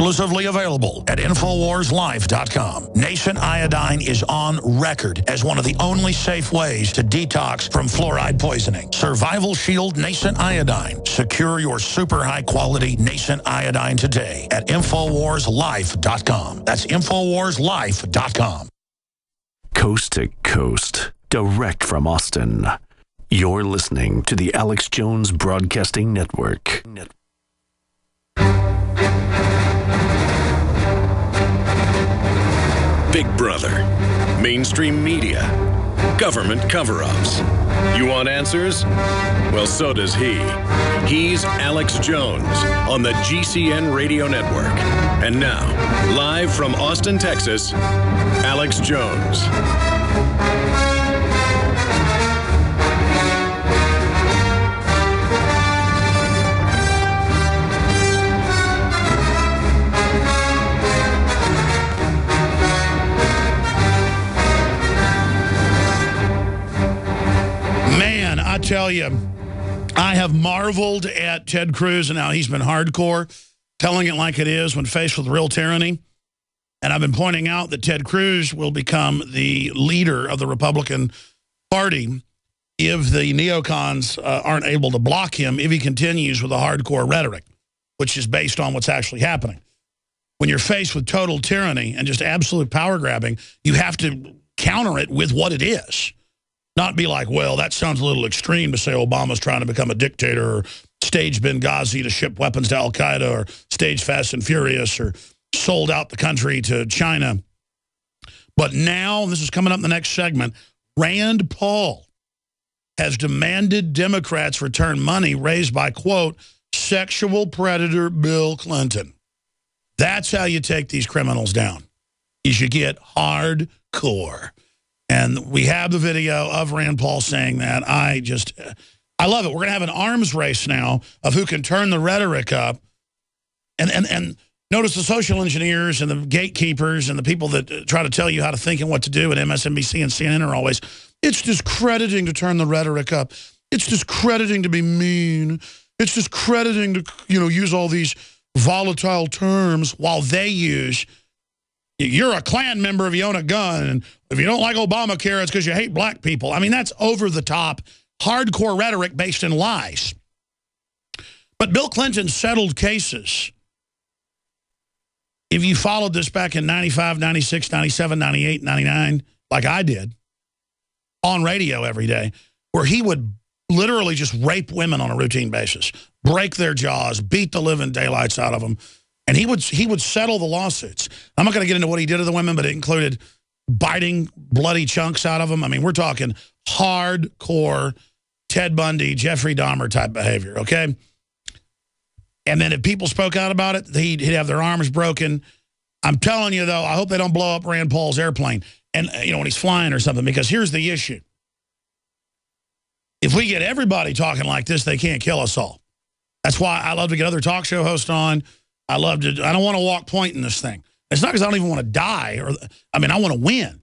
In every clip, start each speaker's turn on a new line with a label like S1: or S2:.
S1: Exclusively available at InfoWarsLife.com. Nascent iodine is on record as one of the only safe ways to detox from fluoride poisoning. Survival Shield Nascent Iodine. Secure your super high-quality Nascent iodine today at InfoWarsLife.com. That's InfoWarsLife.com.
S2: Coast to coast, direct from Austin. You're listening to the Alex Jones Broadcasting Network.
S3: Big Brother, mainstream media, government cover-ups. You want answers? Well, so does he. He's Alex Jones on the GCN Radio Network. And now, live from Austin, Texas, Alex Jones.
S1: I tell you, I have marveled at Ted Cruz and how he's been hardcore, telling it like it is when faced with real tyranny. And I've been pointing out that Ted Cruz will become the leader of the Republican Party if the neocons aren't able to block him if he continues with the hardcore rhetoric, which is based on what's actually happening. When you're faced with total tyranny and just absolute power grabbing, you have to counter it with what it is. Not be like, well, that sounds a little extreme to say Obama's trying to become a dictator or stage Benghazi to ship weapons to Al-Qaeda or stage Fast and Furious or sold out the country to China. But now, and this is coming up in the next segment, Rand Paul has demanded Democrats return money raised by, quote, sexual predator Bill Clinton. That's how you take these criminals down. You should get hardcore. And we have the video of Rand Paul saying that. I love it. We're going to have an arms race now of who can turn the rhetoric up. And notice the social engineers and the gatekeepers and the people that try to tell you how to think and what to do at MSNBC and CNN are always, it's discrediting to turn the rhetoric up. It's discrediting to be mean. It's discrediting to, use all these volatile terms while they use, you're a Klan member if you own a gun, and if you don't like Obamacare, it's because you hate black people. I mean, that's over-the-top, hardcore rhetoric based in lies. But Bill Clinton settled cases. If you followed this back in 95, 96, 97, 98, 99, like I did, on radio every day, where he would literally just rape women on a routine basis, break their jaws, beat the living daylights out of them, and he would settle the lawsuits. I'm not going to get into what he did to the women, but it included biting bloody chunks out of them. I mean, we're talking hardcore Ted Bundy, Jeffrey Dahmer type behavior, okay? And then if people spoke out about it, he'd have their arms broken. I'm telling you, though, I hope they don't blow up Rand Paul's airplane and when he's flying or something, because here's the issue. If we get everybody talking like this, they can't kill us all. That's why I love to get other talk show hosts on. I don't want to walk point in this thing. It's not because I don't even want to die. I want to win.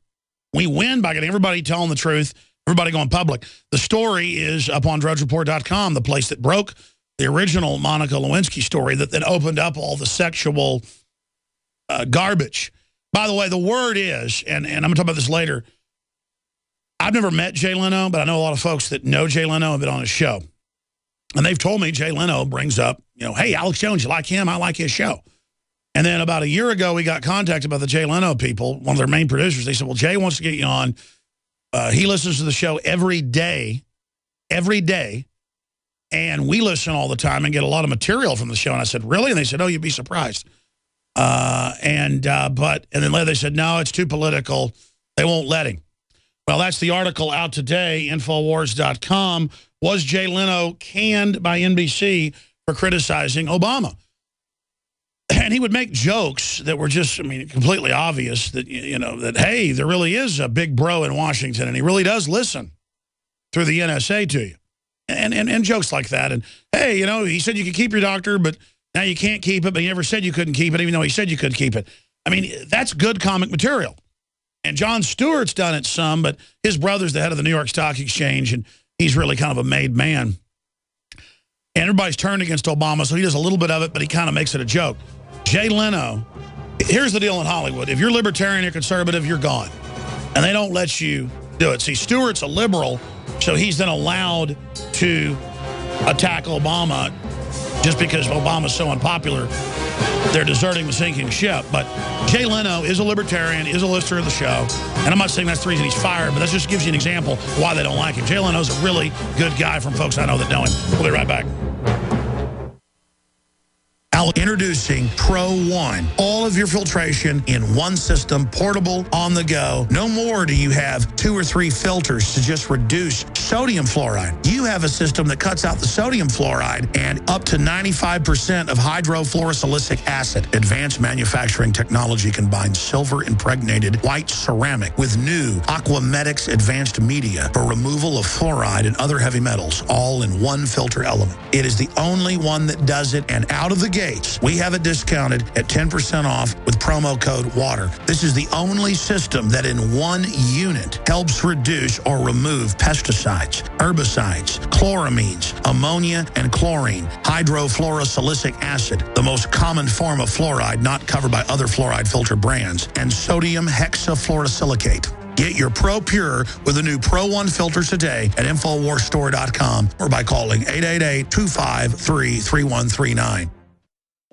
S1: We win by getting everybody telling the truth, everybody going public. The story is up on DrudgeReport.com, the place that broke the original Monica Lewinsky story that opened up all the sexual garbage. By the way, the word is, and I'm going to talk about this later, I've never met Jay Leno, but I know a lot of folks that know Jay Leno have been on his show. And they've told me Jay Leno brings up, hey, Alex Jones, you like him? I like his show. And then about a year ago, we got contacted by the Jay Leno people, one of their main producers. They said, well, Jay wants to get you on. He listens to the show every day, and we listen all the time and get a lot of material from the show. And I said, really? And they said, oh, you'd be surprised. But then later they said, no, it's too political. They won't let him. Well, that's the article out today, Infowars.com. Was Jay Leno canned by NBC for criticizing Obama? And he would make jokes that were just, completely obvious that, that, hey, there really is a big bro in Washington, and he really does listen through the NSA to you. And jokes like that. And, hey, he said you could keep your doctor, but now you can't keep it, but he never said you couldn't keep it, even though he said you could keep it. That's good comic material. And Jon Stewart's done it some, but his brother's the head of the New York Stock Exchange, and he's really kind of a made man. And everybody's turned against Obama, so he does a little bit of it, but he kind of makes it a joke. Jay Leno, here's the deal in Hollywood. If you're libertarian or conservative, you're gone. And they don't let you do it. See, Stewart's a liberal, so he's then allowed to attack Obama just because Obama's so unpopular. They're deserting the sinking ship. But Jay Leno is a libertarian, is a listener of the show. And I'm not saying that's the reason he's fired, but that just gives you an example of why they don't like him. Jay Leno's a really good guy from folks I know that know him. We'll be right back. Introducing Pro One. All of your filtration in one system, portable, on the go. No more do you have 2 or 3 filters to just reduce sodium fluoride. You have a system that cuts out the sodium fluoride and up to 95% of hydrofluorosilicic acid. Advanced manufacturing technology combines silver-impregnated white ceramic with new Aquamedics advanced media for removal of fluoride and other heavy metals, all in one filter element. It is the only one that does it, and out of the gate, we have it discounted at 10% off with promo code WATER. This is the only system that in one unit helps reduce or remove pesticides, herbicides, chloramines, ammonia, and chlorine, hydrofluorosilicic acid, the most common form of fluoride not covered by other fluoride filter brands, and sodium hexafluorosilicate. Get your Pro Pure with the new Pro One filters today at InfoWarsStore.com or by calling 888-253-3139.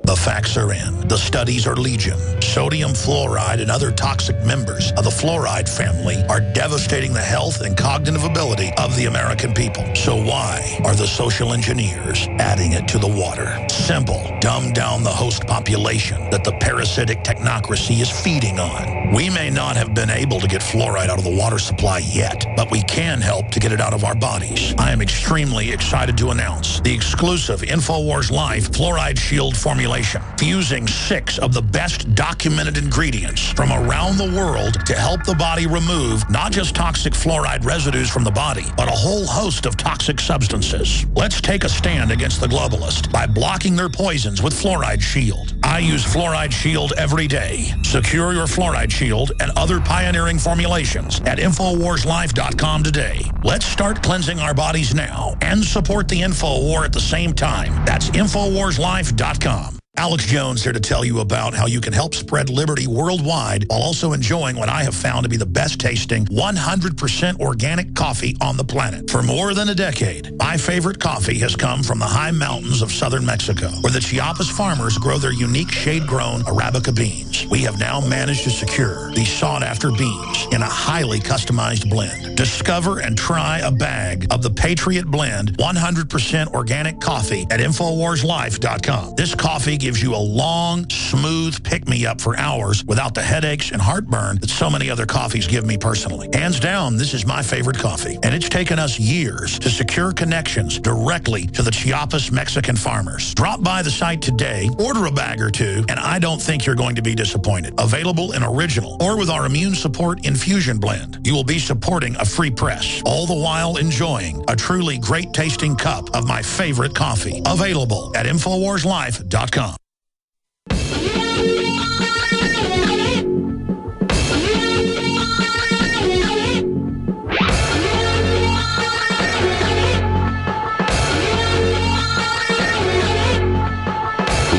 S1: The facts are in. The studies are legion. Sodium fluoride and other toxic members of the fluoride family are devastating the health and cognitive ability of the American people. So why are the social engineers adding it to the water? Simple. Dumb down the host population that the parasitic technocracy is feeding on. We may not have been able to get fluoride out of the water supply yet, but we can help to get it out of our bodies. I am extremely excited to announce the exclusive InfoWars Life Fluoride Shield formulation, fusing 6 of the best documented ingredients from around the world to help the body remove not just toxic fluoride residues from the body, but a whole host of toxic substances. Let's take a stand against the globalists by blocking their poisons with Fluoride Shield. I use Fluoride Shield every day. Secure your Fluoride Shield and other pioneering formulations at InfoWarsLife.com today. Let's start cleansing our bodies now and support the InfoWar at the same time. That's InfoWarsLife.com. Alex Jones here to tell you about how you can help spread liberty worldwide while also enjoying what I have found to be the best tasting 100% organic coffee on the planet. For more than a decade, my favorite coffee has come from the high mountains of southern Mexico, where the Chiapas farmers grow their unique shade-grown Arabica beans. We have now managed to secure these sought-after beans in a highly customized blend. Discover and try a bag of the Patriot Blend 100% organic coffee at InfoWarsLife.com. This coffee gives you a long, smooth pick-me-up for hours without the headaches and heartburn that so many other coffees give me personally. Hands down, this is my favorite coffee, and it's taken us years to secure connections directly to the Chiapas Mexican farmers. Drop by the site today, order a bag or two, and I don't think you're going to be disappointed. Available in original or with our immune support infusion blend. You will be supporting a free press, all the while enjoying a truly great-tasting cup of my favorite coffee. Available at InfoWarsLife.com.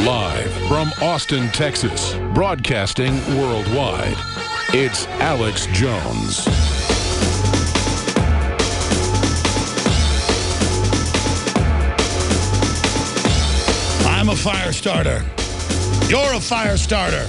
S4: Live from Austin, Texas, broadcasting worldwide, it's Alex Jones.
S1: I'm a fire starter. You're a fire starter.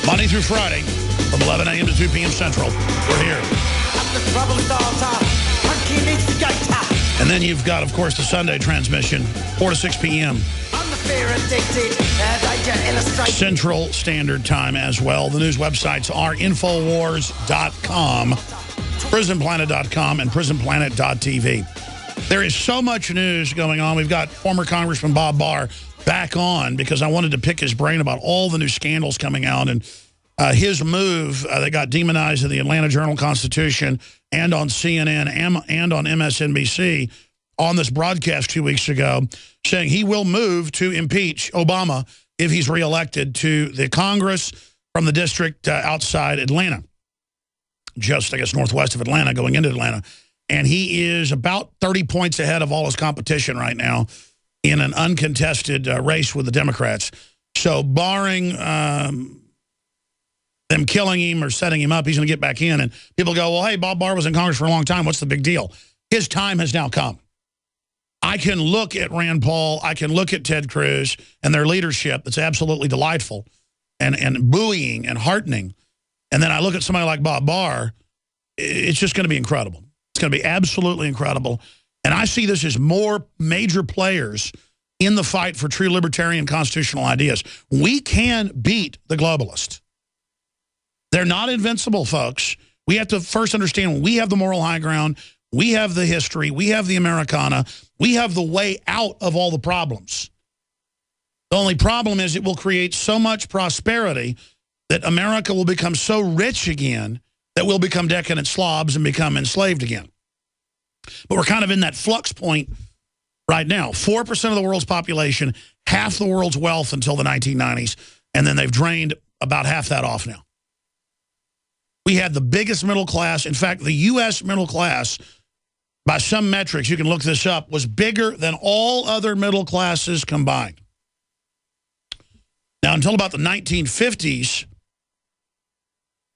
S1: Monday through Friday, from 11 a.m. to 2 p.m. Central, we're here. And then you've got, of course, the Sunday transmission, 4 to 6 p.m. Central Standard Time as well. The news websites are Infowars.com, PrisonPlanet.com, and PrisonPlanet.tv. There is so much news going on. We've got former Congressman Bob Barr back on because I wanted to pick his brain about all the new scandals coming out and his move that got demonized in the Atlanta Journal-Constitution and on CNN and on MSNBC on this broadcast 2 weeks ago, saying he will move to impeach Obama if he's reelected to the Congress from the district outside Atlanta, just, I guess, northwest of Atlanta, going into Atlanta. And he is about 30 points ahead of all his competition right now in an uncontested race with the Democrats. So barring them killing him or setting him up, he's going to get back in. And people go, well, hey, Bob Barr was in Congress for a long time. What's the big deal? His time has now come. I can look at Rand Paul, I can look at Ted Cruz and their leadership that's absolutely delightful and buoying and heartening. And then I look at somebody like Bob Barr, it's just going to be incredible. It's going to be absolutely incredible. And I see this as more major players in the fight for true libertarian constitutional ideas. We can beat the globalists. They're not invincible, folks. We have to first understand we have the moral high ground. We have the history. We have the Americana. We have the way out of all the problems. The only problem is it will create so much prosperity that America will become so rich again that we'll become decadent slobs and become enslaved again. But we're kind of in that flux point right now. 4% of the world's population, half the world's wealth until the 1990s, and then they've drained about half that off now. We had the biggest middle class. In fact, the U.S. middle class, by some metrics, you can look this up, was bigger than all other middle classes combined. Now, until about the 1950s,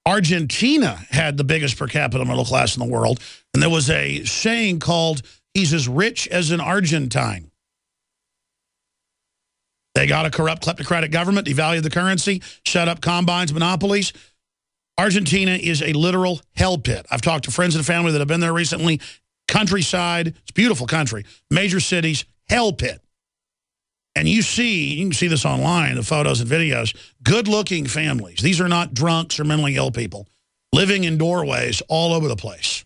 S1: Argentina had the biggest per capita middle class in the world. And there was a saying called, he's as rich as an Argentine. They got a corrupt kleptocratic government, devalued the currency, shut up combines, monopolies. Argentina is a literal hell pit. I've talked to friends and family that have been there recently. Countryside, it's a beautiful country. Major cities, hell pit. And you can see this online, the photos and videos, good-looking families. These are not drunks or mentally ill people living in doorways all over the place.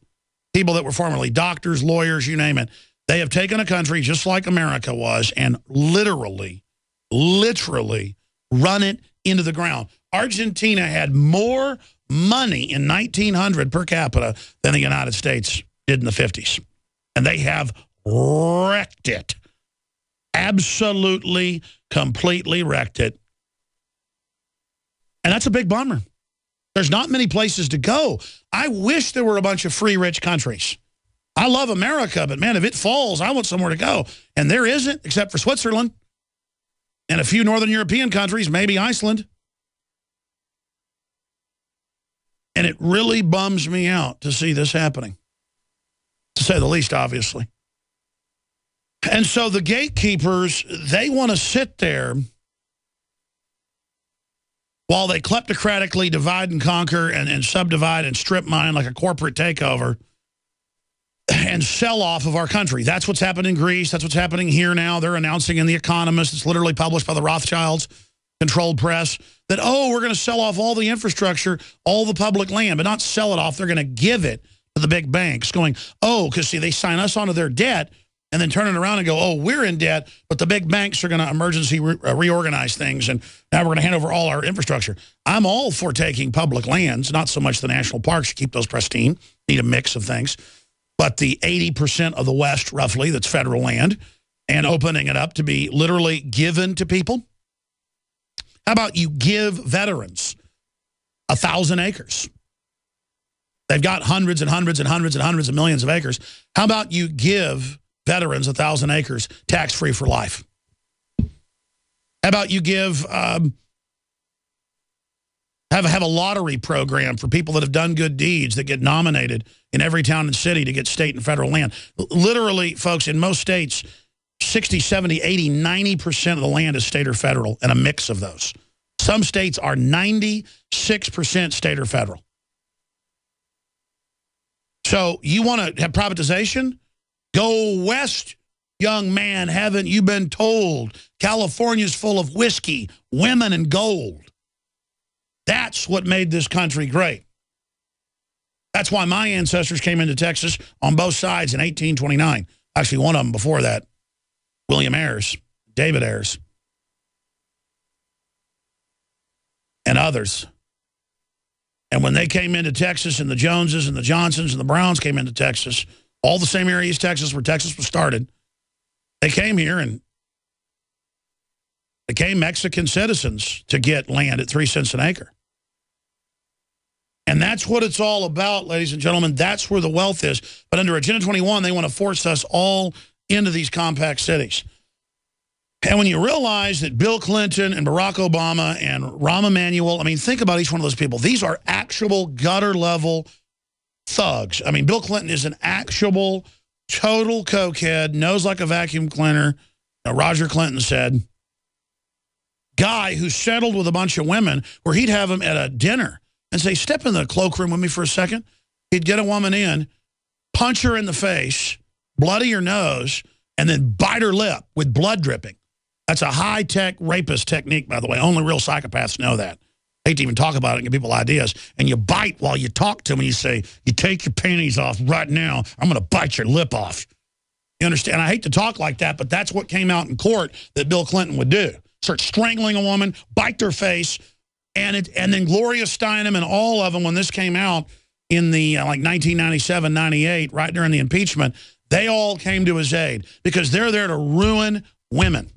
S1: People that were formerly doctors, lawyers, you name it. They have taken a country just like America was and literally run it into the ground. Argentina had more money in 1900 per capita than the United States did in the 50s. And they have wrecked it. Absolutely, completely wrecked it. And that's a big bummer. There's not many places to go. I wish there were a bunch of free, rich countries. I love America, but man, if it falls, I want somewhere to go. And there isn't, except for Switzerland and a few Northern European countries, maybe Iceland. And it really bums me out to see this happening, to say the least, obviously. And so the gatekeepers, they want to sit there while they kleptocratically divide and conquer and subdivide and strip mine like a corporate takeover and sell off of our country. That's what's happened in Greece. That's what's happening here now. They're announcing in The Economist, it's literally published by the Rothschilds, controlled press, that, oh, we're going to sell off all the infrastructure, all the public land, but not sell it off. They're going to give it to the big banks going, oh, because, see, they sign us onto their debt and then turn it around and go, oh, we're in debt, but the big banks are going to emergency reorganize things, and now we're going to hand over all our infrastructure. I'm all for taking public lands, not so much the national parks. You keep those pristine, need a mix of things. But the 80% of the West, roughly, that's federal land, and opening it up to be literally given to people. How about you give veterans 1,000 acres? They've got hundreds and hundreds and hundreds and hundreds of millions of acres. How about you give veterans 1,000 acres tax-free for life? How about you give have a lottery program for people that have done good deeds that get nominated in every town and city to get state and federal land? Literally, folks, in most states, 60, 70, 80, 90% of the land is state or federal, and a mix of those. Some states are 96% state or federal. So you want to have privatization? Go west, young man. Haven't you been told? California's full of whiskey, women, and gold. That's what made this country great. That's why my ancestors came into Texas on both sides in 1829. Actually, one of them before that, William Ayres, David Ayres, and others. And when they came into Texas, and the Joneses and the Johnsons and the Browns came into Texas, all the same areas Texas where Texas was started, they came here and became Mexican citizens to get land at 3 cents an acre. And that's what it's all about, ladies and gentlemen. That's where the wealth is. But under Agenda 21, they want to force us all into these compact cities. And when you realize that Bill Clinton and Barack Obama and Rahm Emanuel, I mean, think about each one of those people. These are actual gutter-level thugs. I mean, Bill Clinton is an actual, total cokehead, nose like a vacuum cleaner, Roger Clinton said, guy who settled with a bunch of women where he'd have them at a dinner and say, step in the cloakroom with me for a second. He'd get a woman in, punch her in the face, bloody her nose, and then bite her lip with blood dripping. That's a high-tech rapist technique, by the way. Only real psychopaths know that. I hate to even talk about it and give people ideas. And you bite while you talk to them and you say, you take your panties off right now, I'm going to bite your lip off. You understand? I hate to talk like that, but that's what came out in court that Bill Clinton would do. Start strangling a woman, bite their face, and then Gloria Steinem and all of them, when this came out in the like 1997, 98, right during the impeachment, they all came to his aid because they're there to ruin women.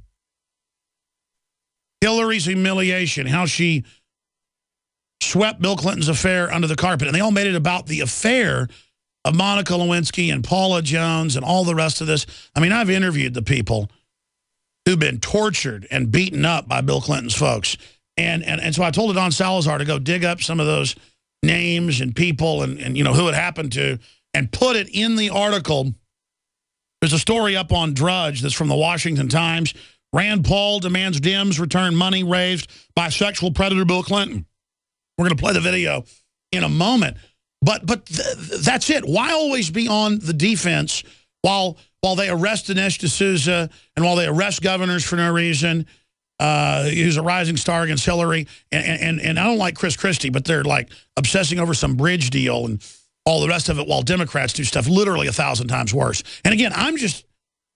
S1: Hillary's humiliation, how she swept Bill Clinton's affair under the carpet. And they all made it about the affair of Monica Lewinsky and Paula Jones and all the rest of this. I mean, I've interviewed the people who've been tortured and beaten up by Bill Clinton's folks. And so I told Don Salazar to go dig up some of those names and people and you know, who it happened to and put it in the article. There's a story up on Drudge that's from the Washington Times. Rand Paul demands Dems return money raised by sexual predator Bill Clinton. We're going to play the video in a moment. But that's it. Why always be on the defense while they arrest Dinesh D'Souza and while they arrest governors for no reason? Who's a rising star against Hillary. And I don't like Chris Christie, but they're like obsessing over some bridge deal and all the rest of it while Democrats do stuff literally 1,000 times worse. And again,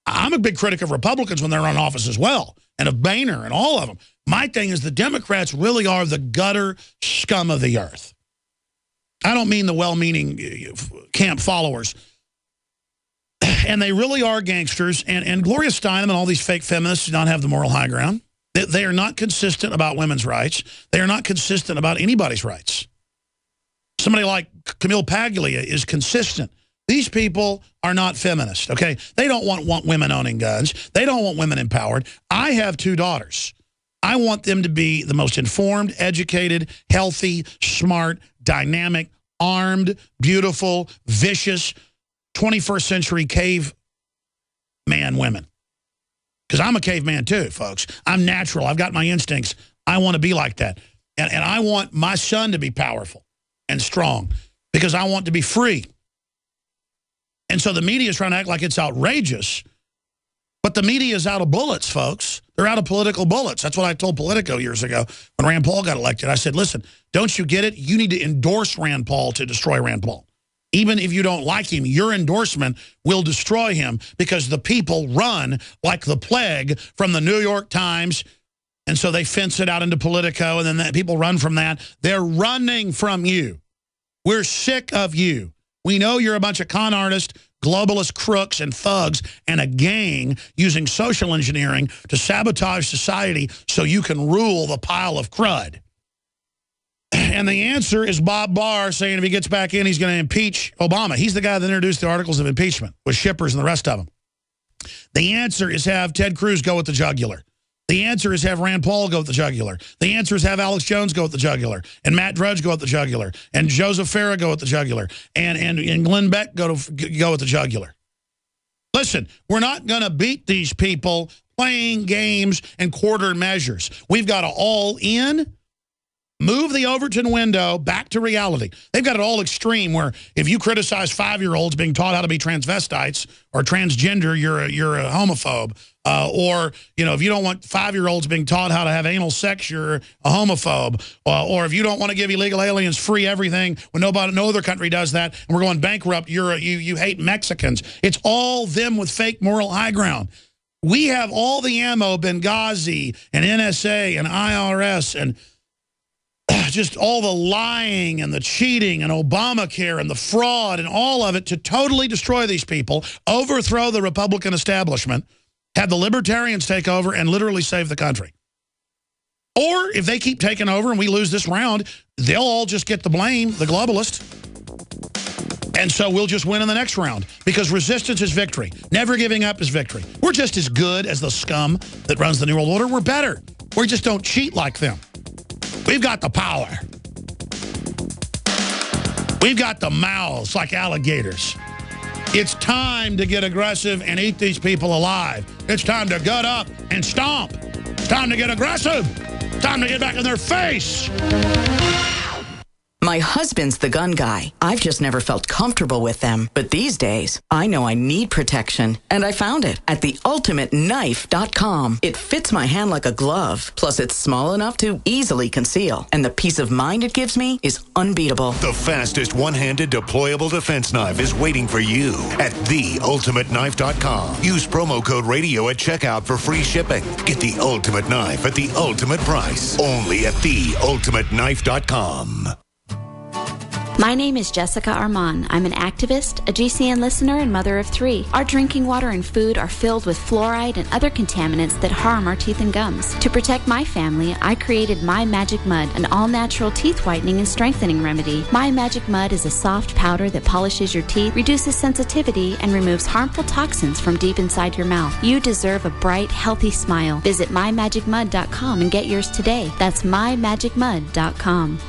S1: I'm a big critic of Republicans when they're in office as well, and of Boehner and all of them. My thing is the Democrats really are the gutter scum of the earth. I don't mean the well-meaning camp followers. And they really are gangsters. And Gloria Steinem and all these fake feminists do not have the moral high ground. They are not consistent about women's rights. They are not consistent about anybody's rights. Somebody like Camille Paglia is consistent. These people are not feminists, okay? They don't want women owning guns. They don't want women empowered. I have 2 daughters. I want them to be the most informed, educated, healthy, smart, dynamic, armed, beautiful, vicious, 21st century caveman women. Because I'm a caveman too, folks. I'm natural. I've got my instincts. I want to be like that. And I want my son to be powerful and strong because I want to be free. And so the media is trying to act like it's outrageous, but the media is out of bullets, folks. They're out of political bullets. That's what I told Politico years ago when Rand Paul got elected. I said, listen, don't you get it? You need to endorse Rand Paul to destroy Rand Paul. Even if you don't like him, your endorsement will destroy him because the people run like the plague from the New York Times, and so they fence it out into Politico, and then people run from that. They're running from you. We're sick of you. We know you're a bunch of con artists, globalist crooks, and thugs, and a gang using social engineering to sabotage society so you can rule the pile of crud. And the answer is Bob Barr saying if he gets back in, he's going to impeach Obama. He's the guy that introduced the articles of impeachment with Shippers and the rest of them. The answer is have Ted Cruz go with the jugular. The answer is have Rand Paul go with the jugular. The answer is have Alex Jones go with the jugular. And Matt Drudge go with the jugular. And Joseph Farah go with the jugular. And Glenn Beck go with the jugular. Listen, we're not going to beat these people playing games and quarter measures. We've got to all in. Move the Overton window back to reality. They've got it all extreme where if you criticize 5-year-olds being taught how to be transvestites or transgender, you're a homophobe. Or, you know, if you don't want 5-year-olds being taught how to have anal sex, you're a homophobe. Or if you don't want to give illegal aliens free everything when no other country does that and we're going bankrupt, you hate Mexicans. It's all them with fake moral high ground. We have all the ammo, Benghazi and NSA and IRS and just all the lying and the cheating and Obamacare and the fraud and all of it to totally destroy these people, overthrow the Republican establishment, have the libertarians take over and literally save the country. Or if they keep taking over and we lose this round, they'll all just get the blame, the globalists. And so we'll just win in the next round because resistance is victory. Never giving up is victory. We're just as good as the scum that runs the New World Order. We're better. We just don't cheat like them. We've got the power. We've got the mouths like alligators. It's time to get aggressive and eat these people alive. It's time to gut up and stomp. It's time to get aggressive. It's time to get back in their face.
S5: My husband's the gun guy. I've just never felt comfortable with them. But these days, I know I need protection. And I found it at theultimateknife.com. It fits my hand like a glove. Plus, it's small enough to easily conceal. And the peace of mind it gives me is unbeatable.
S6: The fastest one-handed deployable defense knife is waiting for you at theultimateknife.com. Use promo code radio at checkout for free shipping. Get the ultimate knife at the ultimate price. Only at theultimateknife.com.
S7: My name is Jessica Armand. I'm an activist, a GCN listener, and mother of 3. Our drinking water and food are filled with fluoride and other contaminants that harm our teeth and gums. To protect my family, I created My Magic Mud, an all-natural teeth whitening and strengthening remedy. My Magic Mud is a soft powder that polishes your teeth, reduces sensitivity, and removes harmful toxins from deep inside your mouth. You deserve a bright, healthy smile. Visit mymagicmud.com and get yours today. That's mymagicmud.com.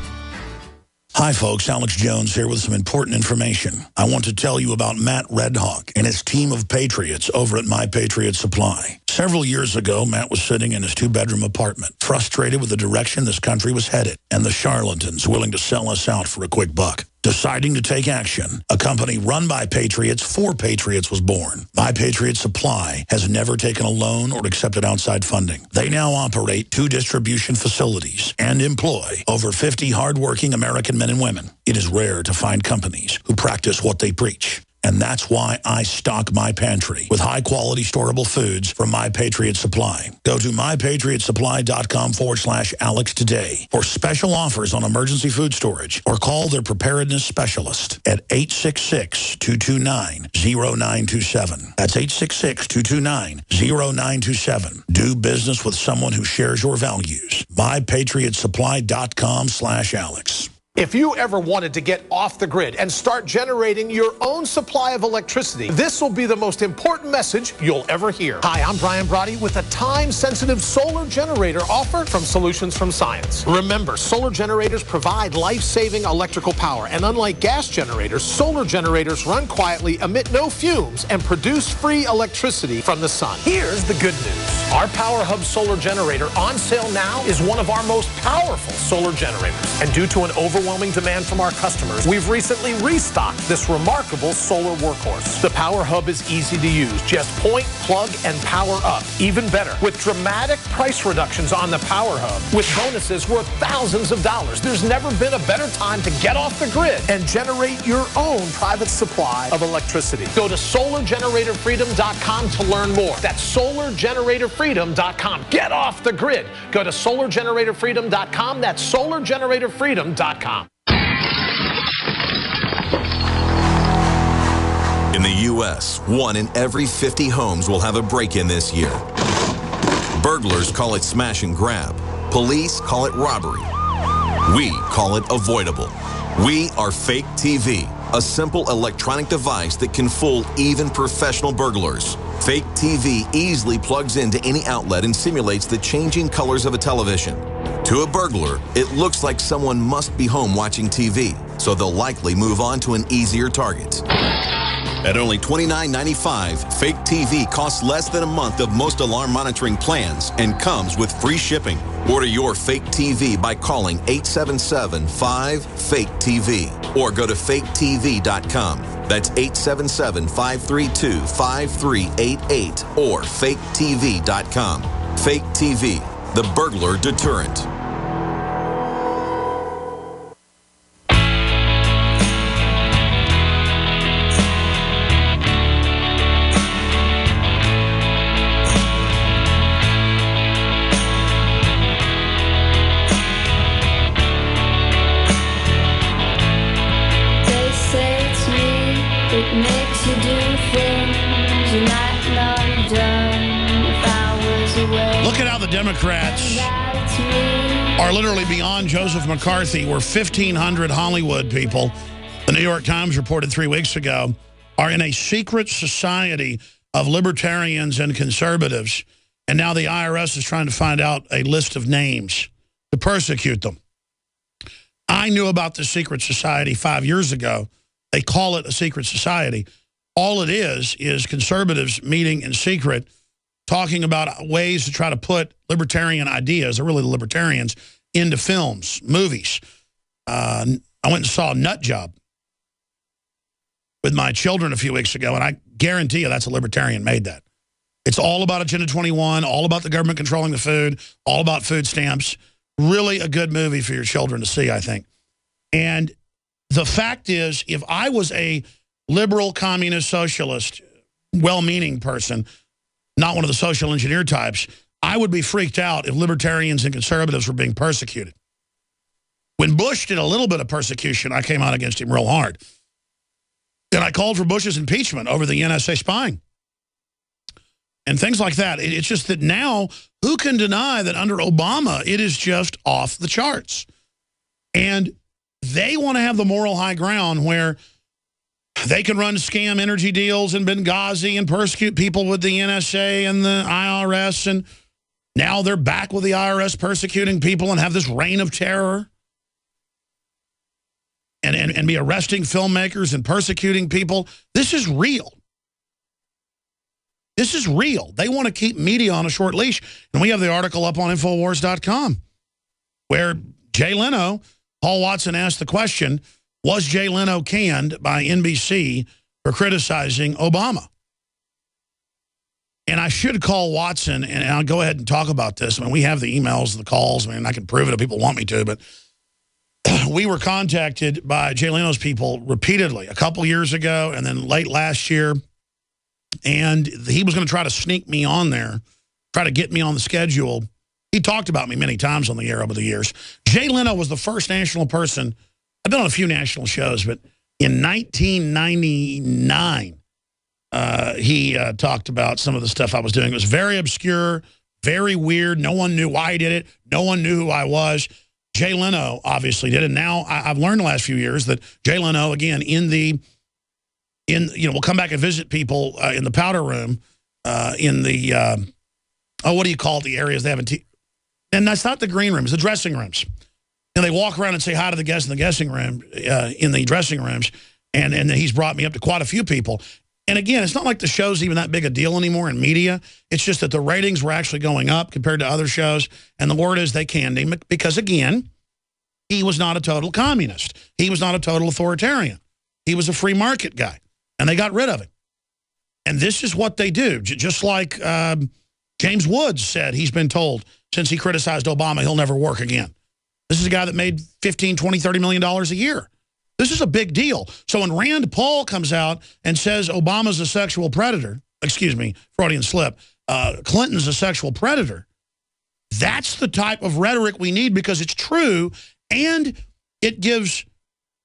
S1: Hi, folks. Alex Jones here with some important information. I want to tell you about Matt Redhawk and his team of patriots over at My Patriot Supply. Several years ago, Matt was sitting in his 2-bedroom apartment, frustrated with the direction this country was headed and the charlatans willing to sell us out for a quick buck. Deciding to take action, a company run by patriots for patriots was born. My Patriot Supply has never taken a loan or accepted outside funding. They now operate 2 distribution facilities and employ over 50 hardworking American men and women. It is rare to find companies who practice what they preach. And that's why I stock my pantry with high-quality storable foods from My Patriot Supply. Go to mypatriotsupply.com/Alex today for special offers on emergency food storage or call their preparedness specialist at 866-229-0927. That's 866-229-0927. Do business with someone who shares your values. mypatriotsupply.com/Alex.
S8: If you ever wanted to get off the grid and start generating your own supply of electricity, this will be the most important message you'll ever hear. Hi, I'm Brian Brody with a time-sensitive solar generator offer from Solutions from Science. Remember, solar generators provide life-saving electrical power, and unlike gas generators, solar generators run quietly, emit no fumes, and produce free electricity from the sun. Here's the good news. Our Power Hub solar generator on sale now is one of our most powerful solar generators, and due to an overwhelming demand from our customers, we've recently restocked this remarkable solar workhorse. The Power Hub is easy to use. Just point, plug, and power up. Even better, with dramatic price reductions on the Power Hub, with bonuses worth thousands of dollars. There's never been a better time to get off the grid and generate your own private supply of electricity. Go to solargeneratorfreedom.com to learn more. That's solargeneratorfreedom.com. Get off the grid. Go to solargeneratorfreedom.com. That's solargeneratorfreedom.com.
S9: In the U.S., 1 in every 50 homes will have a break-in this year. Burglars call it smash and grab. Police call it robbery. We call it avoidable. We are Fake TV, a simple electronic device that can fool even professional burglars. Fake TV easily plugs into any outlet and simulates the changing colors of a television. To a burglar, it looks like someone must be home watching TV, so they'll likely move on to an easier target. At only $29.95, Fake TV costs less than a month of most alarm monitoring plans and comes with free shipping. Order your Fake TV by calling 877-5-FAKE-TV or go to faketv.com. That's 877-532-5388 or faketv.com. Fake TV, the burglar deterrent.
S1: Look at how the Democrats are literally beyond Joseph McCarthy, where 1,500 Hollywood people, the New York Times reported 3 weeks ago, are in a secret society of libertarians and conservatives. And now the IRS is trying to find out a list of names to persecute them. I knew about this secret society 5 years ago. They call it a secret society. All it is conservatives meeting in secret, talking about ways to try to put libertarian ideas, or really the libertarians, into films, movies. I went and saw Nut Job with my children a few weeks ago, and I guarantee you that's a libertarian made that. It's all about Agenda 21, all about the government controlling the food, all about food stamps. Really a good movie for your children to see, I think. And the fact is, if I was a liberal, communist, socialist, well-meaning person, not one of the social engineer types, I would be freaked out if libertarians and conservatives were being persecuted. When Bush did a little bit of persecution, I came out against him real hard. And I called for Bush's impeachment over the NSA spying. And things like that. It's just that now, who can deny that under Obama, it is just off the charts? And they want to have the moral high ground where they can run scam energy deals in Benghazi and persecute people with the NSA and the IRS. And now they're back with the IRS persecuting people and have this reign of terror. And be arresting filmmakers and persecuting people. This is real. This is real. They want to keep media on a short leash. And we have the article up on Infowars.com where Jay Leno, Paul Watson asked the question, was Jay Leno canned by NBC for criticizing Obama? And I should call Watson, and I'll go ahead and talk about this. I mean, we have the emails, the calls. I mean, I can prove it if people want me to, but we were contacted by Jay Leno's people repeatedly, a couple years ago and then late last year. And he was going to try to sneak me on there, try to get me on the schedule. He talked about me many times on the air over the years. Jay Leno was the first national person. I've been on a few national shows, but in 1999, he talked about some of the stuff I was doing. It was very obscure, very weird. No one knew why I did it. No one knew who I was. Jay Leno obviously did it. And now I've learned the last few years that Jay Leno, again, we'll come back and visit people in the powder room, in the, what do you call it, the areas they have and that's not the green rooms, the dressing rooms. And they walk around and say hi to the guests in the guessing room, in the dressing rooms, and he's brought me up to quite a few people. And again, it's not like the show's even that big a deal anymore in media. It's just that the ratings were actually going up compared to other shows, and the word is they canned him because, again, he was not a total communist. He was not a total authoritarian. He was a free market guy. And they got rid of him. And this is what they do. Just like James Woods said he's been told since he criticized Obama, he'll never work again. This is a guy that made $15, $20, $30 million a year. This is a big deal. So when Rand Paul comes out and says Obama's a sexual predator, excuse me, Freudian slip, Clinton's a sexual predator, that's the type of rhetoric we need because it's true and it gives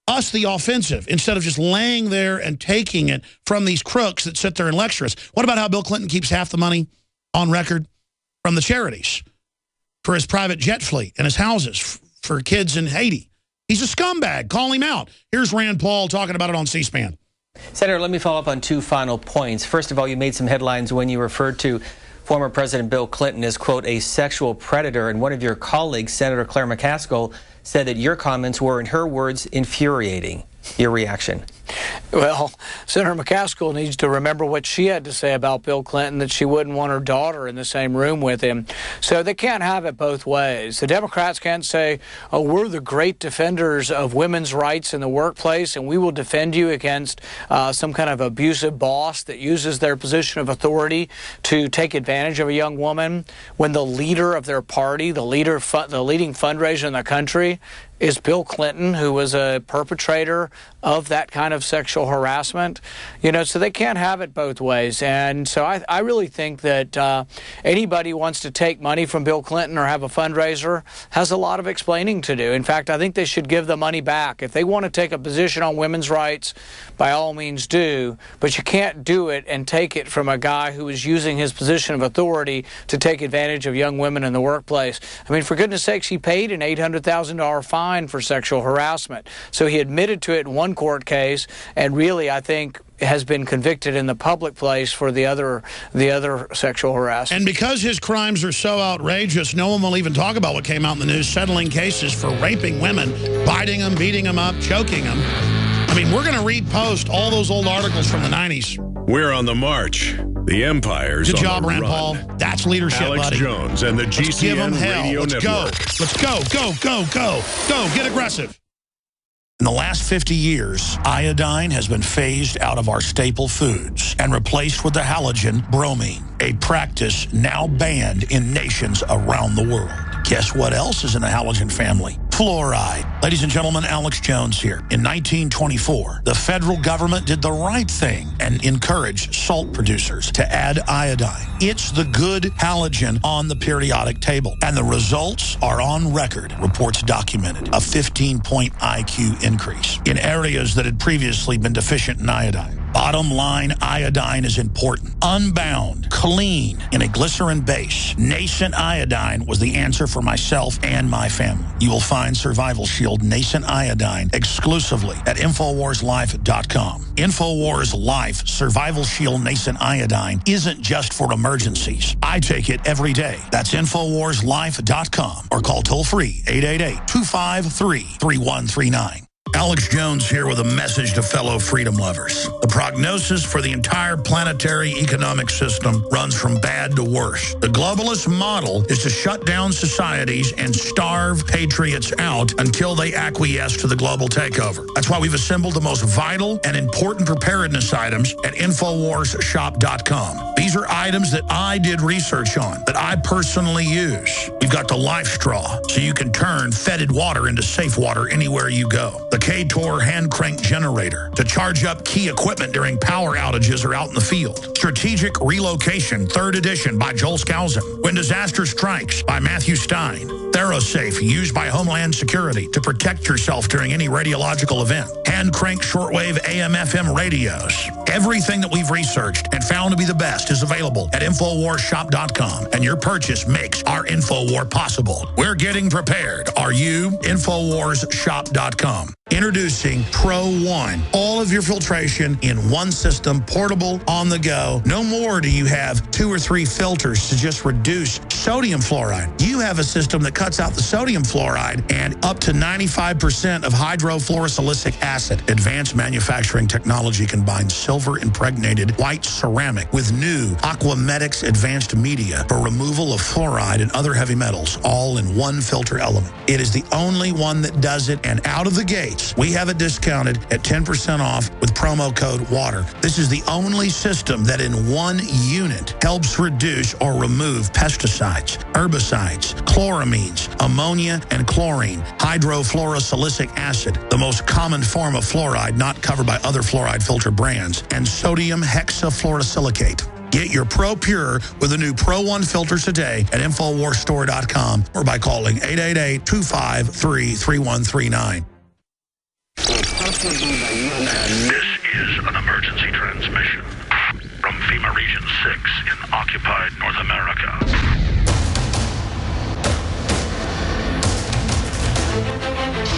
S1: us the offensive instead of just laying there and taking it from these crooks that sit there and lecture us. What about how Bill Clinton keeps half the money on record from the charities for his private jet fleet and his houses for kids in Haiti? He's a scumbag. Call him out. Here's Rand Paul talking about it on C-SPAN.
S10: Senator, let me follow up on two final points. First of all, you made some headlines when you referred to former President Bill Clinton as, quote, a sexual predator, and one of your colleagues, Senator Claire McCaskill, said that your comments were, in her words, infuriating. Your reaction?
S11: Well, Senator McCaskill needs to remember what she had to say about Bill Clinton, that she wouldn't want her daughter in the same room with him. So they can't have it both ways. The Democrats can't say, oh, we're the great defenders of women's rights in the workplace, and we will defend you against some kind of abusive boss that uses their position of authority to take advantage of a young woman, when the leader of their party, the leading fundraiser in the country, is Bill Clinton, who was a perpetrator of that kind of sexual harassment. You know, so they can't have it both ways. And so I really think that anybody who wants to take money from Bill Clinton or have a fundraiser has a lot of explaining to do. In fact, I think they should give the money back. If they want to take a position on women's rights, by all means do, but you can't do it and take it from a guy who is using his position of authority to take advantage of young women in the workplace. I mean, for goodness sakes, he paid an $800,000 fine for sexual harassment. So he admitted to it in one court case, and really, I think, has been convicted in the public place for the other sexual harassment.
S1: And because his crimes are so outrageous, no one will even talk about what came out in the news, settling cases for raping women, biting them, beating them up, choking them. I mean, we're going to repost all those old articles from the 90s.
S3: We're on the march. The empire's
S1: Good
S3: on
S1: job,
S3: the
S1: Rand
S3: run.
S1: Paul. That's leadership,
S3: Alex
S1: buddy.
S3: Jones and the
S1: Let's give them
S3: GCN
S1: hell.
S3: Radio
S1: Let's
S3: Network.
S1: go. Let's go. Go, go, go. Go. Get aggressive. In the last 50 years, iodine has been phased out of our staple foods and replaced with the halogen bromine, a practice now banned in nations around the world. Guess what else is in the halogen family? Fluoride. Ladies and gentlemen, Alex Jones here. In 1924, the federal government did the right thing and encouraged salt producers to add iodine. It's the good halogen on the periodic table, and the results are on record. Reports documented a 15-point IQ increase in areas that had previously been deficient in iodine. Bottom line, iodine is important. Unbound, clean, in a glycerin base. Nascent iodine was the answer for myself and my family. You will find Survival Shield Nascent Iodine exclusively at InfoWarsLife.com. InfoWars Life Survival Shield Nascent Iodine isn't just for emergencies. I take it every day. That's InfoWarsLife.com or call toll-free 888-253-3139. Alex Jones here with a message to fellow freedom lovers. The prognosis for the entire planetary economic system runs from bad to worse. The globalist model is to shut down societies and starve patriots out until they acquiesce to the global takeover. That's why we've assembled the most vital and important preparedness items at InfoWarsShop.com. These are items that I did research on, that I personally use. We've got the Life Straw, so you can turn fetid water into safe water anywhere you go. The K-Tor hand crank generator to charge up key equipment during power outages or out in the field. Strategic Relocation, 3rd edition by Joel Skousen. When Disaster Strikes by Matthew Stein. ThyroSafe, used by Homeland Security to protect yourself during any radiological event. Hand crank shortwave AM/FM radios. Everything that we've researched and found to be the best is available at InfoWarsShop.com, and your purchase makes our InfoWar possible. We're getting prepared. Are you? InfoWarsShop.com. Introducing Pro One. All of your filtration in one system, portable, on the go. No more do you have 2 or 3 filters to just reduce sodium fluoride. You have a system that cuts out the sodium fluoride and up to 95% of hydrofluorosilicic acid. Advanced manufacturing technology combines silver-impregnated white ceramic with new Aquamedics advanced media for removal of fluoride and other heavy metals, all in one filter element. It is the only one that does it, and out of the gate, we have it discounted at 10% off with promo code WATER. This is the only system that in one unit helps reduce or remove pesticides, herbicides, chloramines, ammonia, and chlorine, hydrofluorosilicic acid, the most common form of fluoride not covered by other fluoride filter brands, and sodium hexafluorosilicate. Get your Pro Pure with the new Pro One filters today at InfoWarsStore.com or by calling 888-253-3139.
S12: This is an emergency transmission from FEMA Region 6 in occupied North America.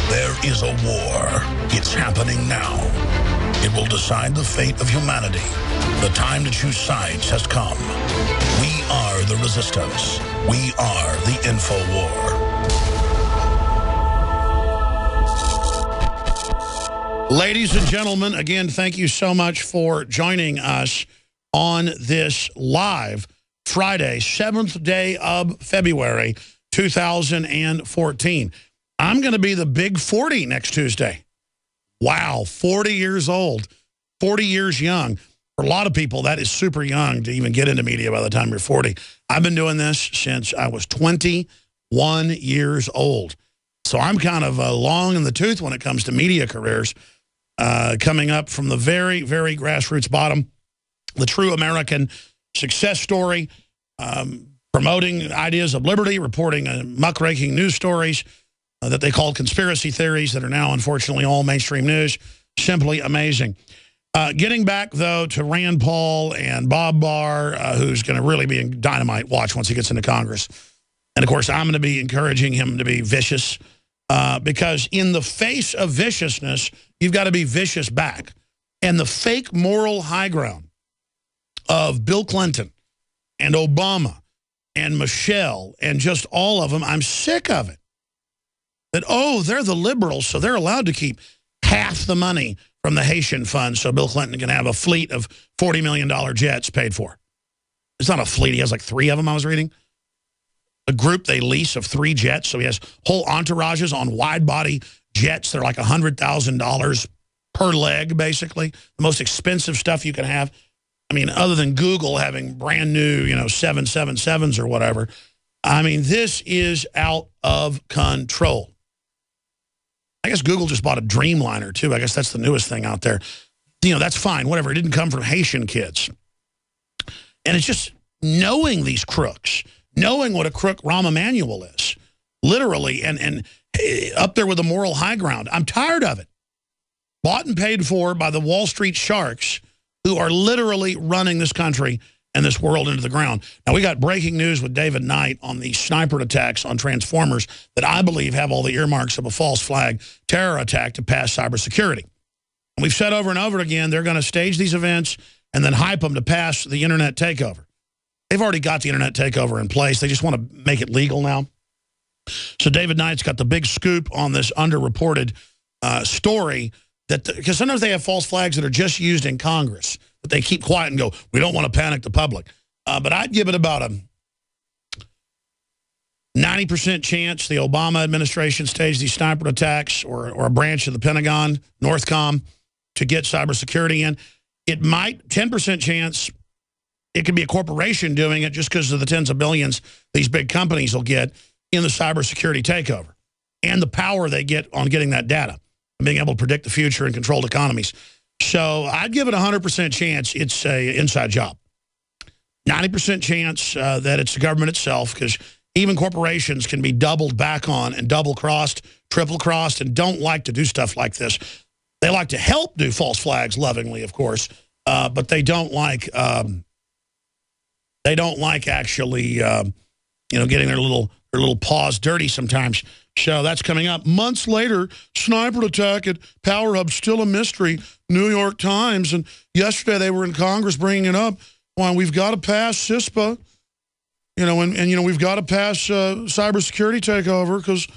S1: There is a war. It's happening now. It will decide the fate of humanity. The time to choose sides has come. We are the resistance. We are the InfoWar. Ladies and gentlemen, again, thank you so much for joining us on this live Friday, 7th day of February, 2014. I'm going to be the big 40 next Tuesday. Wow, 40 years old, 40 years young. For a lot of people, that is super young to even get into media by the time you're 40. I've been doing this since I was 21 years old. So I'm kind of long in the tooth when it comes to media careers, coming up from the very, very grassroots bottom, the true American success story, promoting ideas of liberty, reporting muckraking news stories that they called conspiracy theories that are now, unfortunately, all mainstream news. Simply amazing. Getting back, though, to Rand Paul and Bob Barr, who's going to really be in dynamite watch once he gets into Congress. And, of course, I'm going to be encouraging him to be vicious because in the face of viciousness, you've got to be vicious back. And the fake moral high ground of Bill Clinton and Obama and Michelle and just all of them, I'm sick of it. That, oh, they're the liberals, so they're allowed to keep half the money from the Haitian fund so Bill Clinton can have a fleet of $40 million jets paid for. It's not a fleet. He has like 3 of them, I was reading. A group they lease of 3 jets, so he has whole entourages on wide-body jets that are like $100,000 per leg, basically. The most expensive stuff you can have. I mean, other than Google having brand new, 777s or whatever. I mean, this is out of control. I guess Google just bought a Dreamliner, too. I guess that's the newest thing out there. That's fine, whatever. It didn't come from Haitian kids. And it's just knowing these crooks, knowing what a crook Rahm Emanuel is, literally, and up there with the moral high ground. I'm tired of it. Bought and paid for by the Wall Street sharks who are literally running this country and this world into the ground. Now, we got breaking news with David Knight on the sniper attacks on Transformers that I believe have all the earmarks of a false flag terror attack to pass cybersecurity. And we've said over and over again, they're going to stage these events and then hype them to pass the internet takeover. They've already got the internet takeover in place. They just want to make it legal now. So David Knight's got the big scoop on this underreported story because sometimes they have false flags that are just used in Congress. But they keep quiet and go, we don't want to panic the public. But I'd give it about a 90% chance the Obama administration staged these sniper attacks or a branch of the Pentagon, Northcom, to get cybersecurity in. It might, 10% chance, it could be a corporation doing it just because of the tens of billions these big companies will get in the cybersecurity takeover and the power they get on getting that data and being able to predict the future and controlled economies. So I'd give it a 100% chance it's an inside job. 90% chance that it's the government itself, because even corporations can be doubled back on and double-crossed, triple-crossed, and don't like to do stuff like this. They like to help do false flags lovingly, of course, but they don't like actually getting their little paws dirty sometimes. So that's coming up. Months later, sniper attack at Power Hub, still a mystery. New York Times. And yesterday they were in Congress bringing it up. Why, we've got to pass CISPA. We've got to pass cybersecurity takeover because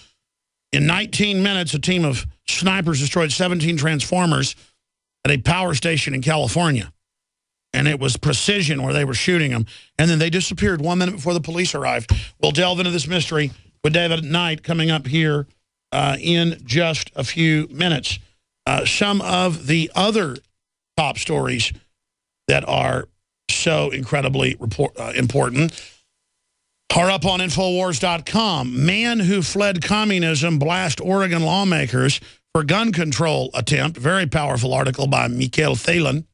S1: in 19 minutes, a team of snipers destroyed 17 Transformers at a power station in California. And it was precision where they were shooting them. And then they disappeared 1 minute before the police arrived. We'll delve into this mystery with David Knight coming up here in just a few minutes. Some of the other top stories that are so incredibly important are up on Infowars.com. Man who fled communism blast Oregon lawmakers for gun control attempt. Very powerful article by Michael Thalen.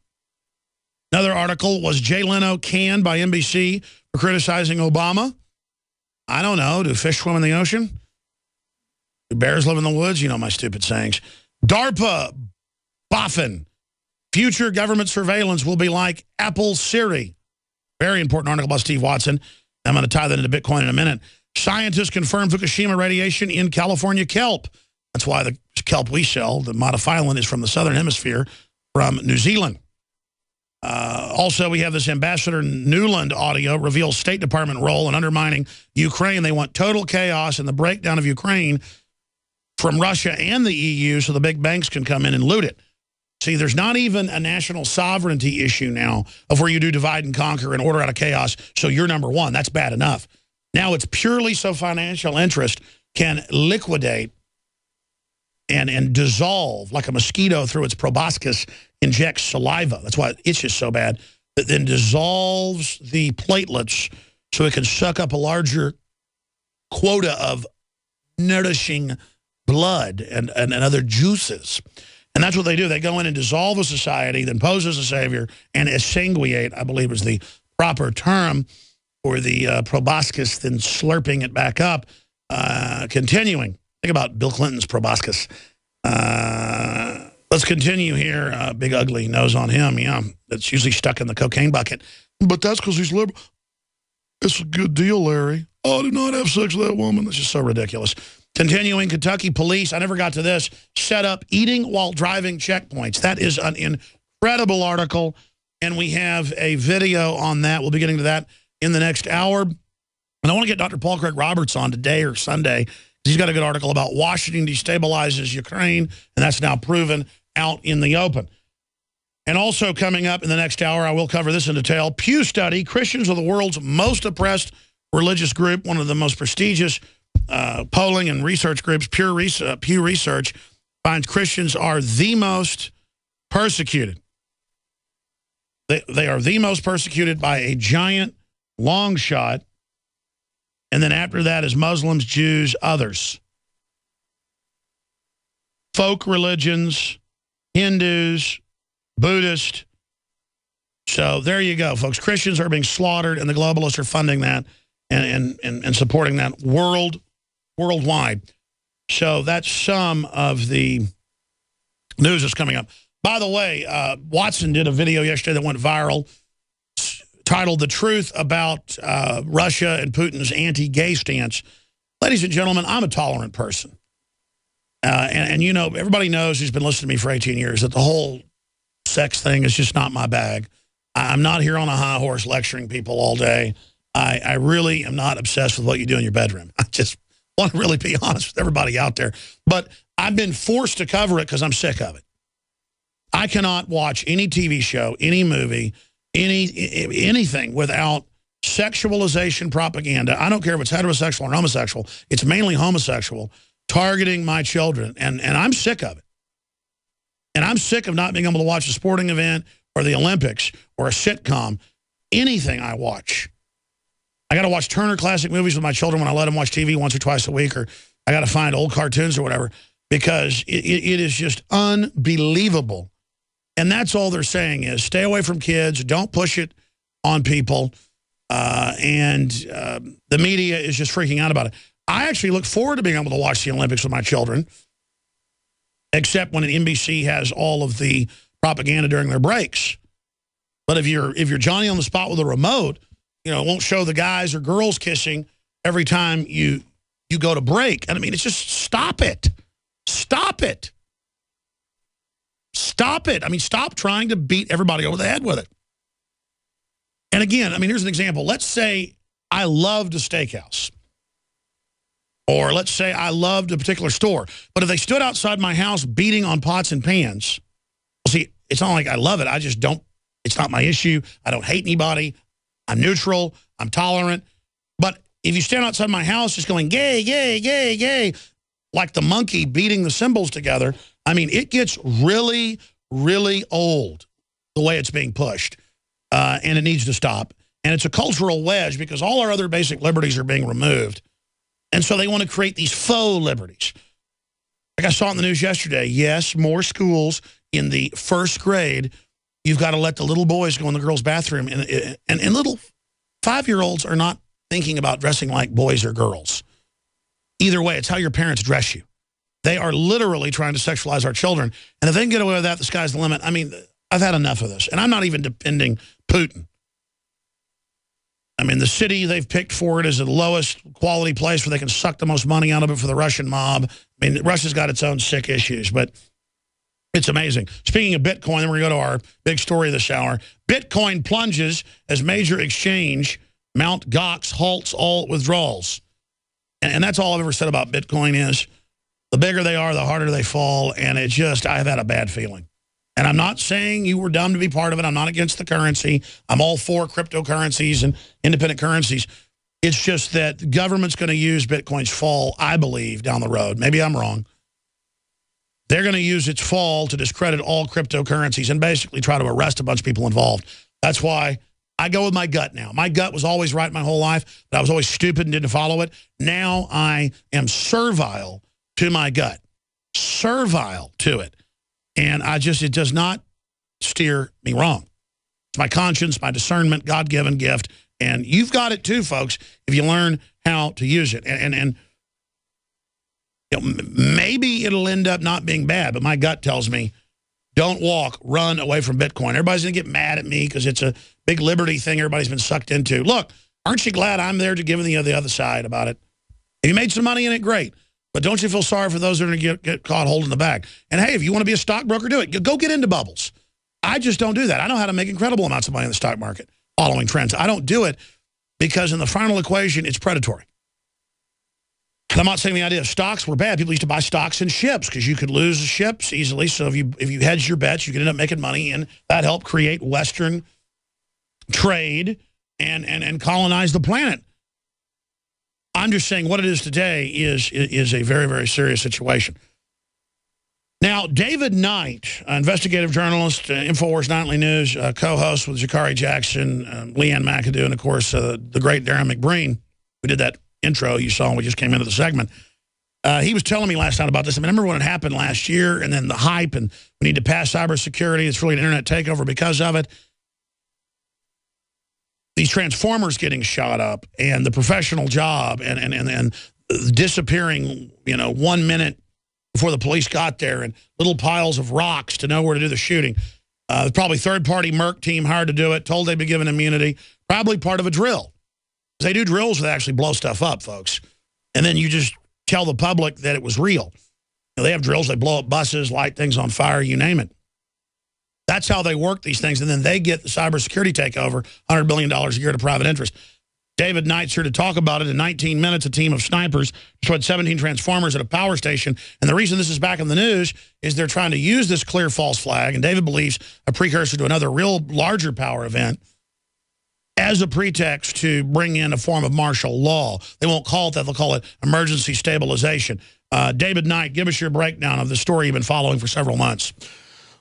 S1: Another article was Jay Leno canned by NBC for criticizing Obama. I don't know. Do fish swim in the ocean? Do bears live in the woods? You know my stupid sayings. DARPA boffin. Future government surveillance will be like Apple Siri. Very important article by Steve Watson. I'm going to tie that into Bitcoin in a minute. Scientists confirm Fukushima radiation in California kelp. That's why the kelp we sell, the Modophyllum, is from the southern hemisphere, from New Zealand. Also, we have this Ambassador Newland audio reveals State Department role in undermining Ukraine. They want total chaos and the breakdown of Ukraine from Russia and the EU so the big banks can come in and loot it. See, there's not even a national sovereignty issue now of where you do divide and conquer and order out of chaos, so you're number one. That's bad enough. Now it's purely so financial interest can liquidate and dissolve like a mosquito through its proboscis injects saliva. That's why it itches so bad. That then dissolves the platelets so it can suck up a larger quota of nourishing blood and other juices. And that's what they do. They go in and dissolve a society, then pose as a savior, and exsanguinate, I believe is the proper term for the proboscis, then slurping it back up, continuing. Think about Bill Clinton's proboscis. Let's continue here. Big ugly nose on him, yeah. That's usually stuck in the cocaine bucket. But that's because he's liberal. It's a good deal, Larry. Oh, I did not have sex with that woman. That's just so ridiculous. Continuing, Kentucky police, I never got to this, set up eating while driving checkpoints. That is an incredible article, and we have a video on that. We'll be getting to that in the next hour. And I want to get Dr. Paul Craig Roberts on today or Sunday. He's got a good article about Washington destabilizes Ukraine, and that's now proven out in the open. And also coming up in the next hour, I will cover this in detail. Pew study, Christians are the world's most oppressed religious group, one of the most prestigious polling and research groups. Pew Research finds Christians are the most persecuted. They are the most persecuted by a giant long shot. And then after that is Muslims, Jews, others. Folk religions, Hindus, Buddhists. So there you go, folks. Christians are being slaughtered, and the globalists are funding that and supporting that worldwide. So that's some of the news that's coming up. By the way, Watson did a video yesterday that went viral, titled "The Truth About Russia and Putin's Anti-Gay Stance." Ladies and gentlemen, I'm a tolerant person. And you know, everybody knows who's been listening to me for 18 years that the whole sex thing is just not my bag. I'm not here on a high horse lecturing people all day. I really am not obsessed with what you do in your bedroom. I just want to really be honest with everybody out there. But I've been forced to cover it because I'm sick of it. I cannot watch any TV show, any movie, anything without sexualization propaganda. I don't care if it's heterosexual or homosexual. It's mainly homosexual, targeting my children. And I'm sick of it. And I'm sick of not being able to watch a sporting event or the Olympics or a sitcom, anything I watch. I got to watch Turner Classic Movies with my children when I let them watch TV once or twice a week, or I got to find old cartoons or whatever, because it is just unbelievable. And that's all they're saying is stay away from kids, don't push it on people, and the media is just freaking out about it. I actually look forward to being able to watch the Olympics with my children, except when an NBC has all of the propaganda during their breaks. But if you're Johnny on the spot with a remote, you know, it won't show the guys or girls kissing every time you go to break. And I mean, it's just stop it. Stop it. Stop it. I mean, stop trying to beat everybody over the head with it. And again, I mean, here's an example. Let's say I loved a steakhouse. Or let's say I loved a particular store. But if they stood outside my house beating on pots and pans, well, see, it's not like I love it. I just don't, it's not my issue. I don't hate anybody. I'm neutral. I'm tolerant. But if you stand outside my house just going, gay, gay, gay, gay, like the monkey beating the cymbals together, I mean, it gets really, really old the way it's being pushed. And it needs to stop. And it's a cultural wedge because all our other basic liberties are being removed. And so they want to create these faux liberties. Like I saw in the news yesterday, yes, more schools in the first grade, you've got to let the little boys go in the girls' bathroom. And little 5-year-olds are not thinking about dressing like boys or girls. Either way, it's how your parents dress you. They are literally trying to sexualize our children. And if they can get away with that, the sky's the limit. I mean, I've had enough of this. And I'm not even defending Putin. I mean, the city they've picked for it is the lowest quality place where they can suck the most money out of it for the Russian mob. I mean, Russia's got its own sick issues, but it's amazing. Speaking of Bitcoin, then we're going to go to our big story this hour. Bitcoin plunges as major exchange Mt. Gox halts all withdrawals. And that's all I've ever said about Bitcoin is the bigger they are, the harder they fall. And it just, I've had a bad feeling. And I'm not saying you were dumb to be part of it. I'm not against the currency. I'm all for cryptocurrencies and independent currencies. It's just that the government's going to use Bitcoin's fall, I believe, down the road. Maybe I'm wrong. They're going to use its fall to discredit all cryptocurrencies and basically try to arrest a bunch of people involved. That's why I go with my gut now. My gut was always right my whole life, but I was always stupid and didn't follow it. Now I am servile to my gut, servile to it. And it does not steer me wrong. It's my conscience, my discernment, God-given gift. And you've got it too, folks, if you learn how to use it. And you know, maybe it'll end up not being bad, but my gut tells me, don't walk, run away from Bitcoin. Everybody's going to get mad at me because it's a big liberty thing everybody's been sucked into. Look, aren't you glad I'm there to give you the other side about it? If you made some money in it, great. But don't you feel sorry for those that are going to get caught holding the bag? And hey, if you want to be a stockbroker, do it. Go get into bubbles. I just don't do that. I know how to make incredible amounts of money in the stock market, following trends. I don't do it because in the final equation, it's predatory. And I'm not saying the idea of stocks were bad. People used to buy stocks in ships because you could lose the ships easily. So if you hedged your bets, you could end up making money, and that helped create Western trade and colonize the planet. I'm just saying what it is today is a very, very serious situation. Now, David Knight, investigative journalist, InfoWars Nightly News, co-host with Zachary Jackson, Leanne McAdoo, and, of course, the great Darren McBreen. We did that intro you saw when we just came into the segment. He was telling me last night about this. I remember when it happened last year, and then the hype, and we need to pass cybersecurity. It's really an internet takeover because of it. These transformers getting shot up, and the professional job, and disappearing, 1 minute before the police got there, and little piles of rocks to know where to do the shooting. Probably third-party Merc team hired to do it, told they'd be given immunity, probably part of a drill. They do drills that actually blow stuff up, folks. And then you just tell the public that it was real. They have drills, they blow up buses, light things on fire, you name it. That's how they work these things. And then they get the cybersecurity takeover, $100 billion a year to private interest. David Knight's here to talk about it. In 19 minutes, a team of snipers destroyed 17 transformers at a power station. And the reason this is back in the news is they're trying to use this clear false flag, and David believes a precursor to another real larger power event, as a pretext to bring in a form of martial law. They won't call it that. They'll call it emergency stabilization. David Knight, give us your breakdown of the story you've been following for several months.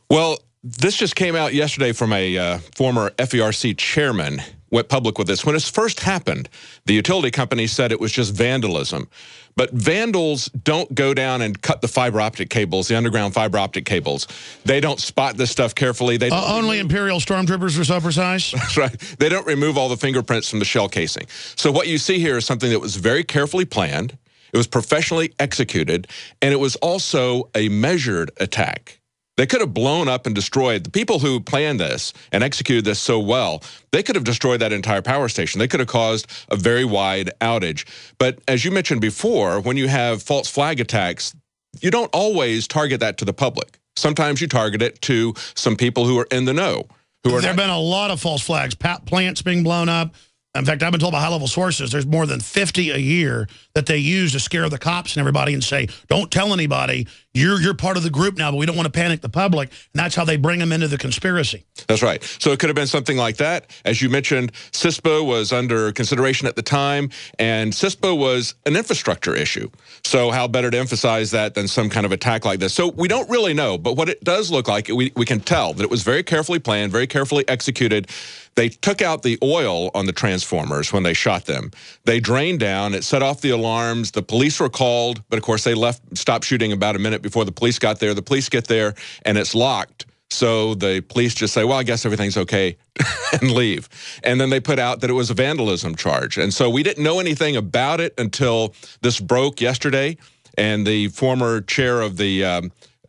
S13: Well, this just came out yesterday from a former FERC chairman, went public with this. When it first happened, the utility company said it was just vandalism. But vandals don't go down and cut the fiber optic cables, the underground fiber optic cables. They don't spot this stuff carefully. They
S1: only Imperial stormtroopers are so precise?
S13: That's right. They don't remove all the fingerprints from the shell casing. So what you see here is something that was very carefully planned. It was professionally executed, and it was also a measured attack. They could have blown up and destroyed. The people who planned this and executed this so well, they could have destroyed that entire power station. They could have caused a very wide outage. But as you mentioned before, when you have false flag attacks, you don't always target that to the public. Sometimes you target it to some people who are in the know.
S1: There have been a lot of false flags, plants being blown up. In fact, I've been told by high-level sources there's more than 50 a year that they use to scare the cops and everybody and say, don't tell anybody, you're part of the group now, but we don't want to panic the public. And that's how they bring them into the conspiracy.
S13: That's right. So it could have been something like that. As you mentioned, CISPA was under consideration at the time, and CISPA was an infrastructure issue. So how better to emphasize that than some kind of attack like this? So we don't really know, but what it does look like, we can tell that it was very carefully planned, very carefully executed. They took out the oil on the transformers when they shot them. They drained down. It set off the alarms. The police were called, but of course they stopped shooting about a minute before the police got there. The police get there, and it's locked. So the police just say, well, I guess everything's okay, and leave. And then they put out that it was a vandalism charge. And so we didn't know anything about it until this broke yesterday. And the former chair of the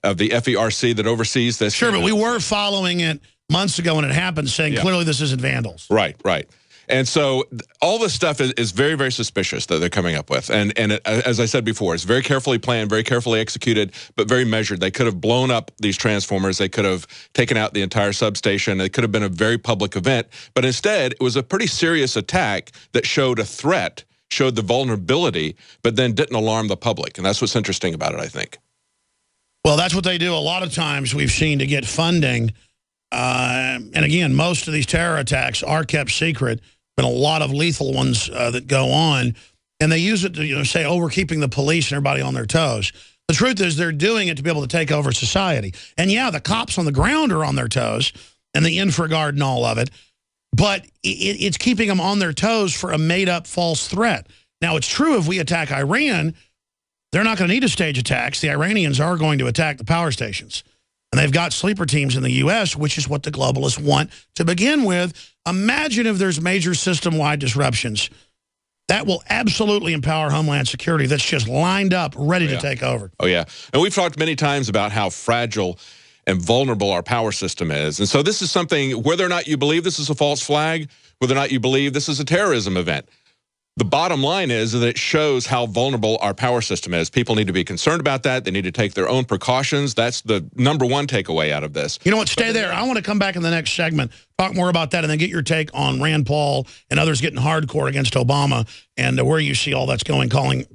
S13: FERC that oversees this.
S1: Sure, but we were following it months ago when it happened, saying clearly this isn't vandals.
S13: Right, right. And so all this stuff is very, very suspicious that they're coming up with. And as I said before, it's very carefully planned, very carefully executed, but very measured. They could have blown up these transformers. They could have taken out the entire substation. It could have been a very public event. But instead, it was a pretty serious attack that showed a threat, showed the vulnerability, but then didn't alarm the public. And that's what's interesting about it, I think.
S1: Well, that's what they do a lot of times we've seen to get funding. And again, most of these terror attacks are kept secret. Been a lot of lethal ones that go on, and they use it to say, oh, we're keeping the police and everybody on their toes. The truth is they're doing it to be able to take over society. And yeah, the cops on the ground are on their toes, and the infraguard and all of it, but it's keeping them on their toes for a made-up false threat. Now, it's true if we attack Iran, they're not going to need to stage attacks. The Iranians are going to attack the power stations. And they've got sleeper teams in the U.S., which is what the globalists want to begin with. Imagine if there's major system-wide disruptions. That will absolutely empower Homeland Security that's just lined up, ready to take over.
S13: Oh, yeah. And we've talked many times about how fragile and vulnerable our power system is. And so this is something, whether or not you believe this is a false flag, whether or not you believe this is a terrorism event, the bottom line is that it shows how vulnerable our power system is. People need to be concerned about that. They need to take their own precautions. That's the number one takeaway out of this.
S1: You know what? Stay there. I want to come back in the next segment, talk more about that, and then get your take on Rand Paul and others getting hardcore against Obama and where you see all that's going, calling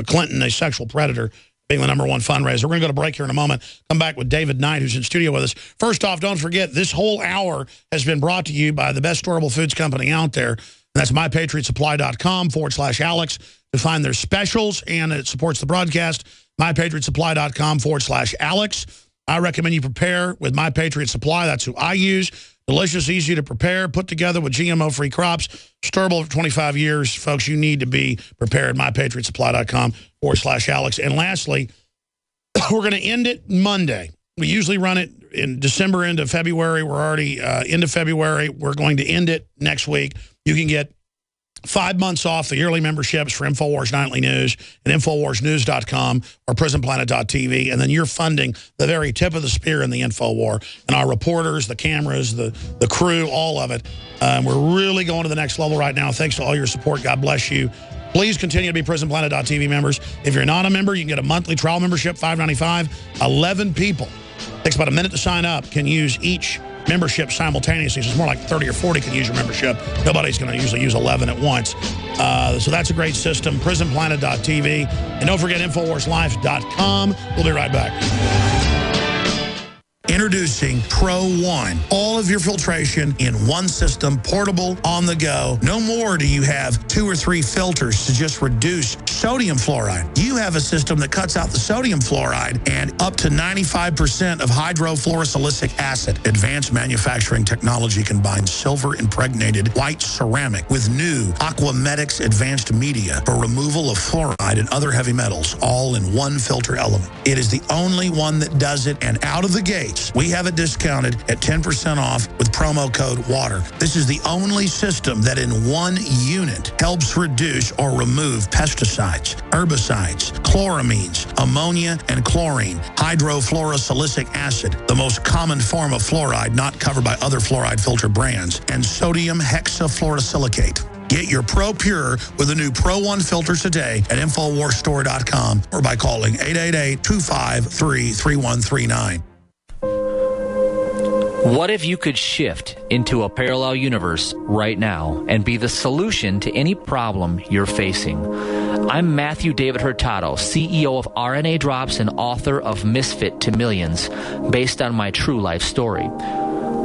S1: Clinton a sexual predator, being the #1 fundraiser. We're going to go to break here in a moment. Come back with David Knight, who's in studio with us. First off, don't forget, this whole hour has been brought to you by the best storable foods company out there. And that's mypatriotsupply.com/Alex to find their specials, and it supports the broadcast. mypatriotsupply.com/Alex. I recommend you prepare with My Patriot Supply. That's who I use. Delicious, easy to prepare, put together with GMO-free crops, storable for 25 years. Folks, you need to be prepared. mypatriotsupply.com/Alex. And lastly, we're going to end it Monday. We usually run it in December into February. We're already into February. We're going to end it next week. You can get 5 months off the yearly memberships for InfoWars Nightly News and InfoWarsNews.com or PrisonPlanet.tv, and then you're funding the very tip of the spear in the InfoWar, and our reporters, the cameras, the crew, all of it. We're really going to the next level right now. Thanks to all your support. God bless you. Please continue to be PrisonPlanet.tv members. If you're not a member, you can get a monthly trial membership, $5.95. 11 people. Takes about a minute to sign up. Can use each membership simultaneously. So it's more like 30 or 40 can use your membership. Nobody's going to usually use 11 at once. So that's a great system. PrisonPlanet.tv. And don't forget InfoWarsLife.com. We'll be right back. Introducing Pro One. All of your filtration in one system, portable, on the go. No more do you have 2 or 3 filters to just reduce sodium fluoride. You have a system that cuts out the sodium fluoride and up to 95% of hydrofluorosilicic acid. Advanced manufacturing technology combines silver-impregnated white ceramic with new Aquamedics advanced media for removal of fluoride and other heavy metals, all in one filter element. It is the only one that does it, and out of the gate, we have it discounted at 10% off with promo code WATER. This is the only system that in one unit helps reduce or remove pesticides, herbicides, chloramines, ammonia, and chlorine, hydrofluorosilicic acid, the most common form of fluoride not covered by other fluoride filter brands, and sodium hexafluorosilicate. Get your Pro Pure with the new Pro One filter today at InfoWarsStore.com or by calling 888-253-3139.
S14: What if you could shift into a parallel universe right now and be the solution to any problem you're facing? I'm Matthew David Hurtado, CEO of RNA Drops and author of Misfit to Millions, based on my true life story.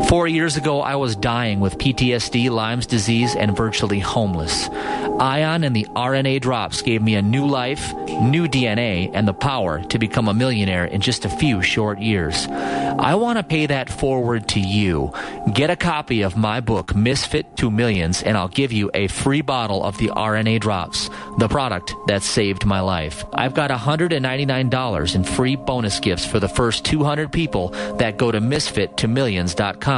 S14: 4 years ago, I was dying with PTSD, Lyme's disease, and virtually homeless. Ion and the RNA drops gave me a new life, new DNA, and the power to become a millionaire in just a few short years. I want to pay that forward to you. Get a copy of my book, Misfit to Millions, and I'll give you a free bottle of the RNA drops, the product that saved my life. I've got $199 in free bonus gifts for the first 200 people that go to misfittomillions.com.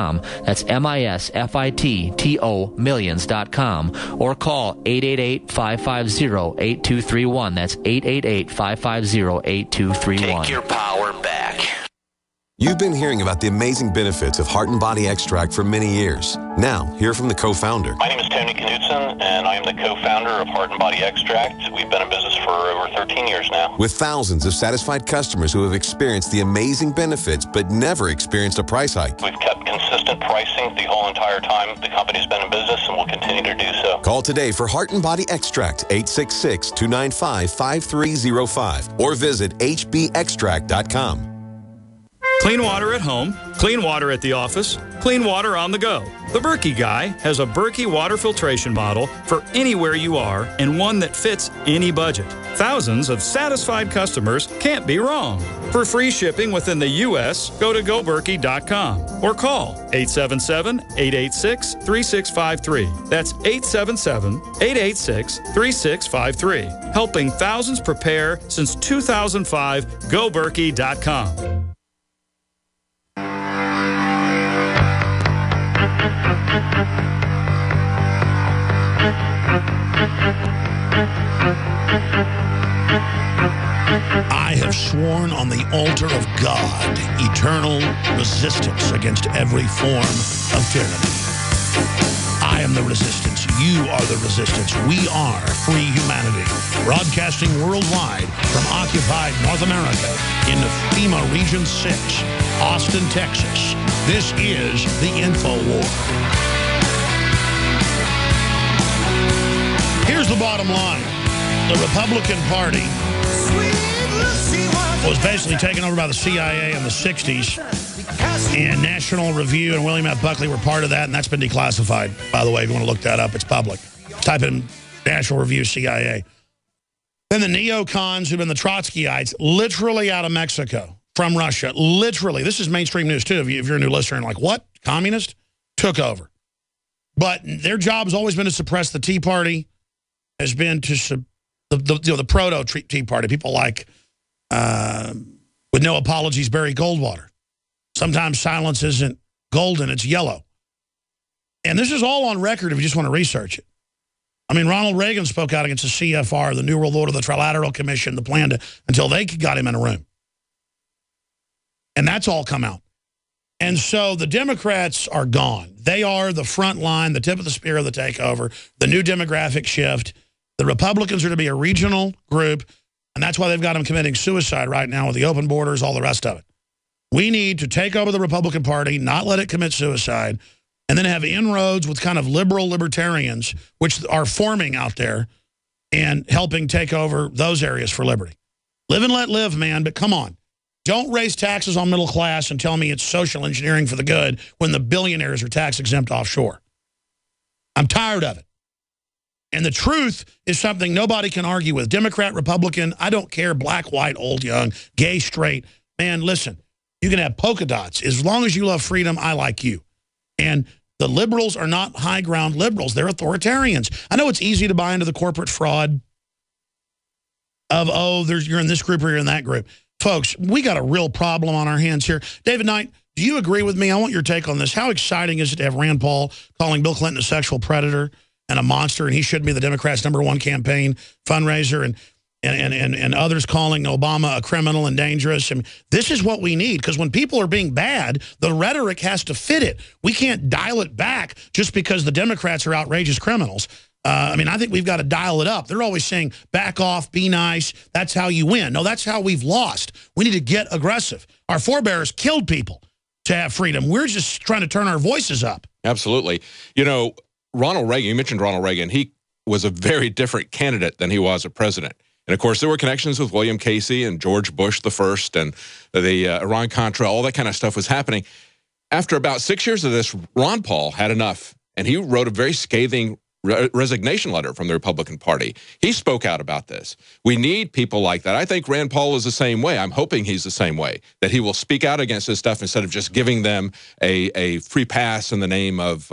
S14: That's MISFITTO millions.com, or call 888-550-8231. That's 888-550-8231.
S9: Take your power back. You've been hearing about the amazing benefits of Heart and Body Extract for many years. Now, hear from the co-founder.
S15: My name is Tony Knutson, and I am the co-founder of Heart and Body Extract. We've been in business for over 13 years now.
S9: With thousands of satisfied customers who have experienced the amazing benefits but never experienced a price hike.
S15: We've kept consistent pricing the whole entire time the company's been in business, and will continue to do so.
S9: Call today for Heart and Body Extract, 866-295-5305, or visit hbextract.com.
S16: Clean water at home, clean water at the office, clean water on the go. The Berkey Guy has a Berkey water filtration model for anywhere you are and one that fits any budget. Thousands of satisfied customers can't be wrong. For free shipping within the U.S., go to goberkey.com or call 877-886-3653. That's 877-886-3653. Helping thousands prepare since 2005, goberkey.com.
S1: I have sworn on the altar of God eternal resistance against every form of tyranny. I am the resistance. You are the resistance. We are free humanity. Broadcasting worldwide from occupied North America in the FEMA Region 6, Austin, Texas. This is the Info War. Here's the bottom line. The Republican Party was basically taken over by the CIA in the 60s. And National Review and William F. Buckley were part of that, and that's been declassified, by the way, if you want to look that up. It's public. Type in National Review CIA. Then the neocons who've been the Trotskyites, literally out of Mexico, from Russia, literally. This is mainstream news, too, if you're a new listener and like, what? Communist? Took over. But their job has always been to suppress the Tea Party, has been to the proto-Tea Party, people like, with no apologies, Barry Goldwater. Sometimes silence isn't golden, it's yellow. And this is all on record if you just want to research it. I mean, Ronald Reagan spoke out against the CFR, the New World Order, the Trilateral Commission, the plan until they got him in a room. And that's all come out. And so the Democrats are gone. They are the front line, the tip of the spear of the takeover, the new demographic shift. The Republicans are to be a regional group, and that's why they've got them committing suicide right now with the open borders, all the rest of it. We need to take over the Republican Party, not let it commit suicide, and then have inroads with kind of liberal libertarians, which are forming out there, and helping take over those areas for liberty. Live and let live, man, but come on. Don't raise taxes on middle class and tell me it's social engineering for the good when the billionaires are tax-exempt offshore. I'm tired of it. And the truth is something nobody can argue with. Democrat, Republican, I don't care, black, white, old, young, gay, straight. Man, listen, you can have polka dots. As long as you love freedom, I like you. And the liberals are not high ground liberals. They're authoritarians. I know it's easy to buy into the corporate fraud of, oh, you're in this group or you're in that group. Folks, we got a real problem on our hands here. David Knight, do you agree with me? I want your take on this. How exciting is it to have Rand Paul calling Bill Clinton a sexual predator and a monster, and he should be the Democrats' #1 campaign fundraiser, and others calling Obama a criminal and dangerous? I mean, this is what we need, because when people are being bad, the rhetoric has to fit it. We can't dial it back just because the Democrats are outrageous criminals. I mean, I think we've got to dial it up. They're always saying, back off, be nice, that's how you win. No, that's how we've lost. We need to get aggressive. Our forebears killed people to have freedom. We're just trying to turn our voices up.
S13: Absolutely. You know, Ronald Reagan, you mentioned Ronald Reagan, he was a very different candidate than he was a president. And, of course, there were connections with William Casey and George Bush the first, and the Iran-Contra, all that kind of stuff was happening. After about 6 years of this, Ron Paul had enough, and he wrote a very scathing resignation letter from the Republican Party. He spoke out about this. We need people like that. I think Rand Paul is the same way. I'm hoping he's the same way, that he will speak out against this stuff instead of just giving them a free pass in the name of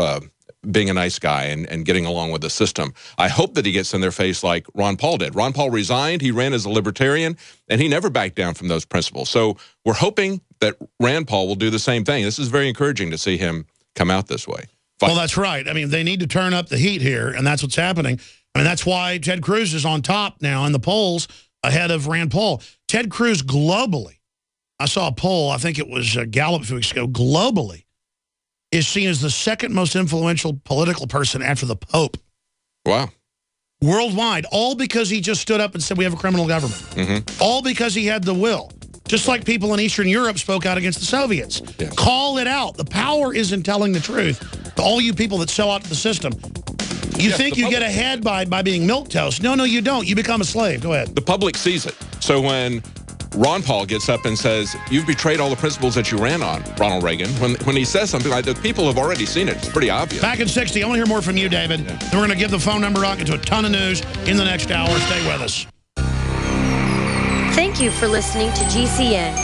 S13: being a nice guy and getting along with the system. I hope that he gets in their face like Ron Paul did. Ron Paul resigned. He ran as a libertarian, and he never backed down from those principles. So we're hoping that Rand Paul will do the same thing. This is very encouraging to see him come out this way.
S1: Well, that's right. I mean, they need to turn up the heat here, and that's what's happening. I mean, that's why Ted Cruz is on top now in the polls ahead of Rand Paul. Ted Cruz globally, I saw a poll, I think it was Gallup a few weeks ago, globally, is seen as the second most influential political person after the Pope.
S13: Wow.
S1: Worldwide, all because he just stood up and said we have a criminal government.
S13: Mm-hmm.
S1: All because he had the will. Just like people in Eastern Europe spoke out against the Soviets. Yeah. Call it out. The power is in telling the truth to all you people that sell out to the system. You think you get ahead by being milquetoast. No, you don't. You become a slave. Go ahead.
S13: The public sees it. So when Ron Paul gets up and says, you've betrayed all the principles that you ran on, Ronald Reagan. When he says something like that, people have already seen it. It's pretty obvious.
S1: Back in 60, I want to hear more from you, David. Yeah. Then we're going to give the phone number out, get to a ton of news in the next hour. Stay with us.
S17: Thank you for listening to GCN.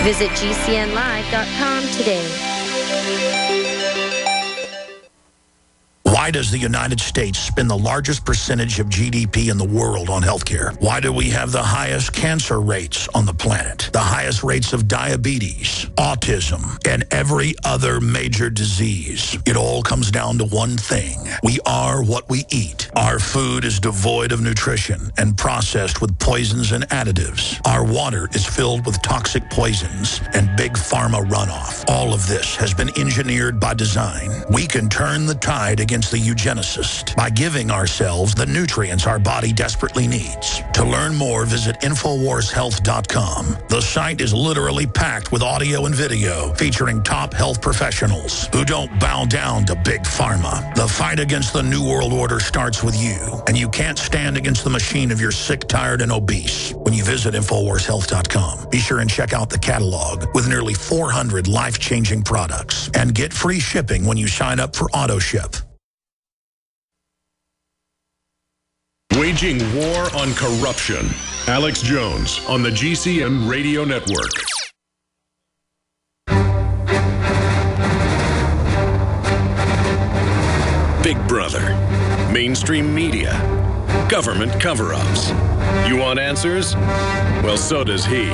S17: Visit GCNlive.com today.
S18: Why does the United States spend the largest percentage of GDP in the world on healthcare? Why do we have the highest cancer rates on the planet, the highest rates of diabetes, autism, and every other major disease? It all comes down to one thing. We are what we eat. Our food is devoid of nutrition and processed with poisons and additives. Our water is filled with toxic poisons and big pharma runoff. All of this has been engineered by design. We can turn the tide against the eugenicist by giving ourselves the nutrients our body desperately needs. To learn more, visit InfoWarsHealth.com. The site is literally packed with audio and video featuring top health professionals who don't bow down to big pharma. The fight against the New World Order starts with you, and you can't stand against the machine if you're sick, tired, and obese. When you visit InfoWarsHealth.com, be sure and check out the catalog with nearly 400 life-changing products, and get free shipping when you sign up for AutoShip.
S3: Waging war on corruption. Alex Jones on the GCN Radio Network. Big Brother. Mainstream media. Government cover-ups. You want answers? Well, so does he.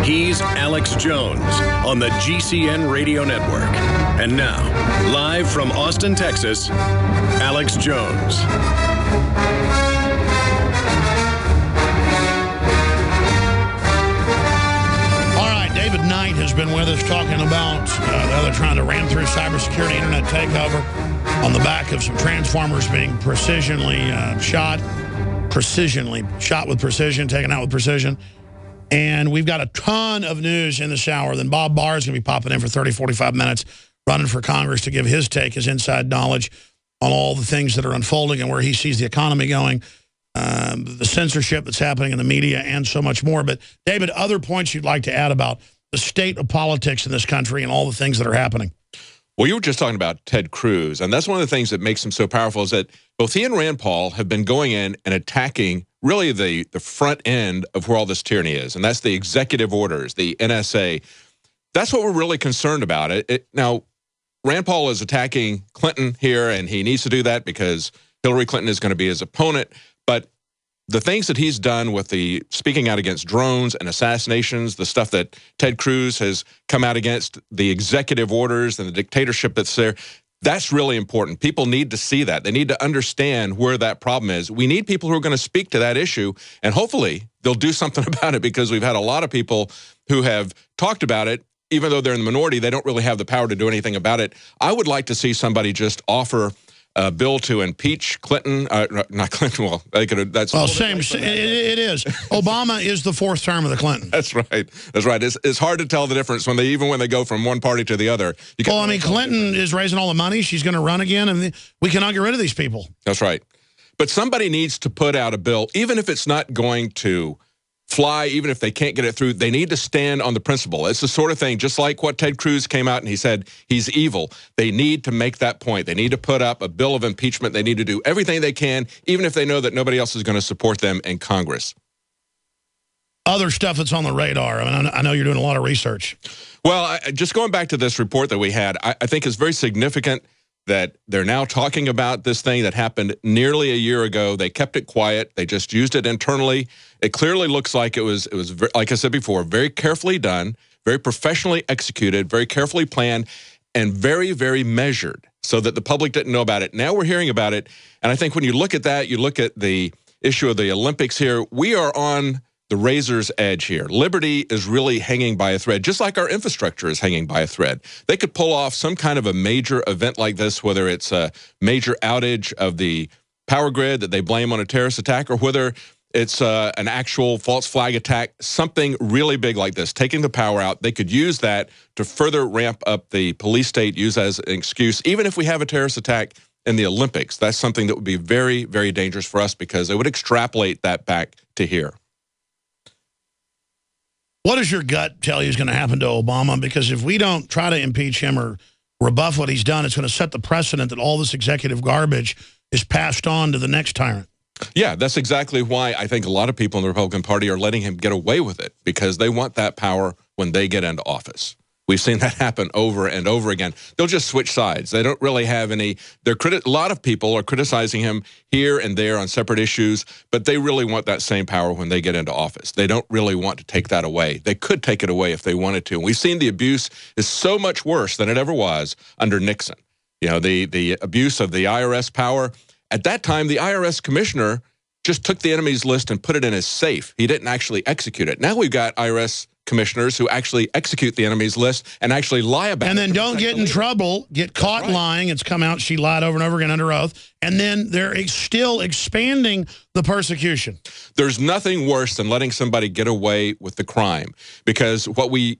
S3: He's Alex Jones on the GCN Radio Network. And now, live from Austin, Texas, Alex Jones.
S1: David Knight has been with us talking about how they're trying to ram through cybersecurity internet takeover on the back of some transformers being shot with precision, taken out with precision. And we've got a ton of news in this hour. Then Bob Barr is going to be popping in for 30, 45 minutes, running for Congress to give his take, his inside knowledge on all the things that are unfolding and where he sees the economy going, the censorship that's happening in the media, and so much more. But, David, other points you'd like to add about the state of politics in this country and all the things that are happening?
S13: Well, you were just talking about Ted Cruz, and that's one of the things that makes him so powerful is that both he and Rand Paul have been going in and attacking really the front end of where all this tyranny is, and that's the executive orders, the NSA. That's what we're really concerned about. Now, Rand Paul is attacking Clinton here, and he needs to do that because Hillary Clinton is going to be his opponent, but the things that he's done with the speaking out against drones and assassinations, the stuff that Ted Cruz has come out against, the executive orders and the dictatorship that's there, that's really important. People need to see that. They need to understand where that problem is. We need people who are going to speak to that issue, and hopefully they'll do something about it, because we've had a lot of people who have talked about it. Even though they're in the minority, they don't really have the power to do anything about it. I would like to see somebody just offer a bill to impeach Clinton, not Clinton. Well, they could. That's
S1: same. It is. Obama is the fourth term of the Clinton.
S13: That's right. That's right. It's hard to tell the difference when they go from one party to the other.
S1: Well, I mean, Clinton is raising all the money. She's going to run again, and we cannot get rid of these people.
S13: That's right. But somebody needs to put out a bill, even if it's not going to fly, even if they can't get it through. They need to stand on the principle. It's the sort of thing, just like what Ted Cruz came out and he said he's evil. They need to make that point. They need to put up a bill of impeachment. They need to do everything they can, even if they know that nobody else is going to support them in Congress.
S1: Other stuff that's on the radar. I mean, I know you're doing a lot of research.
S13: Well, just going back to this report that we had, I think it's very significant that they're now talking about this thing that happened nearly a year ago. They kept it quiet. They just used it internally. It clearly looks like it was like I said before, very carefully done, very professionally executed, very carefully planned, and very, very measured so that the public didn't know about it. Now we're hearing about it. And I think when you look at that, you look at the issue of the Olympics here, we are on the razor's edge here. Liberty is really hanging by a thread, just like our infrastructure is hanging by a thread. They could pull off some kind of a major event like this, whether it's a major outage of the power grid that they blame on a terrorist attack, or whether it's an actual false flag attack, something really big like this, taking the power out. They could use that to further ramp up the police state, use as an excuse. Even if we have a terrorist attack in the Olympics, that's something that would be very, very dangerous for us, because they would extrapolate that back to here.
S1: What does your gut tell you is going to happen to Obama? Because if we don't try to impeach him or rebuff what he's done, it's going to set the precedent that all this executive garbage is passed on to the next tyrant.
S13: Yeah, that's exactly why I think a lot of people in the Republican Party are letting him get away with it, because they want that power when they get into office. We've seen that happen over and over again. They'll just switch sides. They don't really have any. A lot of people are criticizing him here and there on separate issues, but they really want that same power when they get into office. They don't really want to take that away. They could take it away if they wanted to. And we've seen the abuse is so much worse than it ever was under Nixon. You know, the abuse of the IRS power. At that time, the IRS commissioner just took the enemies list and put it in his safe. He didn't actually execute it. Now we've got IRS commissioners who actually execute the enemies list and actually lie about it.
S1: And then don't get in trouble, get caught lying. It's come out she lied over and over again under oath. And then they're still expanding the persecution.
S13: There's nothing worse than letting somebody get away with the crime, because what the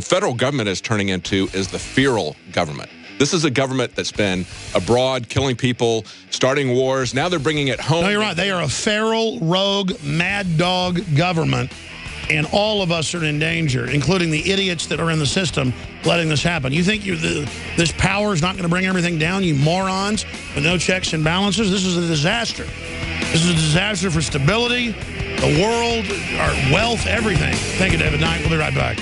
S13: federal government is turning into is the feral government. This is a government that's been abroad, killing people, starting wars. Now they're bringing it home.
S1: No, you're right. They are a feral, rogue, mad dog government, and all of us are in danger, including the idiots that are in the system letting this happen. You think this power is not going to bring everything down, you morons, with no checks and balances? This is a disaster. This is a disaster for stability, the world, our wealth, everything. Thank you, David Knight. We'll be right back.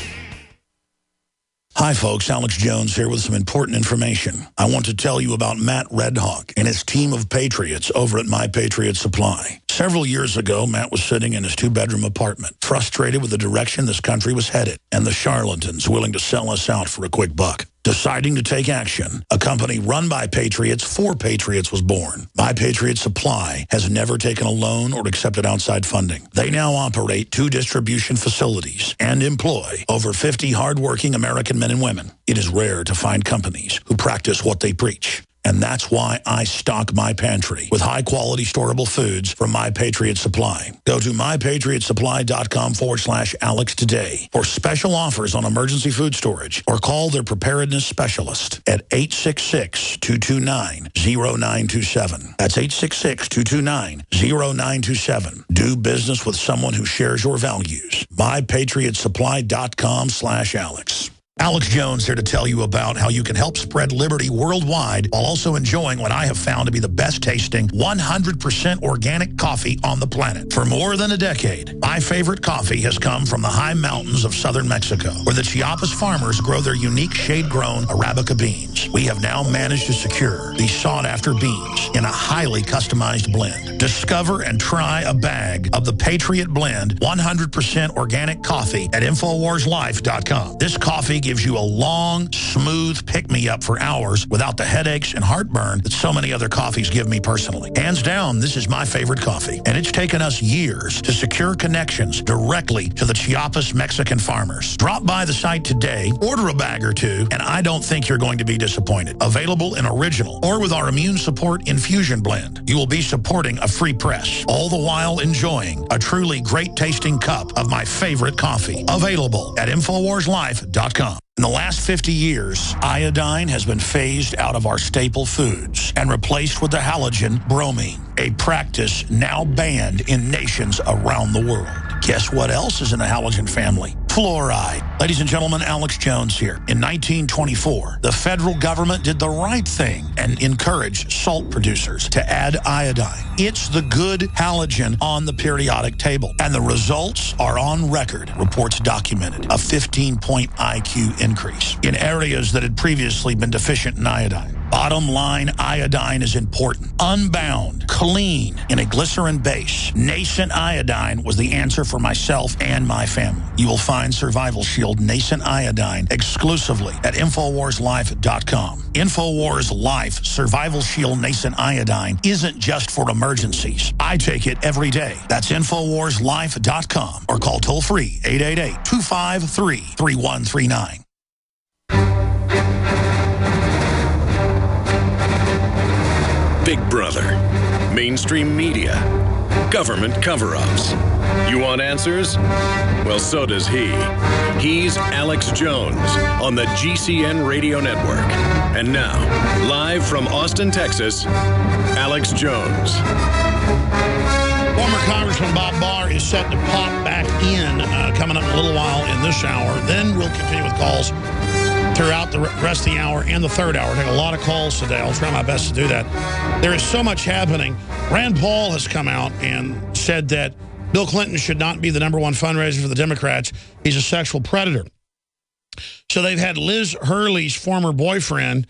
S18: Hi, folks. Alex Jones here with some important information. I want to tell you about Matt Redhawk and his team of patriots over at My Patriot Supply. Several years ago, Matt was sitting in his two-bedroom apartment, frustrated with the direction this country was headed and the charlatans willing to sell us out for a quick buck. Deciding to take action, a company run by patriots for patriots was born. My Patriot Supply has never taken a loan or accepted outside funding. They now operate 2 distribution facilities and employ over 50 hardworking American men and women. It is rare to find companies who practice what they preach. And that's why I stock my pantry with high-quality storable foods from My Patriot Supply. Go to mypatriotsupply.com/Alex today for special offers on emergency food storage, or call their preparedness specialist at 866-229-0927. That's 866-229-0927. Do business with someone who shares your values. mypatriotsupply.com/Alex. Alex Jones here to tell you about how you can help spread liberty worldwide while also enjoying what I have found to be the best tasting 100% organic coffee on the planet. For more than a decade, my favorite coffee has come from the high mountains of southern Mexico, where the Chiapas farmers grow their unique shade-grown Arabica beans. We have now managed to secure these sought-after beans in a highly customized blend. Discover and try a bag of the Patriot Blend 100% organic coffee at InfoWarsLife.com. This coffee gives you a long, smooth pick-me-up for hours without the headaches and heartburn that so many other coffees give me personally. Hands down, this is my favorite coffee, and it's taken us years to secure connections directly to the Chiapas Mexican farmers. Drop by the site today, order a bag or two, and I don't think you're going to be disappointed. Available in original or with our Immune Support Infusion Blend. You will be supporting a free press, all the while enjoying a truly great-tasting cup of my favorite coffee. Available at InfoWarsLife.com. In the last 50 years, iodine has been phased out of our staple foods and replaced with the halogen bromine, a practice now banned in nations around the world. Guess what else is in the halogen family? Fluoride. Ladies and gentlemen, Alex Jones here. In 1924, the federal government did the right thing and encouraged salt producers to add iodine. It's the good halogen on the periodic table, and the results are on record. Reports documented a 15-point IQ increase in areas that had previously been deficient in iodine. Bottom line, iodine is important. Unbound, clean, in a glycerin base. Nascent iodine was the answer for myself and my family. You will find Survival Shield Nascent Iodine exclusively at InfoWarsLife.com. InfoWars Life Survival Shield Nascent Iodine isn't just for emergencies. I take it every day. That's InfoWarsLife.com, or call toll-free 888-253-3139.
S3: Big Brother, mainstream media, government cover-ups. You want answers? Well, so does he. He's Alex Jones on the GCN Radio Network. And now, live from Austin, Texas, Alex Jones.
S1: Former Congressman Bob Barr is set to pop back in coming up in a little while in this hour. Then we'll continue with calls throughout the rest of the hour and the third hour. Take a lot of calls today. I'll try my best to do that. There is so much happening. Rand Paul has come out and said that Bill Clinton should not be the #1 fundraiser for the Democrats. He's a sexual predator. So they've had Liz Hurley's former boyfriend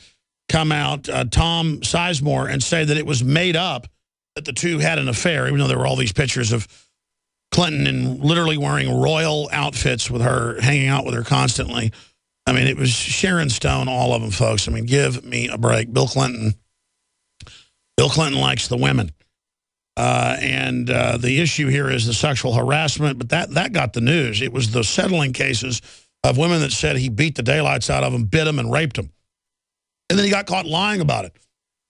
S1: come out, Tom Sizemore, and say that it was made up that the two had an affair, even though there were all these pictures of Clinton and literally wearing royal outfits with her, hanging out with her constantly. I mean, it was Sharon Stone, all of them, folks. I mean, give me a break. Bill Clinton likes the women. And the issue here is the sexual harassment, but that got the news. It was the settling cases of women that said he beat the daylights out of them, bit them, and raped them. And then he got caught lying about it.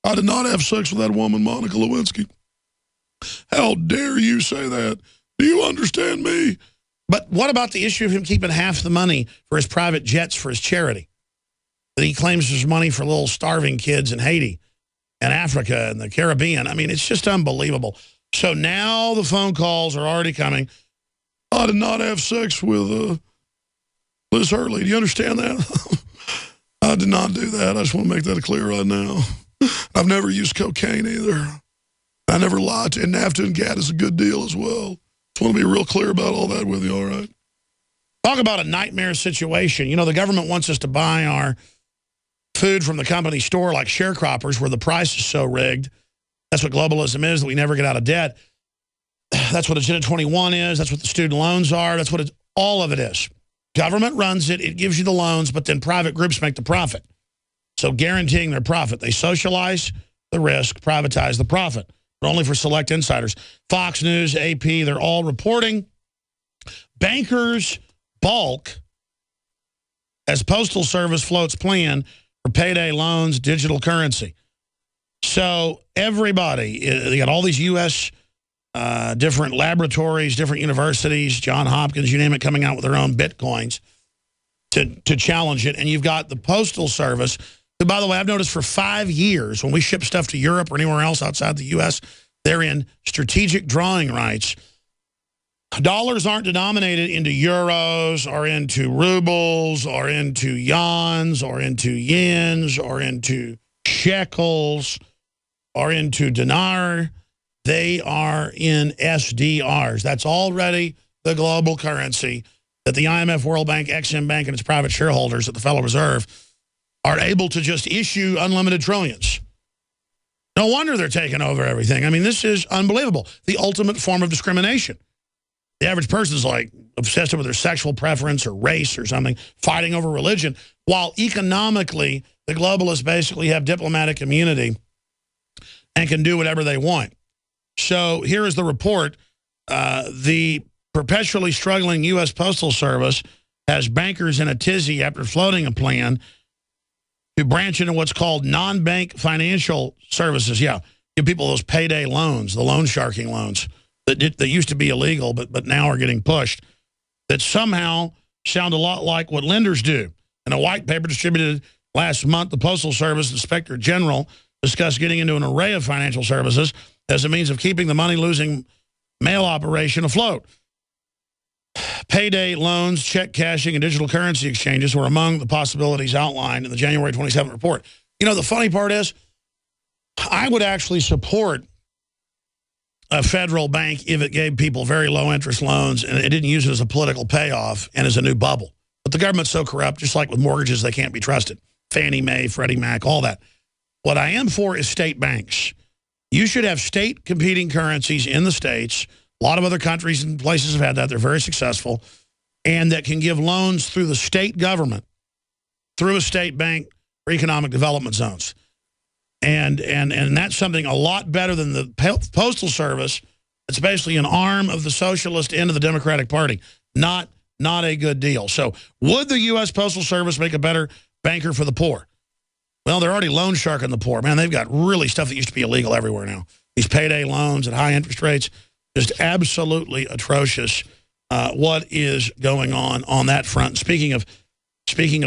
S1: I did not have sex with that woman, Monica Lewinsky. How dare you say that? Do you understand me? But what about the issue of him keeping half the money for his private jets for his charity? That he claims is money for little starving kids in Haiti and Africa and the Caribbean. I mean, it's just unbelievable. So now the phone calls are already coming. I did not have sex with Liz Hurley. Do you understand that? I did not do that. I just want to make that clear right now. I've never used cocaine either. I never lied to, and NAFTA and GATT is a good deal as well. Just want to be real clear about all that with you, all right? Talk about a nightmare situation. You know, the government wants us to buy our food from the company store like sharecroppers where the price is so rigged. That's what globalism is, that we never get out of debt. That's what Agenda 21 is. That's what the student loans are. That's what all of it is. Government runs it. It gives you the loans, but then private groups make the profit. So guaranteeing their profit. They socialize the risk, privatize the profit, but only for select insiders. Fox News, AP, they're all reporting bankers balk as Postal Service floats plan for payday loans, digital currency. So everybody, they got all these U.S. Different laboratories, different universities, Johns Hopkins, you name it, coming out with their own bitcoins to challenge it. And you've got the Postal Service, who, by the way, I've noticed for 5 years, when we ship stuff to Europe or anywhere else outside the U.S., they're in strategic drawing rights. Dollars aren't denominated into euros or into rubles or into yuans or into yens or into shekels or into dinar. They are in SDRs. That's already the global currency that the IMF, World Bank, Exim Bank, and its private shareholders at the Federal Reserve are able to just issue unlimited trillions. No wonder they're taking over everything. I mean, this is unbelievable. The ultimate form of discrimination. The average person's like obsessed with their sexual preference or race or something, fighting over religion, while economically the globalists basically have diplomatic immunity and can do whatever they want. So here is the report. The perpetually struggling U.S. Postal Service has bankers in a tizzy after floating a plan to branch into what's called non-bank financial services. Yeah, give people those payday loans, the loan sharking loans that used to be illegal but now are getting pushed, that somehow sound a lot like what lenders do. In a white paper distributed last month, the Postal Service Inspector General discussed getting into an array of financial services as a means of keeping the money-losing mail operation afloat. Payday loans, check cashing, and digital currency exchanges were among the possibilities outlined in the January 27th report. You know, the funny part is, I would actually support a federal bank if it gave people very low-interest loans and it didn't use it as a political payoff and as a new bubble. But the government's so corrupt, just like with mortgages, they can't be trusted. Fannie Mae, Freddie Mac, all that. What I am for is state banks. You should have state competing currencies in the states. A lot of other countries and places have had that. They're very successful. And that can give loans through the state government, through a state bank for economic development zones. And that's something a lot better than the Postal Service. It's basically an arm of the socialist end of the Democratic Party. Not a good deal. So would the U.S. Postal Service make a better banker for the poor? Well, they're already loan sharking the poor. Man, they've got really stuff that used to be illegal everywhere now. These payday loans at high interest rates, just absolutely atrocious what is going on that front. Speaking of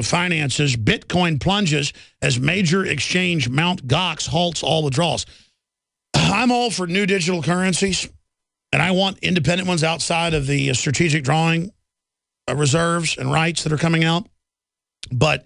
S1: finances, Bitcoin plunges as major exchange Mt. Gox halts all withdrawals. I'm all for new digital currencies. And I want independent ones outside of the strategic drawing reserves and rights that are coming out. But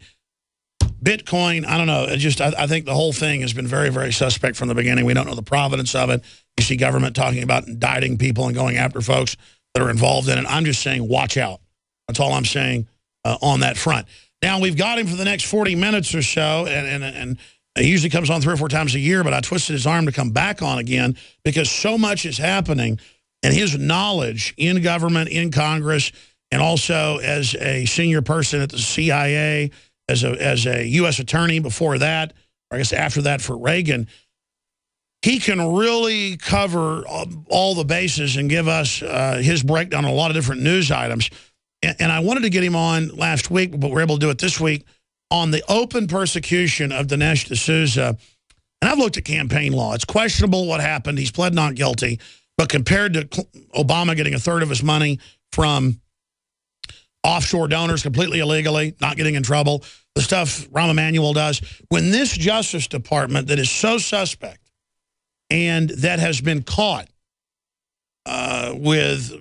S1: Bitcoin, I don't know. I think the whole thing has been very, very suspect from the beginning. We don't know the provenance of it. You see government talking about indicting people and going after folks that are involved in it. I'm just saying, watch out. That's all I'm saying on that front. Now, we've got him for the next 40 minutes or so, and he usually comes on 3 or 4 times a year, but I twisted his arm to come back on again because so much is happening, and his knowledge in government, in Congress, and also as a senior person at the CIA, as a U.S. attorney before that, or I guess after that for Reagan, he can really cover all the bases and give us his breakdown on a lot of different news items. And I wanted to get him on last week, but we're able to do it this week, on the open persecution of Dinesh D'Souza. And I've looked at campaign law. It's questionable what happened. He's pled not guilty. But compared to Obama getting a third of his money from offshore donors completely illegally, not getting in trouble, the stuff Rahm Emanuel does, when this Justice Department that is so suspect and that has been caught with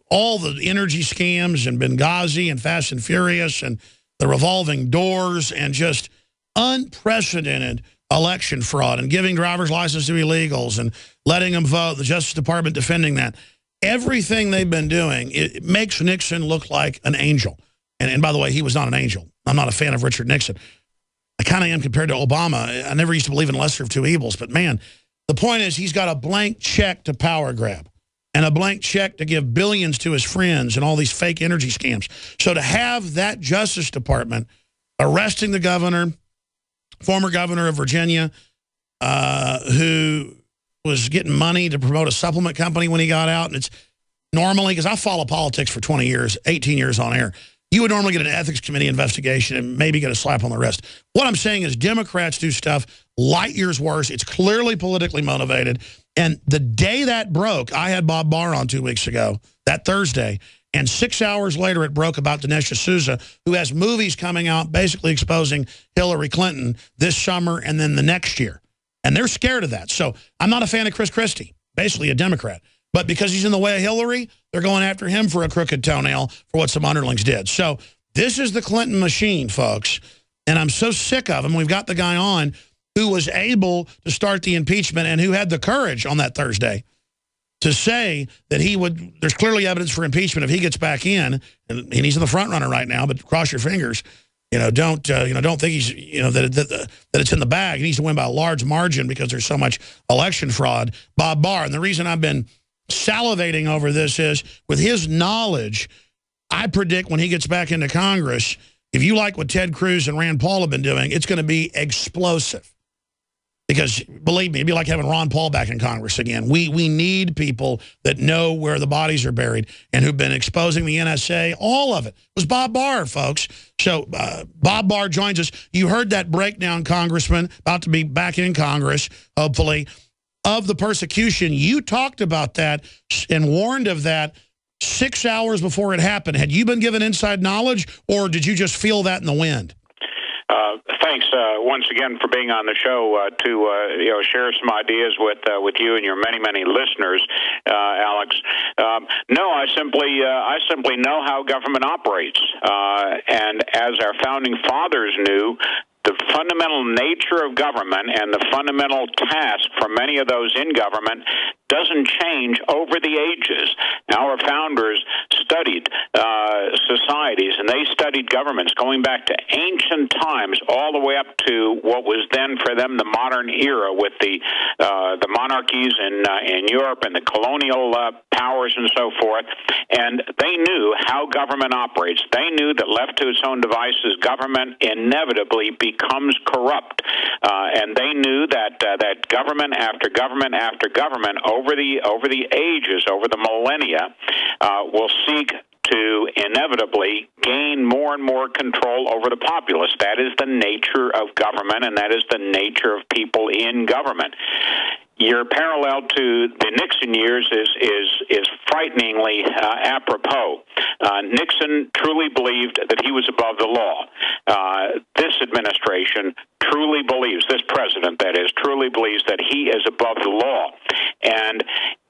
S1: all the energy scams and Benghazi and Fast and Furious and the revolving doors and just unprecedented election fraud and giving driver's license to illegals and letting them vote, the Justice Department defending that. Everything they've been doing, it makes Nixon look like an angel. And by the way, he was not an angel. I'm not a fan of Richard Nixon. I kind of am compared to Obama. I never used to believe in lesser of two evils. But, man, the point is he's got a blank check to power grab and a blank check to give billions to his friends and all these fake energy scams. So to have that Justice Department arresting the governor, former governor of Virginia, who was getting money to promote a supplement company when he got out. And it's normally, because I follow politics for 20 years, 18 years on air, you would normally get an ethics committee investigation and maybe get a slap on the wrist. What I'm saying is Democrats do stuff light years worse. It's clearly politically motivated. And the day that broke, I had Bob Barr on 2 weeks ago, that Thursday, and 6 hours later it broke about Dinesh D'Souza, who has movies coming out basically exposing Hillary Clinton this summer and then the next year. And they're scared of that. So I'm not a fan of Chris Christie, basically a Democrat. But because he's in the way of Hillary, they're going after him for a crooked toenail for what some underlings did. So this is the Clinton machine, folks. And I'm so sick of him. We've got the guy on who was able to start the impeachment and who had the courage on that Thursday to say that he would, there's clearly evidence for impeachment if he gets back in, and he's in the front runner right now, but cross your fingers. Don't think he's, that it's in the bag. He needs to win by a large margin because there's so much election fraud. Bob Barr, and the reason I've been salivating over this is with his knowledge, I predict when he gets back into Congress, if you like what Ted Cruz and Rand Paul have been doing, it's going to be explosive. Because, believe me, it'd be like having Ron Paul back in Congress again. We need people that know where the bodies are buried and who've been exposing the NSA. All of it was Bob Barr, folks. So Bob Barr joins us. You heard that breakdown, Congressman, about to be back in Congress, hopefully, of the persecution. You talked about that and warned of that 6 hours before it happened. Had you been given inside knowledge, or did you just feel that in the wind?
S19: Thanks once again for being on the show to share some ideas with you and your many listeners, Alex. No, I simply know how government operates, and as our founding fathers knew, the fundamental nature of government and the fundamental task for many of those in government doesn't change over the ages. Our founders studied societies, and they studied governments going back to ancient times all the way up to what was then for them the modern era with the monarchies in Europe and the colonial powers and so forth. And they knew how government operates. They knew that left to its own devices, government inevitably becomes corrupt. And they knew that government after government after government over the ages, over the millennia, will seek to inevitably gain more and more control over the populace. That is the nature of government, and that is the nature of people in government. Your parallel to the Nixon years is frighteningly apropos. Nixon truly believed that he was above the law. This administration truly believes, this president that is, truly believes that he is above the law. And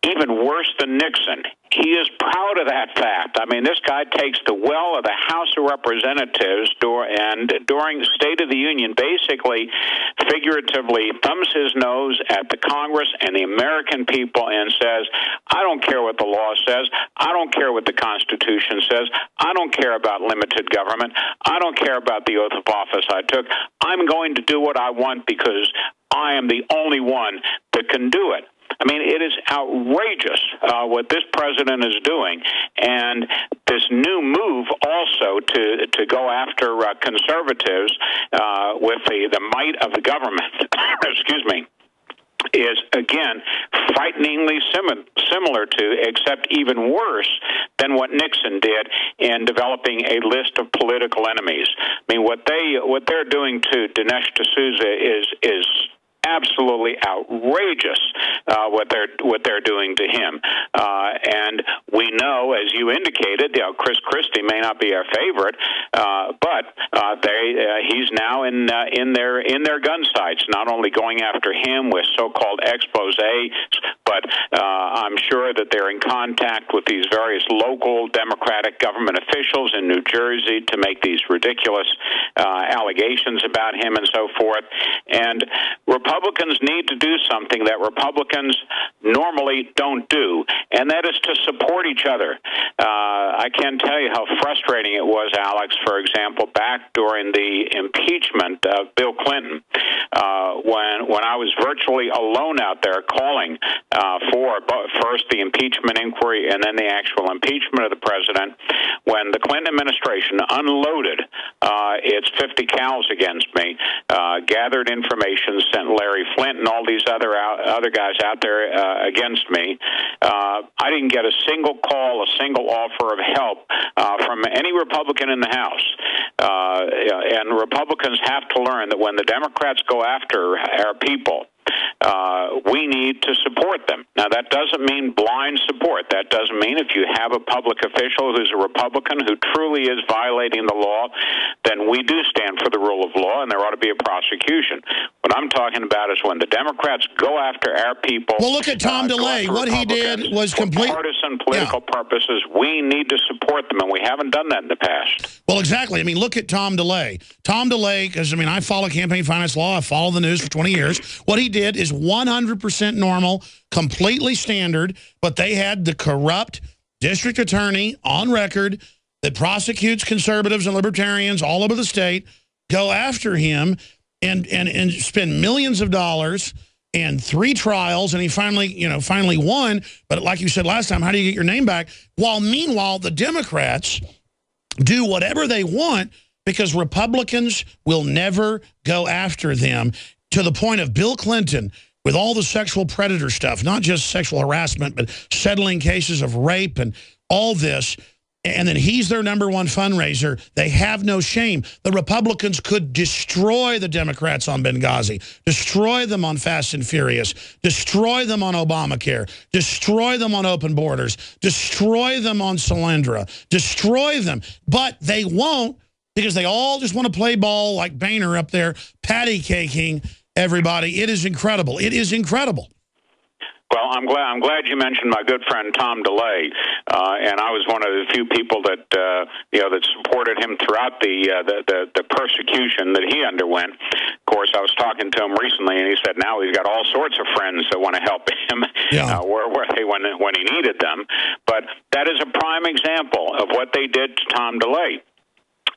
S19: even even worse than Nixon. He is proud of that fact. I mean, this guy takes the well of the House of Representatives and during the State of the Union basically, figuratively, thumbs his nose at the Congress and the American people and says, I don't care what the law says. I don't care what the Constitution says. I don't care about limited government. I don't care about the oath of office I took. I'm going to do what I want because I am the only one that can do it. I mean, it is outrageous what this president is doing, and this new move also to go after conservatives with the might of the government. Excuse me. Is, again, frighteningly similar to, except even worse than what Nixon did in developing a list of political enemies. I mean, what they're doing to Dinesh D'Souza is absolutely outrageous what they're doing to him, and we know, as you indicated, Chris Christie may not be our favorite, but he's now in their gun sights, not only going after him with so-called exposés, but I'm sure that they're in contact with these various local Democratic government officials in New Jersey to make these ridiculous allegations about him and so forth. And Republicans need to do something that Republicans normally don't do, and that is to support each other. I can't tell you how frustrating it was, Alex, for example, back during the impeachment of Bill Clinton, when I was virtually alone out there calling for first the impeachment inquiry and then the actual impeachment of the president, when the Clinton administration unloaded its 50 cows against me, gathered information, sent Larry Flint and all these other guys out there against me. I didn't get a single call, a single offer of help from any Republican in the House. And Republicans have to learn that when the Democrats go after our people, we need to support them. Now, that doesn't mean blind support. That doesn't mean if you have a public official who's a Republican who truly is violating the law, then we do stand for the rule of law, and there ought to be a prosecution. What I'm talking about is when the Democrats go after our people.
S1: Well, look at Tom DeLay. What he did was complete.
S19: For partisan political purposes, we need to support them, and we haven't done that in the past.
S1: Well, exactly. I mean, look at Tom DeLay. Tom DeLay, because, I mean, I follow campaign finance law. I follow the news for 20 years. What he did is 100% normal, completely standard, but they had the corrupt district attorney on record that prosecutes conservatives and libertarians all over the state go after him and spend millions of dollars and 3 trials, and he finally won. But like you said last time, how do you get your name back? While meanwhile, the Democrats do whatever they want because Republicans will never go after them, to the point of Bill Clinton with all the sexual predator stuff, not just sexual harassment, but settling cases of rape and all this. And then he's their #1 fundraiser. They have no shame. The Republicans could destroy the Democrats on Benghazi, destroy them on Fast and Furious, destroy them on Obamacare, destroy them on open borders, destroy them on Solyndra, destroy them. But they won't, because they all just want to play ball like Boehner up there, patty caking everybody. It is incredible. It is incredible.
S19: Well, I'm glad you mentioned my good friend Tom DeLay, and I was one of the few people that that supported him throughout the persecution that he underwent. Of course, I was talking to him recently, and he said now he's got all sorts of friends that want to help him where they when he needed them. But that is a prime example of what they did to Tom DeLay.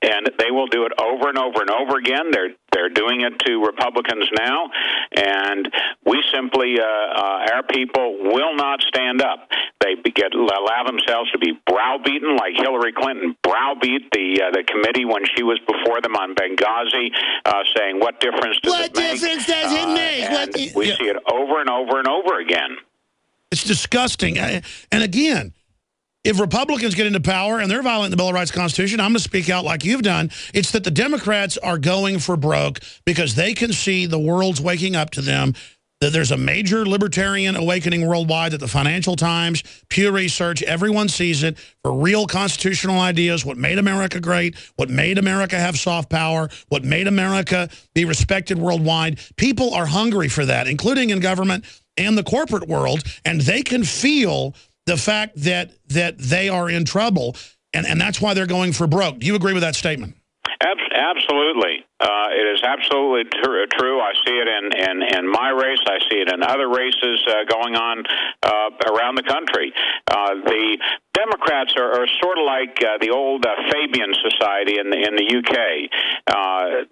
S19: And they will do it over and over and over again. They're doing it to Republicans now, and we simply, our people will not stand up. They allow themselves to be browbeaten, like Hillary Clinton browbeat the committee when she was before them on Benghazi, saying, "What difference does it make?"
S1: What difference does it make?
S19: And we see it over and over and over again.
S1: It's disgusting. And again, if Republicans get into power and they're violating the Bill of Rights Constitution, I'm going to speak out like you've done. It's that the Democrats are going for broke because they can see the world's waking up to them, that there's a major libertarian awakening worldwide, that the Financial Times, Pew Research, everyone sees it for real constitutional ideas, what made America great, what made America have soft power, what made America be respected worldwide. People are hungry for that, including in government. and the corporate world, and they can feel the fact that they are in trouble, and that's why they're going for broke. Do you agree with that statement?
S19: Absolutely. It is absolutely true. I see it in my race. I see it in other races going on around the country. The Democrats are sort of like the old Fabian Society in the UK.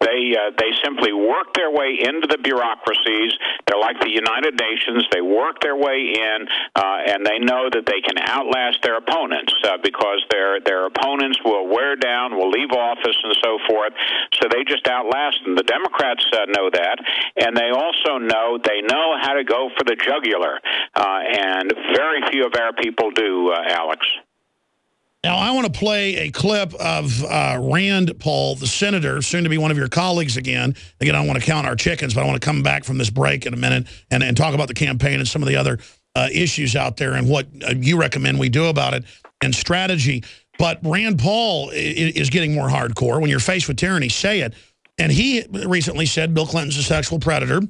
S19: They simply work their way into the bureaucracies. They're like the United Nations. They work their way in, and they know that they can outlast their opponents because their opponents will wear down, will leave office, and so forth. So they just outlast them. The Democrats know that, and they also know how to go for the jugular, and very few of our people do, Alex.
S1: Now, I want to play a clip of Rand Paul, the senator, soon to be one of your colleagues again. Again, I don't want to count our chickens, but I want to come back from this break in a minute and talk about the campaign and some of the other issues out there and what you recommend we do about it and strategy. But Rand Paul is getting more hardcore. When you're faced with tyranny, say it. And he recently said Bill Clinton's a sexual predator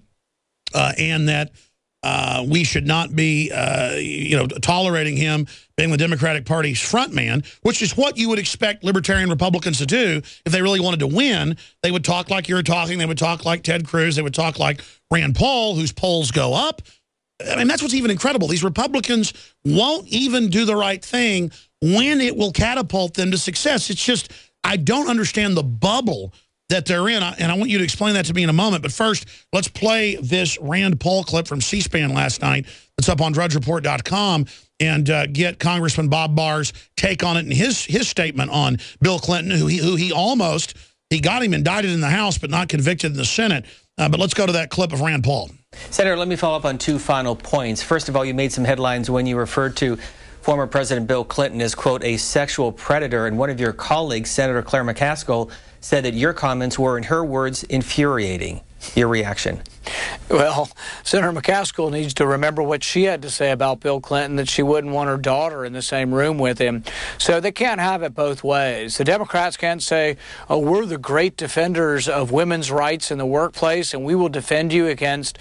S1: and that we should not be, tolerating him being the Democratic Party's front man, which is what you would expect libertarian Republicans to do if they really wanted to win. They would talk like you're talking. They would talk like Ted Cruz. They would talk like Rand Paul, whose polls go up. I mean, that's what's even incredible. These Republicans won't even do the right thing when it will catapult them to success. It's just, I don't understand the bubble that they're in, and I want you to explain that to me in a moment. But first, let's play this Rand Paul clip from C-SPAN last night that's up on drudgereport.com and get Congressman Bob Barr's take on it and his statement on Bill Clinton, who he got him indicted in the House but not convicted in the Senate. But let's go to that clip of Rand Paul.
S10: Senator, let me follow up on two final points. First of all, you made some headlines when you referred to former President Bill Clinton as, quote, a sexual predator, and one of your colleagues, Senator Claire McCaskill, said that your comments were, in her words, infuriating. Your reaction?
S11: Well, Senator McCaskill needs to remember what she had to say about Bill Clinton, that she wouldn't want her daughter in the same room with him. So they can't have it both ways. The Democrats can't say, oh, we're the great defenders of women's rights in the workplace, and we will defend you against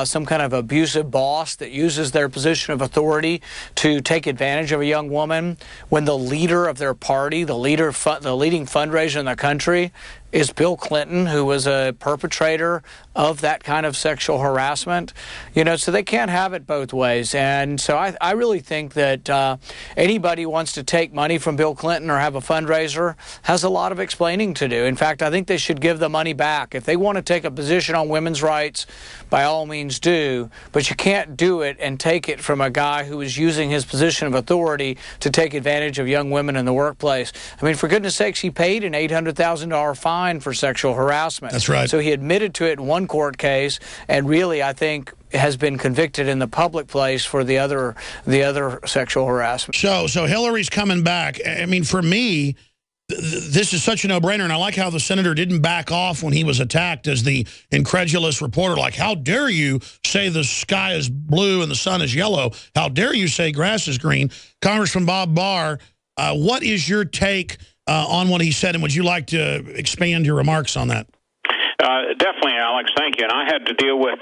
S11: some kind of abusive boss that uses their position of authority to take advantage of a young woman, when the leader of their party, the leading fundraiser in the country, is Bill Clinton, who was a perpetrator of that kind of sexual harassment. So they can't have it both ways. And so I really think that anybody who wants to take money from Bill Clinton or have a fundraiser has a lot of explaining to do. In fact, I think they should give the money back. If they want to take a position on women's rights, by all means do, but you can't do it and take it from a guy who is using his position of authority to take advantage of young women in the workplace. I mean, for goodness sakes, he paid an $800,000 fine for sexual harassment.
S1: That's right.
S11: So he admitted to it in one court case, and really, I think, has been convicted in the public place for the other sexual harassment.
S1: So Hillary's coming back. I mean, for me, this is such a no-brainer, and I like how the senator didn't back off when he was attacked as the incredulous reporter. Like, how dare you say the sky is blue and the sun is yellow? How dare you say grass is green? Congressman Bob Barr, what is your take on what he said, and would you like to expand your remarks on that?
S19: Definitely, Alex. Thank you. And I had to deal with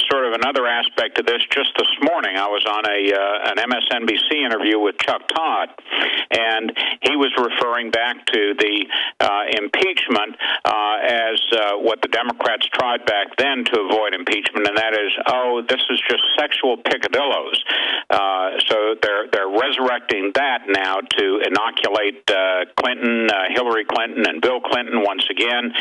S19: sort of another aspect of this just this morning. I was on an MSNBC interview with Chuck Todd, and he was referring back to the impeachment as what the Democrats tried back then to avoid impeachment, and that is, this is just sexual picadillos. So they're resurrecting that now to inoculate Clinton, Hillary Clinton, and Bill Clinton once again.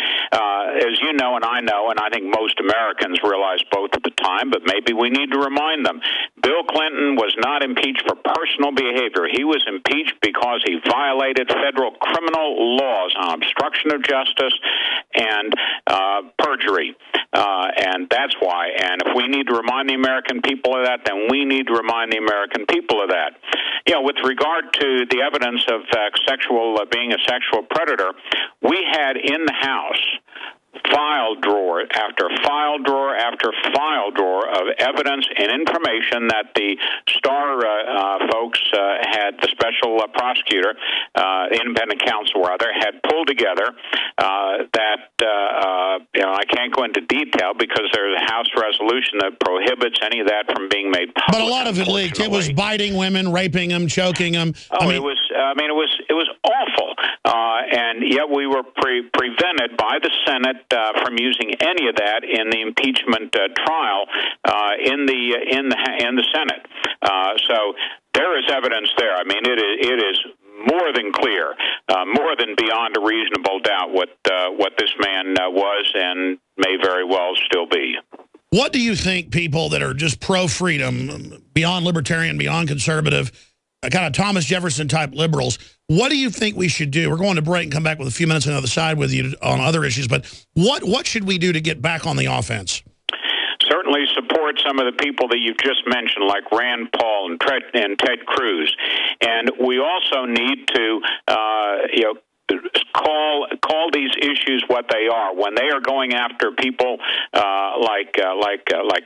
S19: As you know, and I know, and I think most Americans realized both at the time, but maybe we need to remind them, Bill Clinton was not impeached for personal behavior. He was impeached because he violated federal criminal laws on obstruction of justice and perjury. And that's why. And if we need to remind the American people of that, then we need to remind the American people of that. With regard to the evidence of being a sexual predator, we had in the House file drawer after file drawer after file drawer of evidence and information that the Starr folks had, the special prosecutor, independent counsel rather, had pulled together I can't go into detail because there's a House resolution that prohibits any of that from being made public.
S1: But a lot of it leaked. It was biting women, raping them, choking them.
S19: It was awful. And yet we were prevented by the Senate from using any of that in the impeachment trial in the Senate. So there is evidence there. I mean, it is more than clear, more than beyond a reasonable doubt what this man was and may very well still be.
S1: What do you think people that are just pro-freedom, beyond libertarian, beyond conservative, kind of Thomas Jefferson-type liberals, what do you think we should do? We're going to break and come back with a few minutes on the other side with you on other issues, but what should we do to get back on the offense?
S19: Certainly support some of the people that you've just mentioned, like Rand Paul and Ted Cruz. And we also need to, call these issues what they are. When they are going after people like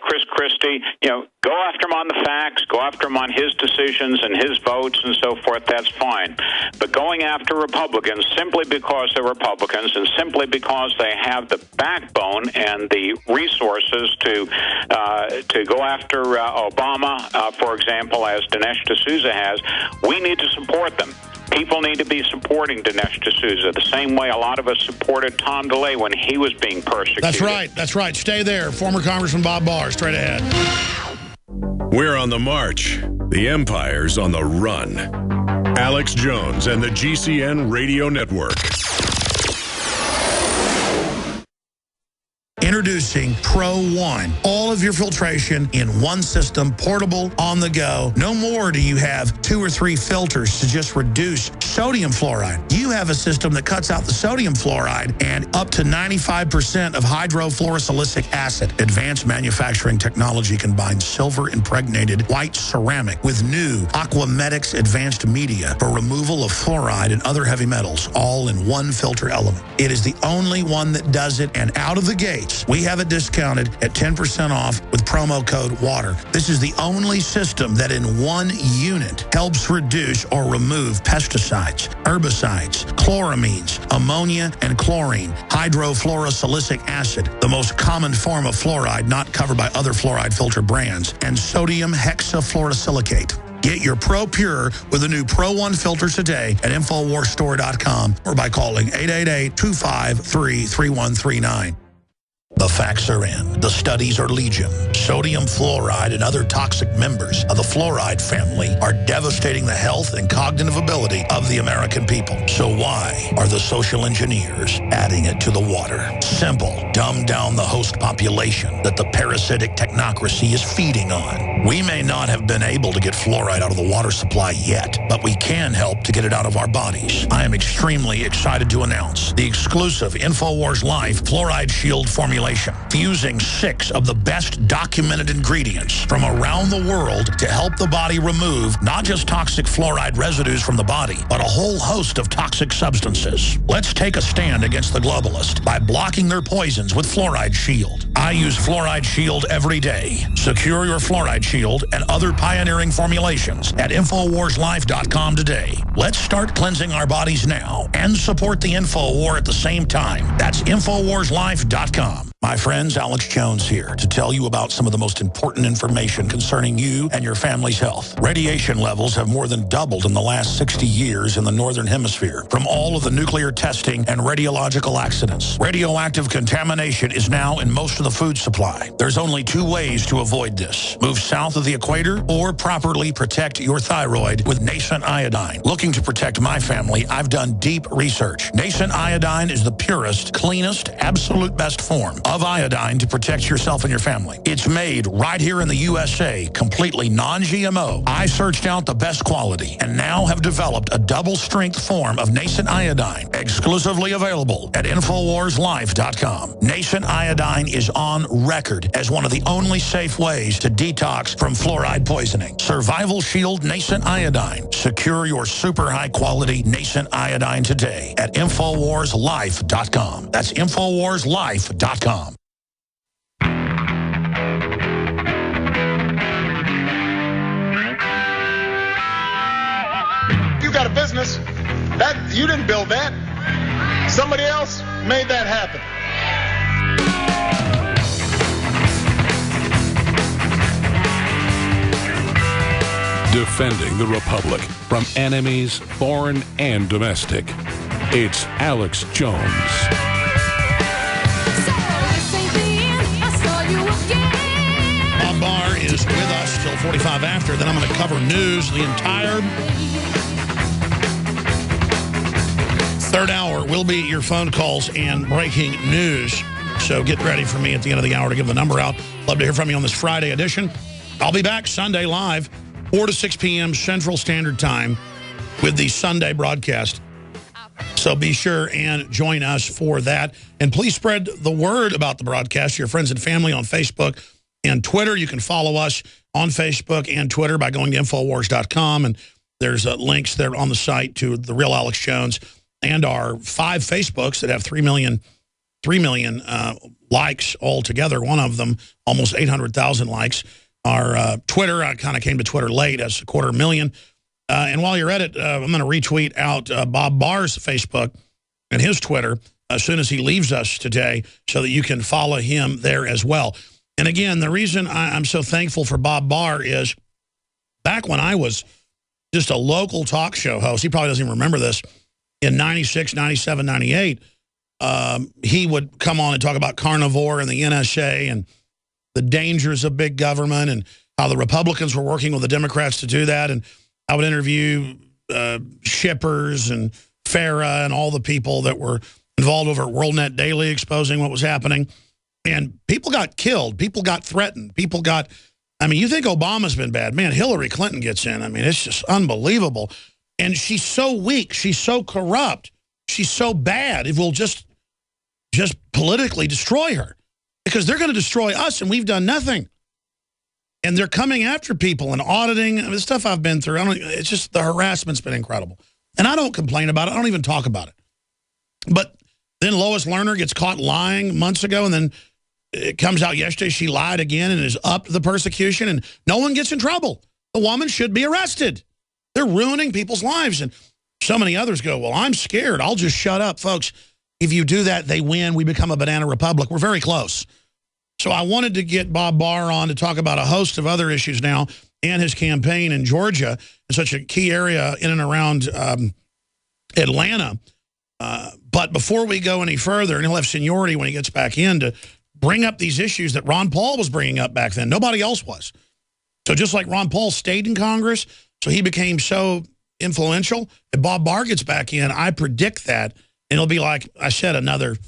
S19: Chris Christie, go after him on the facts, go after him on his decisions and his votes and so forth. That's fine. But going after Republicans simply because they're Republicans and simply because they have the backbone and the resources to go after Obama, for example, as Dinesh D'Souza has, we need to support them. People need to be supporting Dinesh D'Souza the same way a lot of us supported Tom DeLay when he was being persecuted.
S1: That's right. That's right. Stay there. Former Congressman Bob Barr, straight ahead.
S3: We're on the march. The empire's on the run. Alex Jones and the GCN Radio Network.
S18: Introducing Pro One. All of your filtration in one system, portable, on the go. No more do you have 2 or 3 filters to just reduce sodium fluoride. You have a system that cuts out the sodium fluoride and up to 95% of hydrofluorosilicic acid. Advanced manufacturing technology combines silver-impregnated white ceramic with new Aquamedics advanced media for removal of fluoride and other heavy metals, all in one filter element. It is the only one that does it, and out of the gates, we have it discounted at 10% off with promo code WATER. This is the only system that in one unit helps reduce or remove pesticides, herbicides, chloramines, ammonia, and chlorine, hydrofluorosilicic acid, the most common form of fluoride not covered by other fluoride filter brands, and sodium hexafluorosilicate. Get your Pro Pure with the new Pro One filter today at InfoWarsStore.com or by calling 888-253-3139. The facts are in. The studies are legion. Sodium fluoride and other toxic members of the fluoride family are devastating the health and cognitive ability of the American people. So why are the social engineers adding it to the water? Simple. Dumb down the host population that the parasitic technocracy is feeding on. We may not have been able to get fluoride out of the water supply yet, but we can help to get it out of our bodies. I am extremely excited to announce the exclusive InfoWars Life Fluoride Shield formulation, fusing 6 of the best documented ingredients from around the world to help the body remove not just toxic fluoride residues from the body, but a whole host of toxic substances. Let's take a stand against the globalist by blocking their poisons with Fluoride Shield. I use Fluoride Shield every day. Secure your Fluoride Shield and other pioneering formulations at InfoWarsLife.com today. Let's start cleansing our bodies now and support the InfoWar at the same time. That's InfoWarsLife.com. My friends, Alex Jones here to tell you about some of the most important information concerning you and your family's health. Radiation levels have more than doubled in the last 60 years in the Northern Hemisphere from all of the nuclear testing and radiological accidents. Radioactive contamination is now in most of the food supply. There's only 2 ways to avoid this. Move south of the equator or properly protect your thyroid with nascent iodine. Looking to protect my family, I've done deep research. Nascent iodine is the purest, cleanest, absolute best form of iodine to protect yourself and your family. It's made right here in the USA, completely non-GMO. I searched out the best quality and now have developed a double-strength form of nascent iodine, exclusively available at InfoWarsLife.com. Nascent iodine is on record as one of the only safe ways to detox from fluoride poisoning. Survival Shield Nascent Iodine. Secure your super high-quality nascent iodine today at InfoWarsLife.com. That's InfoWarsLife.com.
S20: You got a business. That you didn't build that. Somebody else made that happen.
S4: Defending the Republic from enemies, foreign and domestic. It's Alex Jones.
S1: Bob Barr is with us till 45 after. Then I'm going to cover news the entire third hour. Will be your phone calls and breaking news. So get ready for me at the end of the hour to give the number out. Love to hear from you on this Friday edition. I'll be back Sunday live, 4 to 6 p.m. Central Standard Time with the Sunday broadcast. So be sure and join us for that. And please spread the word about the broadcast to your friends and family on Facebook and Twitter. You can follow us on Facebook and Twitter by going to Infowars.com. And there's links there on the site to The Real Alex Jones and our 5 Facebooks that have 3 million likes altogether. One of them, almost 800,000 likes. Our Twitter, I kind of came to Twitter late, as 250,000. And while you're at it, I'm going to retweet out Bob Barr's Facebook and his Twitter as soon as he leaves us today so that you can follow him there as well. And again, the reason I'm so thankful for Bob Barr is back when I was just a local talk show host, he probably doesn't even remember this, in 96, 97, 98, he would come on and talk about carnivore and the NSA and the dangers of big government and how the Republicans were working with the Democrats to do that. And I would interview shippers and Farah and all the people that were involved over at WorldNet Daily exposing what was happening. And people got killed. People got threatened. People got, I mean, you think Obama's been bad. Man, Hillary Clinton gets in. I mean, it's just unbelievable. And she's so weak. She's so corrupt. She's so bad. It will just politically destroy her. Because they're going to destroy us, and we've done nothing. And they're coming after people and auditing. I mean, the stuff I've been through, it's just the harassment's been incredible. And I don't complain about it. I don't even talk about it. But then Lois Lerner gets caught lying months ago, and then it comes out yesterday she lied again and is upped the persecution, and no one gets in trouble. The woman should be arrested. They're ruining people's lives. And so many others go, well, I'm scared. I'll just shut up. Folks, if you do that, they win. We become a banana republic. We're very close. So I wanted to get Bob Barr on to talk about a host of other issues now and his campaign in Georgia, in such a key area in and around Atlanta. But before we go any further, and he'll have seniority when he gets back in to bring up these issues that Ron Paul was bringing up back then. Nobody else was. So just like Ron Paul stayed in Congress, so he became so influential, if Bob Barr gets back in, I predict that, and it'll be like I said, another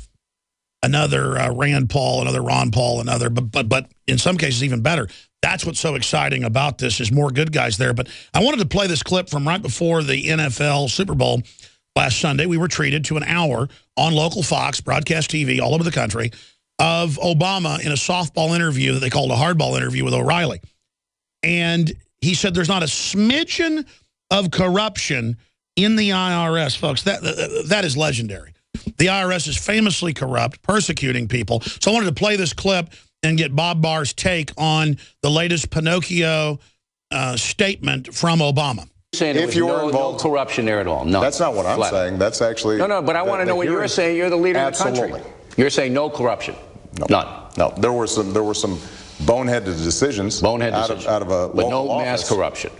S1: Rand Paul, another Ron Paul, another, but in some cases even better. That's what's so exciting about this is more good guys there. But I wanted to play this clip from right before the NFL Super Bowl last Sunday. We were treated to an hour on local Fox, broadcast TV all over the country, of Obama in a softball interview that they called a hardball interview with O'Reilly. And he said there's not a smidgen of corruption in the IRS, folks. That is legendary. The IRS is famously corrupt, persecuting people. So I wanted to play this clip and get Bob Barr's take on the latest Pinocchio statement from Obama.
S21: Saying if you were involved, no corruption there at all. No.
S22: That's not what I'm saying. That's actually...
S21: No, but I want to know what you're saying. You're the leader of the country. You're saying no corruption. No. None.
S22: No. There were some boneheaded decisions. Out of a
S21: but
S22: local
S21: no
S22: office.
S21: Mass corruption.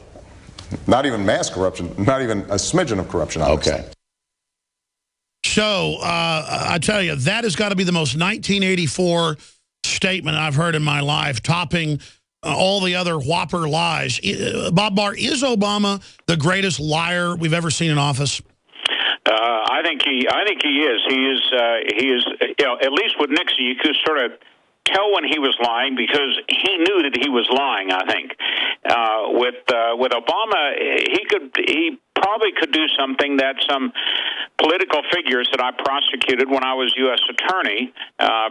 S22: Not even mass corruption. Not even a smidgen of corruption. Obviously.
S21: Okay.
S1: So I tell you, that has got to be the most 1984 statement I've heard in my life, topping all the other whopper lies. Bob Barr, is Obama the greatest liar we've ever seen in office?
S19: I think he is. He is. At least with Nixon, you could sort of tell when he was lying because he knew that he was lying. I think with Obama, he probably could do something that some political figures that I prosecuted when I was U.S. attorney,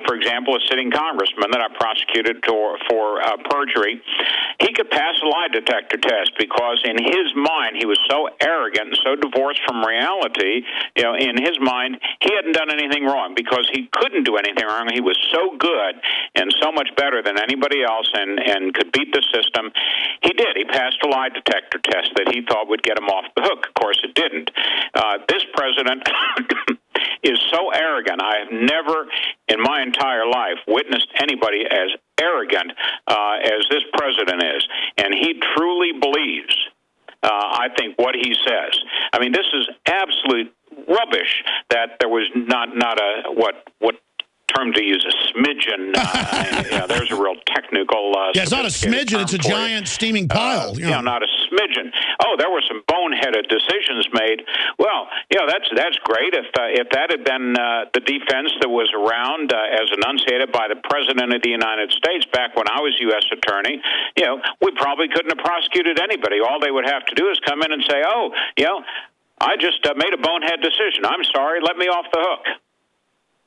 S19: for example, a sitting congressman that I prosecuted for perjury, he could pass a lie detector test because in his mind he was so arrogant and so divorced from reality. In his mind he hadn't done anything wrong because he couldn't do anything wrong. He was so good and so much better than anybody else and could beat the system. He did. He passed a lie detector test that he thought would get him off the hook. Of course, it didn't. This president is so arrogant. I have never in my entire life witnessed anybody as arrogant as this president is. And he truly believes, I think, what he says. I mean, this is absolute rubbish that there was not a, what term to use, a smidgen. There's a real technical.
S1: Yeah, it's not a smidgen; it's a giant steaming pile.
S19: Not a smidgen. Oh, there were some boneheaded decisions made. Well, that's great. If that had been the defense that was around as enunciated by the President of the United States back when I was U.S. attorney, we probably couldn't have prosecuted anybody. All they would have to do is come in and say, I just made a bonehead decision. I'm sorry. Let me off the hook.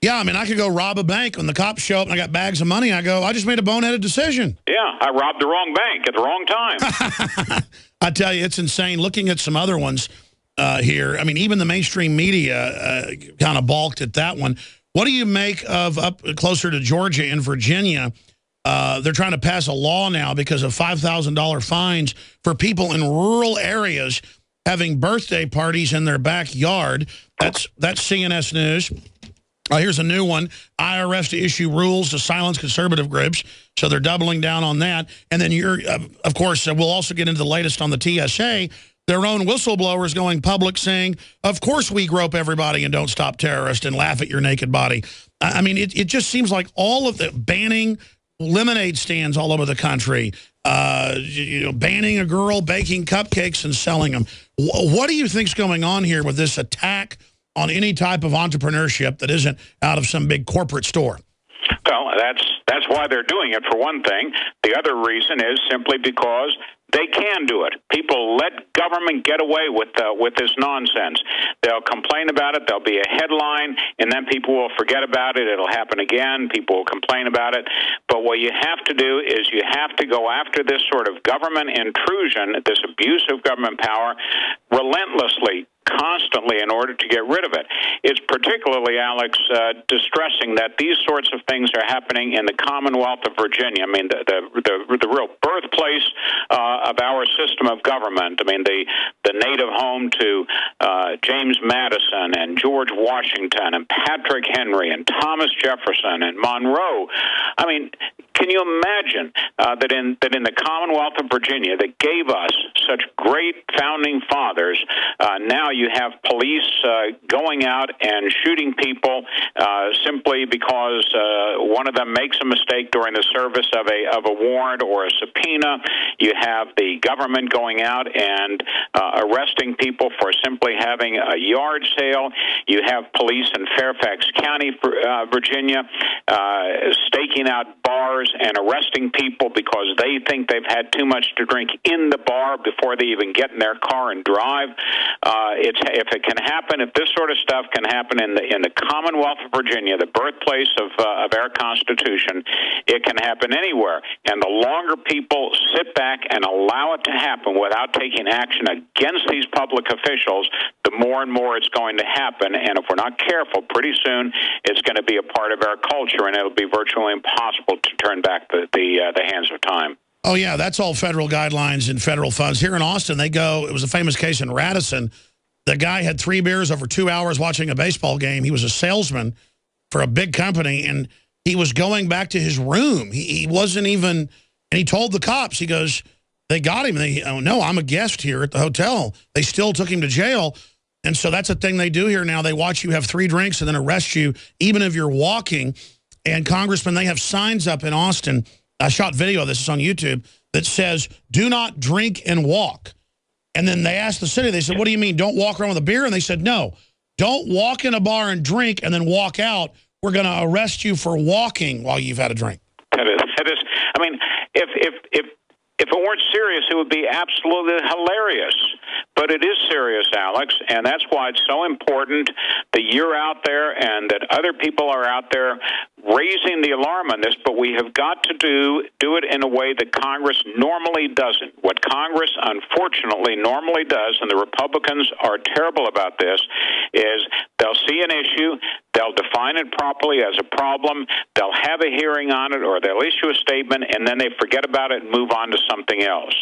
S1: Yeah, I mean, I could go rob a bank. When the cops show up and I got bags of money, I go, I just made a boneheaded decision.
S19: Yeah, I robbed the wrong bank at the wrong time.
S1: I tell you, it's insane. Looking at some other ones here, I mean, even the mainstream media kind of balked at that one. What do you make of up closer to Georgia and Virginia? They're trying to pass a law now because of $5,000 fines for people in rural areas having birthday parties in their backyard. That's CNS News. Here's a new one. IRS to issue rules to silence conservative groups. So they're doubling down on that. And then of course, we'll also get into the latest on the TSA. Their own whistleblowers going public saying, of course we grope everybody and don't stop terrorists and laugh at your naked body. I mean, it just seems like all of the banning lemonade stands all over the country, banning a girl baking cupcakes and selling them. What do you think's going on here with this attack on any type of entrepreneurship that isn't out of some big corporate store?
S19: Well, that's why they're doing it, for one thing. The other reason is simply because they can do it. People let government get away with this nonsense. They'll complain about it. There'll be a headline, and then people will forget about it. It'll happen again. People will complain about it. But what you have to do is you have to go after this sort of government intrusion, this abuse of government power, relentlessly, constantly, in order to get rid of it. It's particularly, Alex, distressing that these sorts of things are happening in the Commonwealth of Virginia. I mean, the real birthplace of our system of government. I mean, the native home to James Madison and George Washington and Patrick Henry and Thomas Jefferson and Monroe. I mean, can you imagine that in the Commonwealth of Virginia that gave us such great founding fathers, now you have police going out and shooting people simply because one of them makes a mistake during the service of a warrant or a subpoena. You have the government going out and arresting people for simply having a yard sale. You have police in Fairfax County, Virginia, staking out bars and arresting people because they think they've had too much to drink in the bar before they even get in their car and drive. If it can happen, if this sort of stuff can happen in the Commonwealth of Virginia, the birthplace of our Constitution, it can happen anywhere. And the longer people sit back and allow it to happen without taking action against these public officials, the more and more it's going to happen. And if we're not careful, pretty soon it's going to be a part of our culture, and it'll be virtually impossible to turn back the hands of time.
S1: Oh, yeah, that's all federal guidelines and federal funds. Here in Austin, it was a famous case in Radisson. The guy had 3 beers over 2 hours watching a baseball game. He was a salesman for a big company, and he was going back to his room. He wasn't even, and he told the cops, he goes, they got him. No, I'm a guest here at the hotel. They still took him to jail. And so that's a thing they do here now. They watch you have 3 drinks and then arrest you, even if you're walking. And congressmen, they have signs up in Austin. I shot video of this. It's on YouTube that says, do not drink and walk. And then they asked the city, they said, what do you mean, don't walk around with a beer? And they said, no, don't walk in a bar and drink and then walk out. We're going to arrest you for walking while you've had a drink.
S19: That is. I mean, if it weren't serious, it would be absolutely hilarious. But it is serious, Alex, and that's why it's so important that you're out there and that other people are out there raising the alarm on this. But we have got to do it in a way that Congress normally doesn't. What Congress, unfortunately, normally does, and the Republicans are terrible about this, is they'll see an issue, they'll define it properly as a problem, they'll have a hearing on it, or they'll issue a statement, and then they forget about it and move on to something else.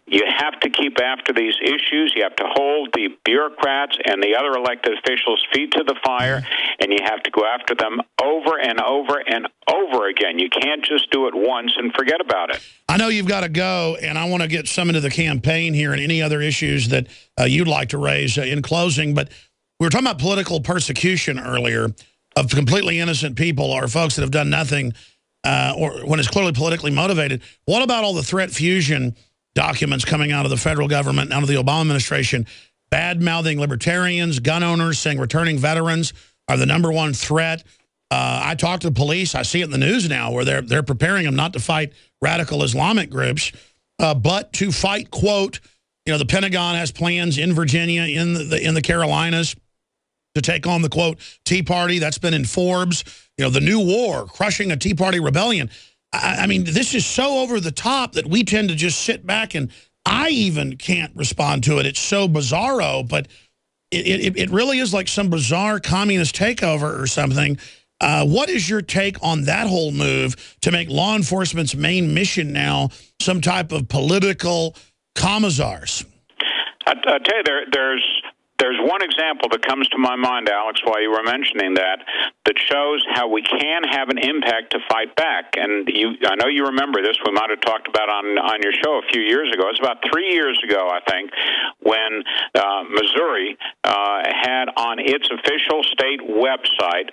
S19: You have to keep after these issues. You have to hold the bureaucrats and the other elected officials' feet to the fire, and you have to go after them over and over and over again. You can't just do it once and forget about it.
S1: I know you've got to go, and I want to get some into the campaign here and any other issues that you'd like to raise in closing. But we were talking about political persecution earlier of completely innocent people or folks that have done nothing or when it's clearly politically motivated. What about all the threat fusion documents coming out of the federal government, out of the Obama administration, bad-mouthing libertarians, gun owners, saying returning veterans are the #1 threat? I talk to the police. I see it in the news now where they're preparing them not to fight radical Islamic groups, but to fight, quote, the Pentagon has plans in Virginia, in the Carolinas, to take on the, quote, Tea Party. That's been in Forbes. The new war, crushing a Tea Party rebellion. I mean, this is so over the top that we tend to just sit back, and I even can't respond to it. It's so bizarro, but it really is like some bizarre communist takeover or something. What is your take on that whole move to make law enforcement's main mission now some type of political commissars?
S19: I tell you, there's one example that comes to my mind, Alex, while you were mentioning that shows how we can have an impact to fight back. And I know you remember this. We might have talked about on your show a few years ago. It's about 3 years ago, I think, when Missouri had on its official state website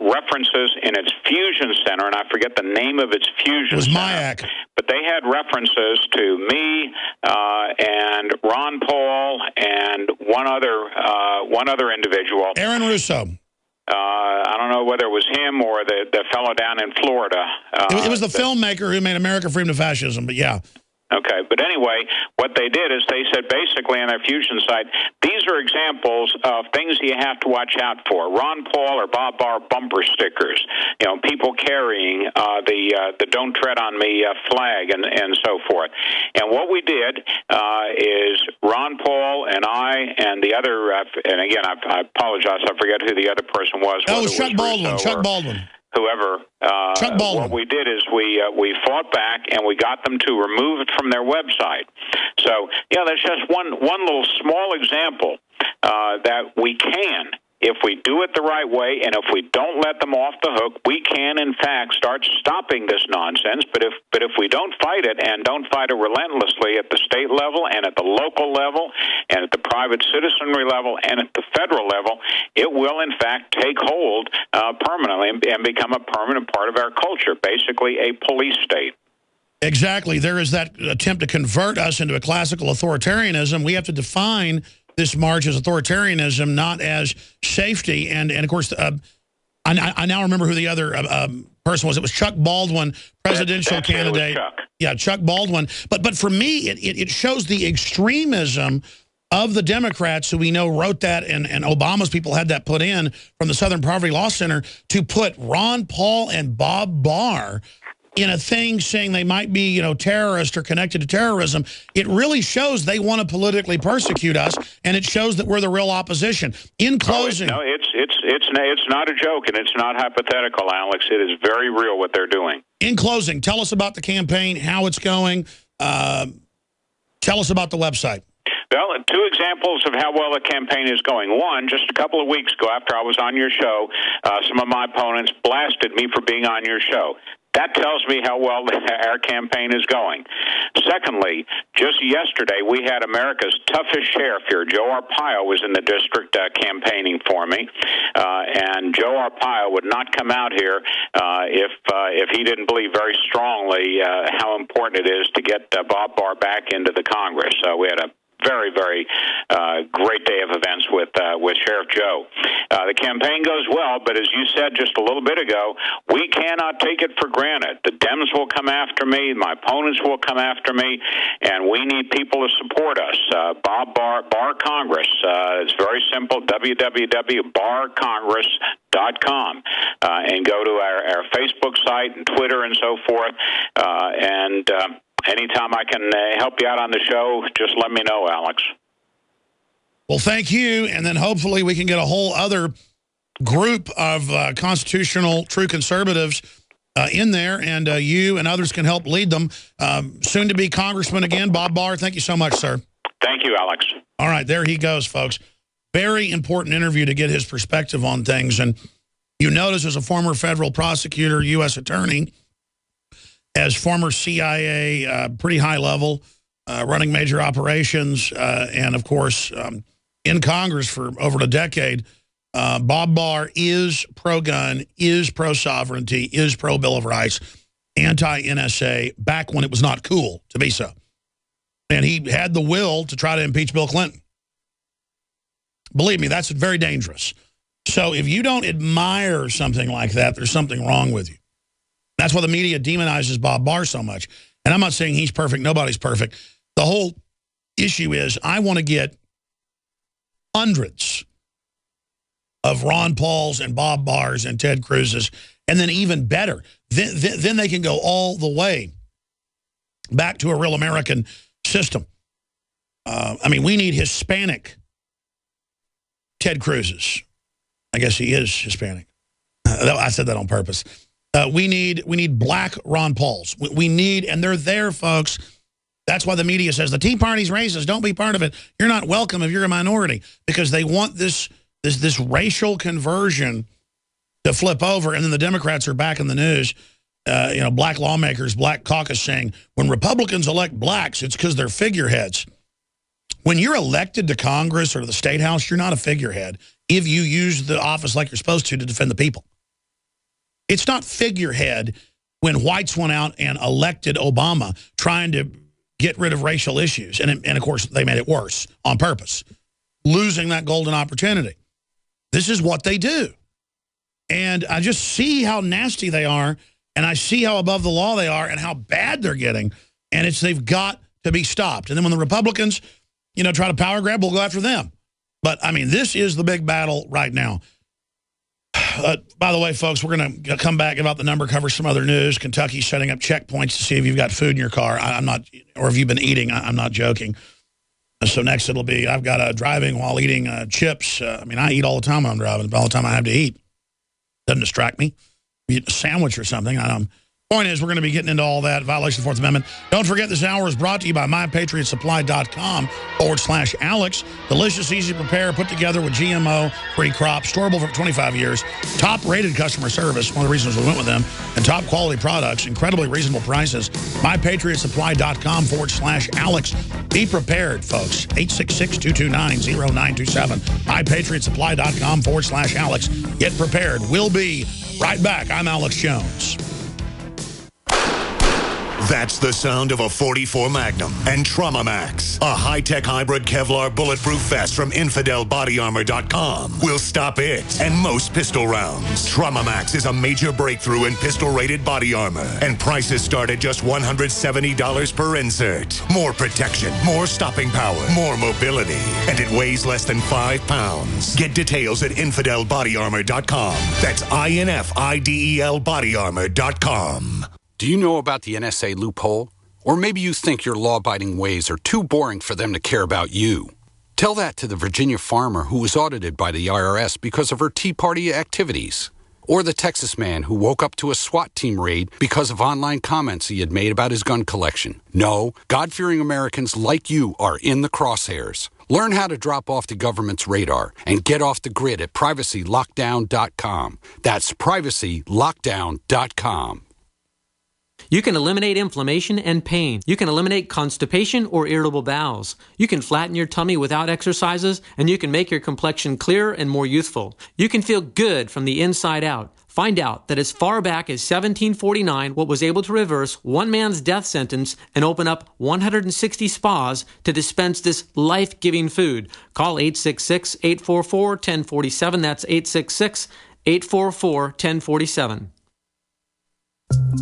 S19: references in its fusion center, and I forget the name of its fusion center.
S1: MIAC.
S19: But they had references to me and Ron Paul and one other individual.
S1: Aaron Russo.
S19: I don't know whether it was him or the fellow down in Florida.
S1: It was the filmmaker who made America Freedom to Fascism, but yeah.
S19: Okay, but anyway, what they did is they said basically on their fusion site, these are examples of things you have to watch out for. Ron Paul or Bob Barr bumper stickers, people carrying the "Don't Tread on Me" flag and so forth. And what we did is Ron Paul and I and the other, and again, I apologize, I forget who the other person was.
S1: That was Chuck Baldwin. Chuck Baldwin.
S19: Whoever, what we did is we fought back and we got them to remove it from their website. So, that's just one little small example that we can, if we do it the right way and if we don't let them off the hook, we can, in fact, start stopping this nonsense. But if we don't fight it and don't fight it relentlessly at the state level and at the local level and at the private citizenry level and at the federal level, it will, in fact, take hold permanently and become a permanent part of our culture, basically a police state.
S1: Exactly. There is that attempt to convert us into a classical authoritarianism. We have to define this march as authoritarianism, not as safety. And of course, I now remember who the other person was. It was Chuck Baldwin, presidential candidate.
S19: Chuck.
S1: Yeah, Chuck Baldwin. But for me, it shows the extremism of the Democrats, who we know wrote that, and Obama's people had that put in from the Southern Poverty Law Center, to put Ron Paul and Bob Barr in a thing saying they might be, terrorist or connected to terrorism. It really shows they want to politically persecute us, and it shows that we're the real opposition. In closing,
S19: it's not a joke, and it's not hypothetical, Alex. It is very real what they're doing.
S1: In closing, tell us about the campaign, how it's going. Tell us about the website.
S19: Well, two examples of how well the campaign is going. One, just a couple of weeks ago after I was on your show, some of my opponents blasted me for being on your show. That tells me how well our campaign is going. Secondly, just yesterday, we had America's toughest sheriff here. Joe Arpaio was in the district campaigning for me, and Joe Arpaio would not come out here if he didn't believe very strongly how important it is to get Bob Barr back into the Congress. We had a very, very great day of events with Sheriff Joe. The campaign goes well, but as you said just a little bit ago, we cannot take it for granted. The Dems will come after me, my opponents will come after me, and we need people to support us. Bob Barr Congress. It's very simple, www.barrcongress.com, and go to our Facebook site and Twitter and so forth, and anytime I can help you out on the show, just let me know, Alex.
S1: Well, thank you, and then hopefully we can get a whole other group of constitutional true conservatives in there, and you and others can help lead them. Soon to be Congressman again, Bob Barr, thank you so much, sir.
S19: Thank you, Alex.
S1: All right, there he goes, folks. Very important interview to get his perspective on things, and you notice as a former federal prosecutor, U.S. attorney, as former CIA, pretty high level, running major operations, and of course, in Congress for over a decade, Bob Barr is pro-gun, is pro-sovereignty, is pro-Bill of Rights, anti-NSA, back when it was not cool to be so. And he had the will to try to impeach Bill Clinton. Believe me, that's very dangerous. So if you don't admire something like that, there's something wrong with you. That's why the media demonizes Bob Barr so much. And I'm not saying he's perfect. Nobody's perfect. The whole issue is I want to get hundreds of Ron Pauls and Bob Barrs and Ted Cruz's, and then even better, then they can go all the way back to a real American system. I mean, we need Hispanic Ted Cruz's. I guess he is Hispanic. I said that on purpose. We need black Ron Pauls. We need, and they're there, folks. That's why the media says the Tea Party's racist. Don't be part of it. You're not welcome if you're a minority, because they want this racial conversion to flip over, and then the Democrats are back in the news. Black lawmakers, Black Caucus saying when Republicans elect blacks, it's because they're figureheads. When you're elected to Congress or to the State House, you're not a figurehead if you use the office like you're supposed to defend the people. It's not figurehead when whites went out and elected Obama trying to get rid of racial issues. And of course, they made it worse on purpose, losing that golden opportunity. This is what they do. And I just see how nasty they are, and I see how above the law they are and how bad they're getting. And they've got to be stopped. And then when the Republicans, try to power grab, we'll go after them. But, I mean, this is the big battle right now. By the way, folks, we're going to come back about the number, cover some other news. Kentucky's setting up checkpoints to see if you've got food in your car. I'm not, or if you've been eating. I'm not joking. So next it'll be I've got driving while eating chips. I mean, I eat all the time when I'm driving. All the time I have to eat. Doesn't distract me. Eat a sandwich or something. Point is, we're going to be getting into all that. Violation of the Fourth Amendment. Don't forget, this hour is brought to you by mypatriotsupply.com/Alex. Delicious, easy to prepare, put together with GMO-free crops, storable for 25 years. Top-rated customer service, one of the reasons we went with them, and top-quality products, incredibly reasonable prices. mypatriotsupply.com/Alex. Be prepared, folks. 866-229-0927. mypatriotsupply.com/Alex. Get prepared. We'll be right back. I'm Alex Jones.
S6: That's the sound of a .44 Magnum and Trauma Max, a high-tech hybrid Kevlar bulletproof vest from InfidelBodyArmor.com. Will stop it and most pistol rounds. Trauma Max is a major breakthrough in pistol-rated body armor, and prices start at just $170 per insert. More protection, more stopping power, more mobility, and it weighs less than 5 pounds. Get details at InfidelBodyArmor.com. That's INFIDEL BodyArmor.com.
S2: Do you know about the NSA loophole? Or maybe you think your law-abiding ways are too boring for them to care about you. Tell that to the Virginia farmer who was audited by the IRS because of her Tea Party activities. Or the Texas man who woke up to a SWAT team raid because of online comments he had made about his gun collection. No, God-fearing Americans like you are in the crosshairs. Learn how to drop off the government's radar and get off the grid at privacylockdown.com. That's privacylockdown.com.
S5: You can eliminate inflammation and pain. You can eliminate constipation or irritable bowels. You can flatten your tummy without exercises, and you can make your complexion clearer and more youthful. You can feel good from the inside out. Find out that as far back as 1749, what was able to reverse one man's death sentence and open up 160 spas to dispense this life-giving food. Call 866-844-1047. That's 866-844-1047.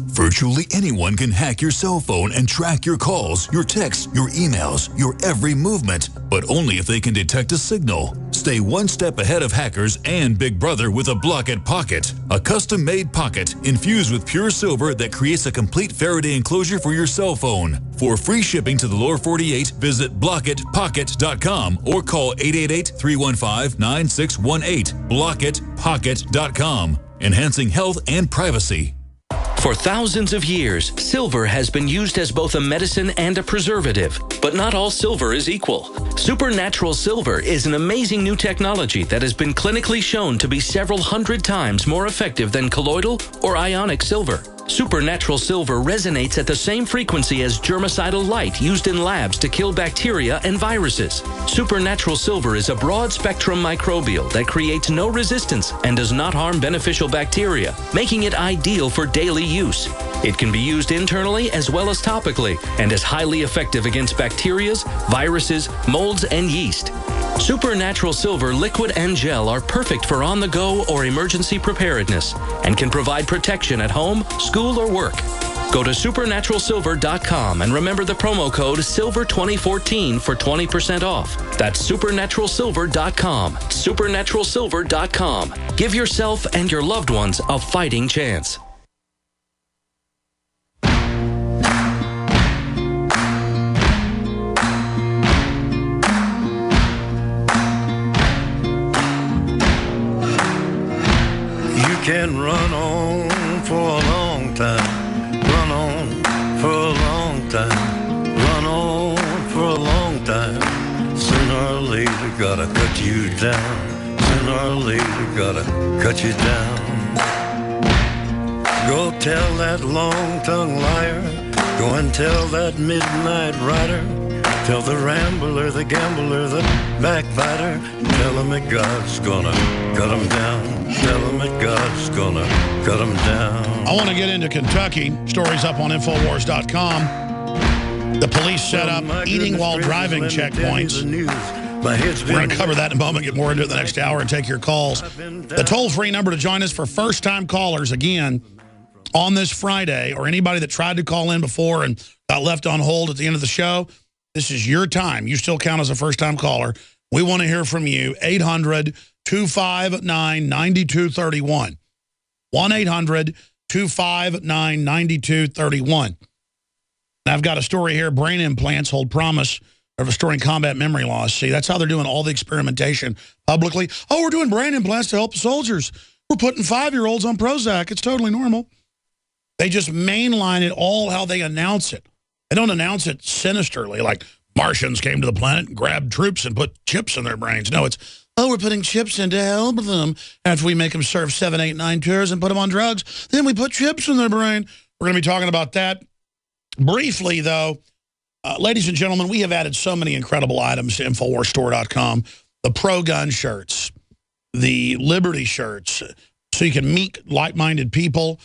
S7: Virtually anyone can hack your cell phone and track your calls, your texts, your emails, your every movement, but only if they can detect a signal. Stay one step ahead of hackers and Big Brother with a Block-It Pocket, a custom-made pocket infused with pure silver that creates a complete Faraday enclosure for your cell phone. For free shipping to the lower 48, visit blockitpocket.com or call 888-315-9618. blockitpocket.com, enhancing health and privacy.
S8: For thousands of years, silver has been used as both a medicine and a preservative. But not all silver is equal. Supernatural silver is an amazing new technology that has been clinically shown to be several hundred times more effective than colloidal or ionic silver. Supernatural silver resonates at the same frequency as germicidal light used in labs to kill bacteria and viruses. Supernatural silver is a broad-spectrum microbial that creates no resistance and does not harm beneficial bacteria, making it ideal for daily use. It can be used internally as well as topically and is highly effective against bacteria, viruses, molds, and yeast. Supernatural silver liquid and gel are perfect for on-the-go or emergency preparedness and can provide protection at home, school, or work. Go to supernaturalsilver.com and remember the promo code SILVER2014 for 20% off. That's supernaturalsilver.com. Supernaturalsilver.com. Give yourself and your loved ones a fighting chance.
S23: Can run on for a long time, run on for a long time, run on for a long time. Sooner or later gotta cut you down, sooner or later gotta cut you down. Go tell that long-tongued liar, go and tell that midnight rider, tell the rambler, the gambler, the backbiter, tell him that God's gonna cut him down. Tell him that God's gonna cut him down.
S1: I want to get into Kentucky. Stories up on Infowars.com. The police set up eating while driving checkpoints. We're going to cover that in a moment, get more into it the next hour, and take your calls. The toll-free number to join us for first-time callers, again, on this Friday, or anybody that tried to call in before and got left on hold at the end of the show, this is your time. You still count as a first-time caller. We want to hear from you. 800-259-9231. 1-800-259-9231. And I've got a story here. Brain implants hold promise of restoring combat memory loss. See, that's how they're doing all the experimentation publicly. Oh, we're doing brain implants to help the soldiers. We're putting 5-year-olds on Prozac. It's totally normal. They just mainline it all how they announce it. They don't announce it sinisterly, like Martians came to the planet and grabbed troops and put chips in their brains. No, it's, oh, we're putting chips in to help them. After we make them serve 7, 8, 9 tours and put them on drugs, then we put chips in their brain. We're going to be talking about that. Briefly, though, ladies and gentlemen, we have added so many incredible items to InfoWarsStore.com. The pro-gun shirts, the Liberty shirts, so you can meet like-minded people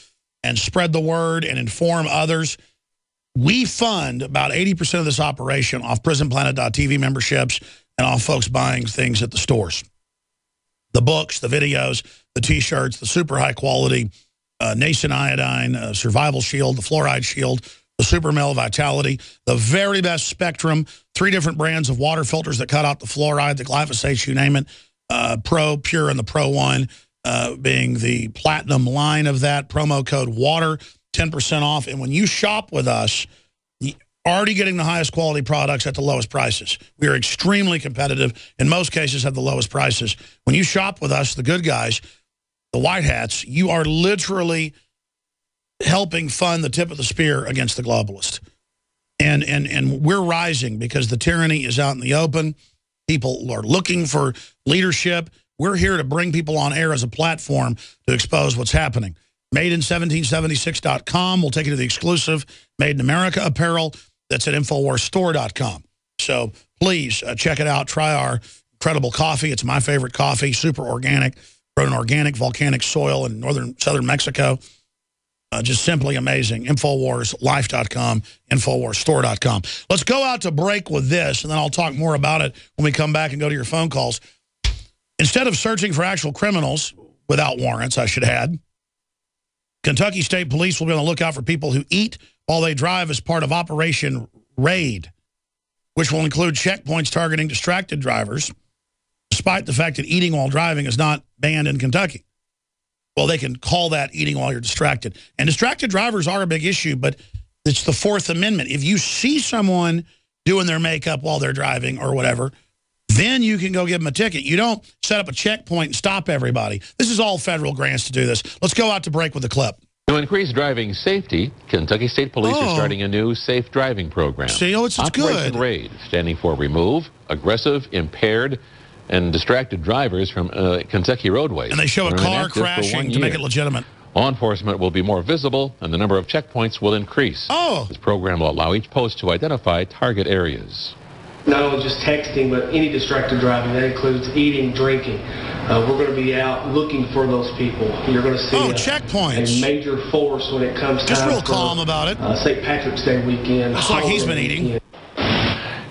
S1: and spread the word and inform others. We fund about 80% of this operation off PrisonPlanet.tv memberships and off folks buying things at the stores. The books, the videos, the T-shirts, the super high-quality Nascent Iodine, Survival Shield, the Fluoride Shield, the Super Male Vitality, the very best Spectrum, 3 different brands of water filters that cut out the fluoride, the glyphosate, you name it, Pro, Pure, and the Pro One being the platinum line of that. Promo code WATER, 10% off. And when you shop with us, you're already getting the highest quality products at the lowest prices. We are extremely competitive. In most cases, have the lowest prices. When you shop with us, the good guys, the white hats, you are literally helping fund the tip of the spear against the globalist. And we're rising because the tyranny is out in the open. People are looking for leadership. We're here to bring people on air as a platform to expose what's happening. Made in1776.com. We'll take you to the exclusive Made in America apparel that's at InfoWarsStore.com. So please check it out. Try our incredible coffee. It's my favorite coffee, super organic. grown in organic, volcanic soil in southern Mexico. Just simply amazing. InfoWarsLife.com, InfoWarsStore.com. Let's go out to break with this, and then I'll talk more about it when we come back and go to your phone calls. Instead of searching for actual criminals, without warrants, I should add, Kentucky State Police will be on the lookout for people who eat while they drive as part of Operation Raid, which will include checkpoints targeting distracted drivers, despite the fact that eating while driving is not banned in Kentucky. Well, they can call that eating while you're distracted. And distracted drivers are a big issue, but it's the Fourth Amendment. If you see someone doing their makeup while they're driving or whatever, then you can go give them a ticket. You don't set up a checkpoint and stop everybody. This is all federal grants to do this. Let's go out to break with a clip.
S12: To increase driving safety, Kentucky State Police are starting a new safe driving program.
S1: See, it's
S12: Operation
S1: good.
S12: Raid, standing for Remove Aggressive, Impaired, and Distracted Drivers from Kentucky roadways.
S1: And they show a car crashing to make it legitimate.
S12: Law enforcement will be more visible, and the number of checkpoints will increase. This program will allow each post to identify target areas.
S14: Not only just texting, but any distracted driving. That includes eating, drinking. We're going to be out looking for those people. You're going to see
S1: checkpoints.
S14: A major force when it comes to
S1: just real calm about it.
S14: St. Patrick's Day weekend.
S1: Looks like he's been eating.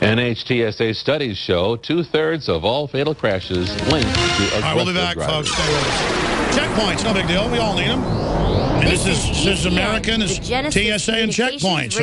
S12: NHTSA studies show 2/3 of all fatal crashes linked to aggressive
S1: All right, we'll be back,
S12: driving.
S1: folks. Stay with us. Checkpoints, no big deal. We all need them. And this is American, is TSA and checkpoints.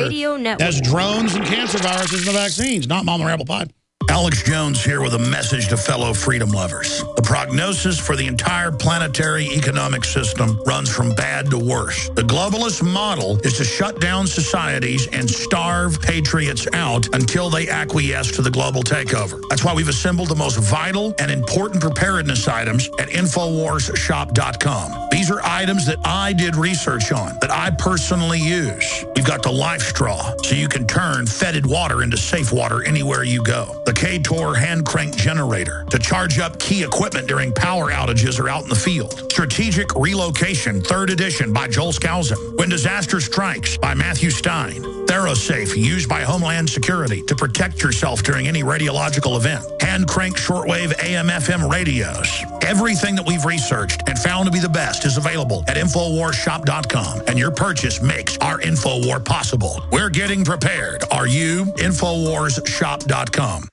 S1: As drones and cancer viruses and the vaccines, not Mama Rebel Pie. Alex Jones here with a message to fellow freedom lovers. The prognosis for the entire planetary economic system runs from bad to worse. The globalist model is to shut down societies and starve patriots out until they acquiesce to the global takeover. That's why we've assembled the most vital and important preparedness items at InfoWarsShop.com. These are items that I did research on, that I personally use. You've got the Life Straw, so you can turn fetid water into safe water anywhere you go. The K-Tor hand crank generator to charge up key equipment during power outages or out in the field. Strategic Relocation, 3rd edition by Joel Skousen. When Disaster Strikes by Matthew Stein. ThyroSafe, used by Homeland Security to protect yourself during any radiological event. Hand crank shortwave AM/FM radios. Everything that we've researched and found to be the best is available at InfoWarsShop.com, and your purchase makes our InfoWar possible. We're getting prepared. Are you? InfoWarsShop.com.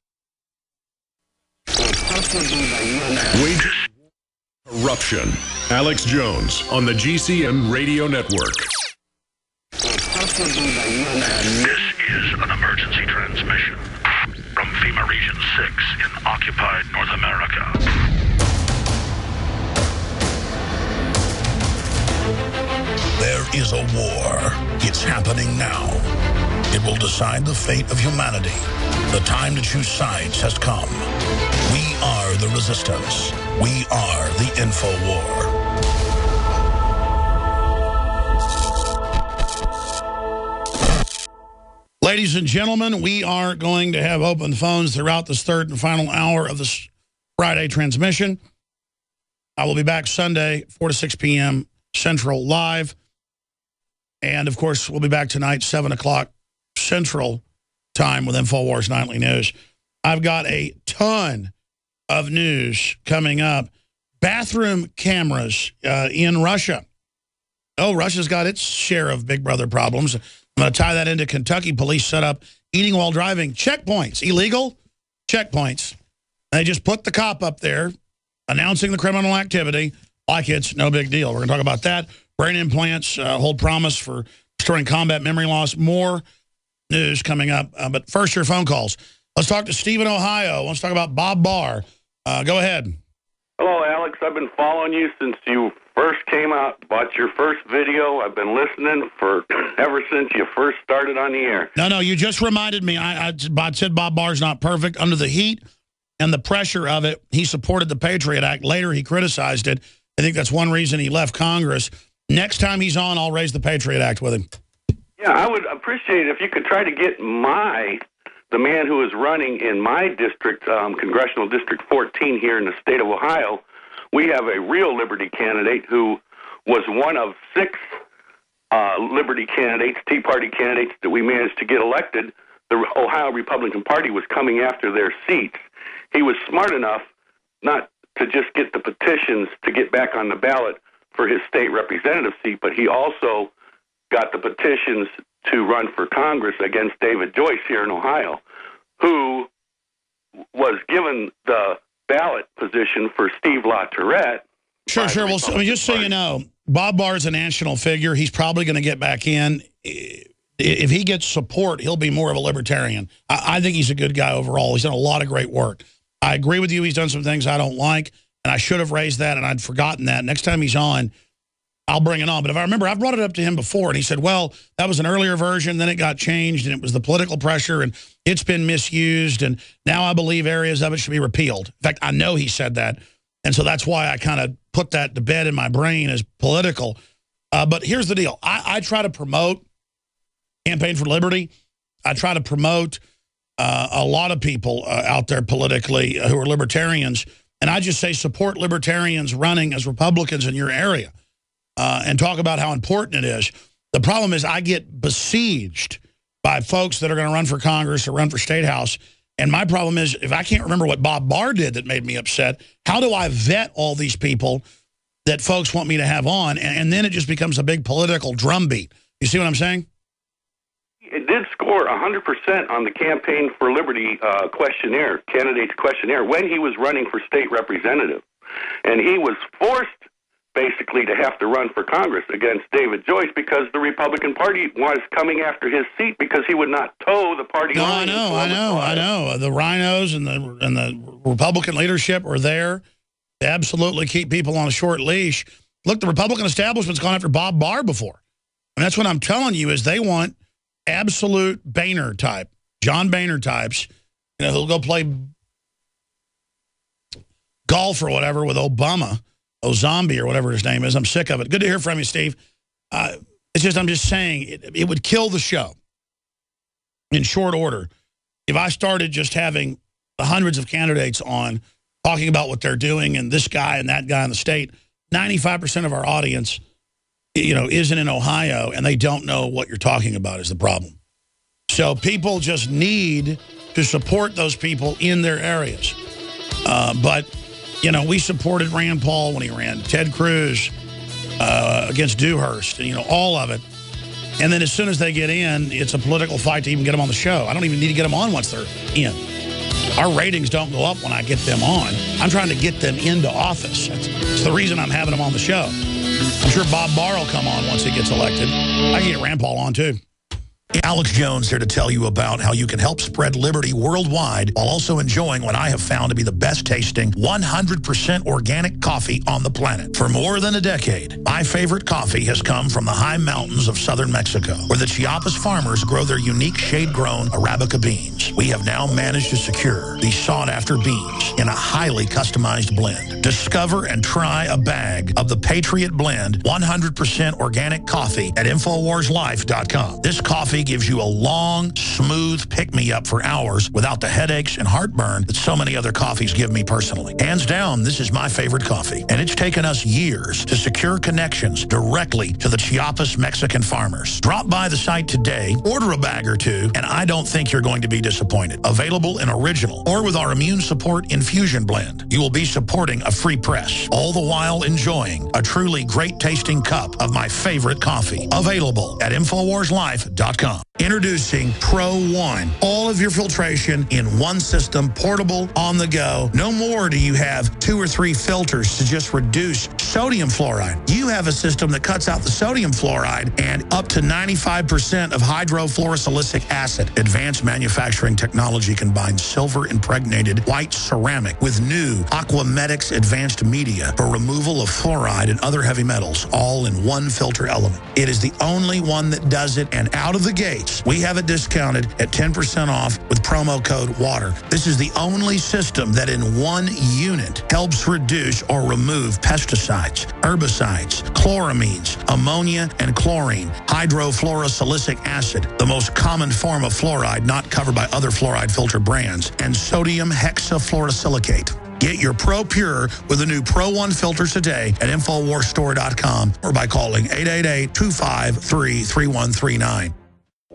S3: Corruption. Alex Jones on the GCN Radio Network.
S15: This is an emergency transmission from FEMA Region 6 in occupied North America.
S18: There is a war. It's happening now. It will decide the fate of humanity. The time to choose sides has come. We are the resistance. We are the InfoWar. Ladies and gentlemen, we are going to have open phones throughout this third and final hour of this Friday transmission. I will be back Sunday, 4 to 6 p.m. Central live. And, of course, we'll be back tonight, 7 o'clock Central time with InfoWars Nightly News. I've got a ton of news coming up. Bathroom cameras in Russia. Oh, Russia's got its share of Big Brother problems. I'm going to tie that into Kentucky police set up eating while driving checkpoints. Illegal checkpoints. They just put the cop up there announcing the criminal activity like it's no big deal. We're going to talk about that. Brain implants hold promise for restoring combat memory loss. More news coming up. But first, your phone calls. Let's talk to Steve in Ohio. Let's talk about Bob Barr. Go ahead.
S24: Hello, Alex. I've been following you since you first came out, watched your first video. I've been listening for ever since you first started on the air.
S1: No, you just reminded me. I said Bob Barr's not perfect. Under the heat and the pressure of it, he supported the Patriot Act. Later, he criticized it. I think that's one reason he left Congress. Next time he's on, I'll raise the Patriot Act with him.
S24: Yeah, I would appreciate it if you could try to get the man who is running in my district, Congressional District 14 here in the state of Ohio. We have a real Liberty candidate who was one of 6 Liberty candidates, Tea Party candidates, that we managed to get elected. The Ohio Republican Party was coming after their seats. He was smart enough not to just get the petitions to get back on the ballot for his state representative seat, but he also got the petitions to run for Congress against David Joyce here in Ohio, who was given the ballot position for Steve LaTourette.
S1: Sure. Well, so, just so you know, Bob Barr is a national figure. He's probably going to get back in. If he gets support, he'll be more of a libertarian. I think he's a good guy overall. He's done a lot of great work. I agree with you. He's done some things I don't like, and I should have raised that, and I'd forgotten that. Next time he's on, I'll bring it on. But if I remember, I've brought it up to him before, and he said, well, that was an earlier version, then it got changed, and it was the political pressure, and it's been misused, and now I believe areas of it should be repealed. In fact, I know he said that, and so that's why I kind of put that to bed in my brain as political. But here's the deal. I try to promote Campaign for Liberty. I try to promote a lot of people out there politically who are libertarians, and I just say support libertarians running as Republicans in your area. And talk about how important it is. The problem is I get besieged by folks that are going to run for Congress or run for State House. And my problem is if I can't remember what Bob Barr did that made me upset, how do I vet all these people that folks want me to have on? And then it just becomes a big political drumbeat. You see what I'm saying?
S24: It did score 100% on the Campaign for Liberty questionnaire, candidate's questionnaire, when he was running for state representative. And he was forced basically to have to run for Congress against David Joyce because the Republican Party was coming after his seat because he would not toe the party line.
S1: I know. The rhinos and the Republican leadership are there to absolutely keep people on a short leash. Look, the Republican establishment's gone after Bob Barr before. And that's what I'm telling you is they want absolute Boehner type, John Boehner types, who'll go play golf or whatever with Obama. Zombie or whatever his name is. I'm sick of it. Good to hear from you, Steve. It's just, I'm just saying, it would kill the show in short order if I started just having the hundreds of candidates on talking about what they're doing and this guy and that guy in the state. 95% of our audience, isn't in Ohio, and they don't know what you're talking about is the problem. So people just need to support those people in their areas. But we supported Rand Paul when he ran, Ted Cruz against Dewhurst, and, all of it. And then as soon as they get in, it's a political fight to even get them on the show. I don't even need to get them on once they're in. Our ratings don't go up when I get them on. I'm trying to get them into office. That's the reason I'm having them on the show. I'm sure Bob Barr will come on once he gets elected. I can get Rand Paul on, too. Alex Jones here to tell you about how you can help spread liberty worldwide while also enjoying what I have found to be the best tasting 100% organic coffee on the planet. For more than a decade, my favorite coffee has come from the high mountains of southern Mexico, where the Chiapas farmers grow their unique shade-grown Arabica beans. We have now managed to secure these sought-after beans in a highly customized blend. Discover and try a bag of the Patriot Blend 100% organic coffee at InfoWarsLife.com. This coffee gives you a long, smooth pick-me-up for hours without the headaches and heartburn that so many other coffees give me personally. Hands down, this is my favorite coffee, and it's taken us years to secure connections directly to the Chiapas Mexican farmers. Drop by the site today, order a bag or two, and I don't think you're going to be disappointed. Available in original or with our immune support infusion blend. You will be supporting a free press, all the while enjoying a truly great-tasting cup of my favorite coffee. Available at InfoWarsLife.com. Introducing Pro One. All of your filtration in one system, portable, on the go. No more do you have 2 or 3 filters to just reduce sodium fluoride. You have a system that cuts out the sodium fluoride and up to 95% of hydrofluorosilicic acid. Advanced manufacturing technology combines silver-impregnated white ceramic with new Aquamedics advanced media for removal of fluoride and other heavy metals, all in one filter element. It is the only one that does it, and out of the gates, we have it discounted at 10% off with promo code WATER. This is the only system that in one unit helps reduce or remove pesticides, herbicides, chloramines, ammonia, and chlorine, hydrofluorosilicic acid, the most common form of fluoride not covered by other fluoride filter brands, and sodium hexafluorosilicate. Get your Pro Pure with the new Pro One filters today at InfoWarsStore.com or by calling 888-253-3139.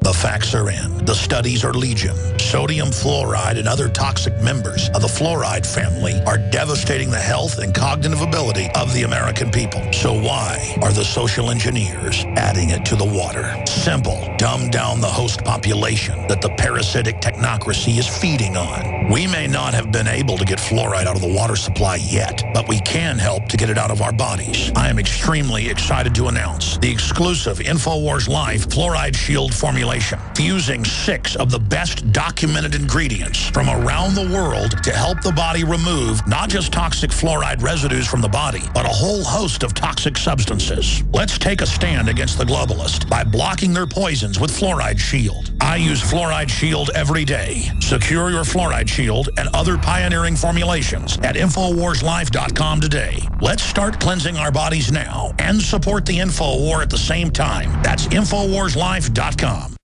S18: The facts are in. The studies are legion. Sodium fluoride and other toxic members of the fluoride family are devastating the health and cognitive ability of the American people. So why are the social engineers adding it to the water? Simple. Dumb down the host population that the parasitic technocracy is feeding on. We may not have been able to get fluoride out of the water supply yet, but we can help to get it out of our bodies. I am extremely excited to announce the exclusive InfoWars Life Fluoride Shield formulation, fusing 6 of the best documented ingredients from around the world to help the body remove not just toxic fluoride residues from the body, but a whole host of toxic substances. Let's take a stand against the globalists by blocking their poisons with Fluoride Shield. I use Fluoride Shield every day. Secure your Fluoride Shield and other pioneering formulations at InfoWarsLife.com today. Let's start cleansing our bodies now and support the Info War at the same time. That's InfoWarsLife.com.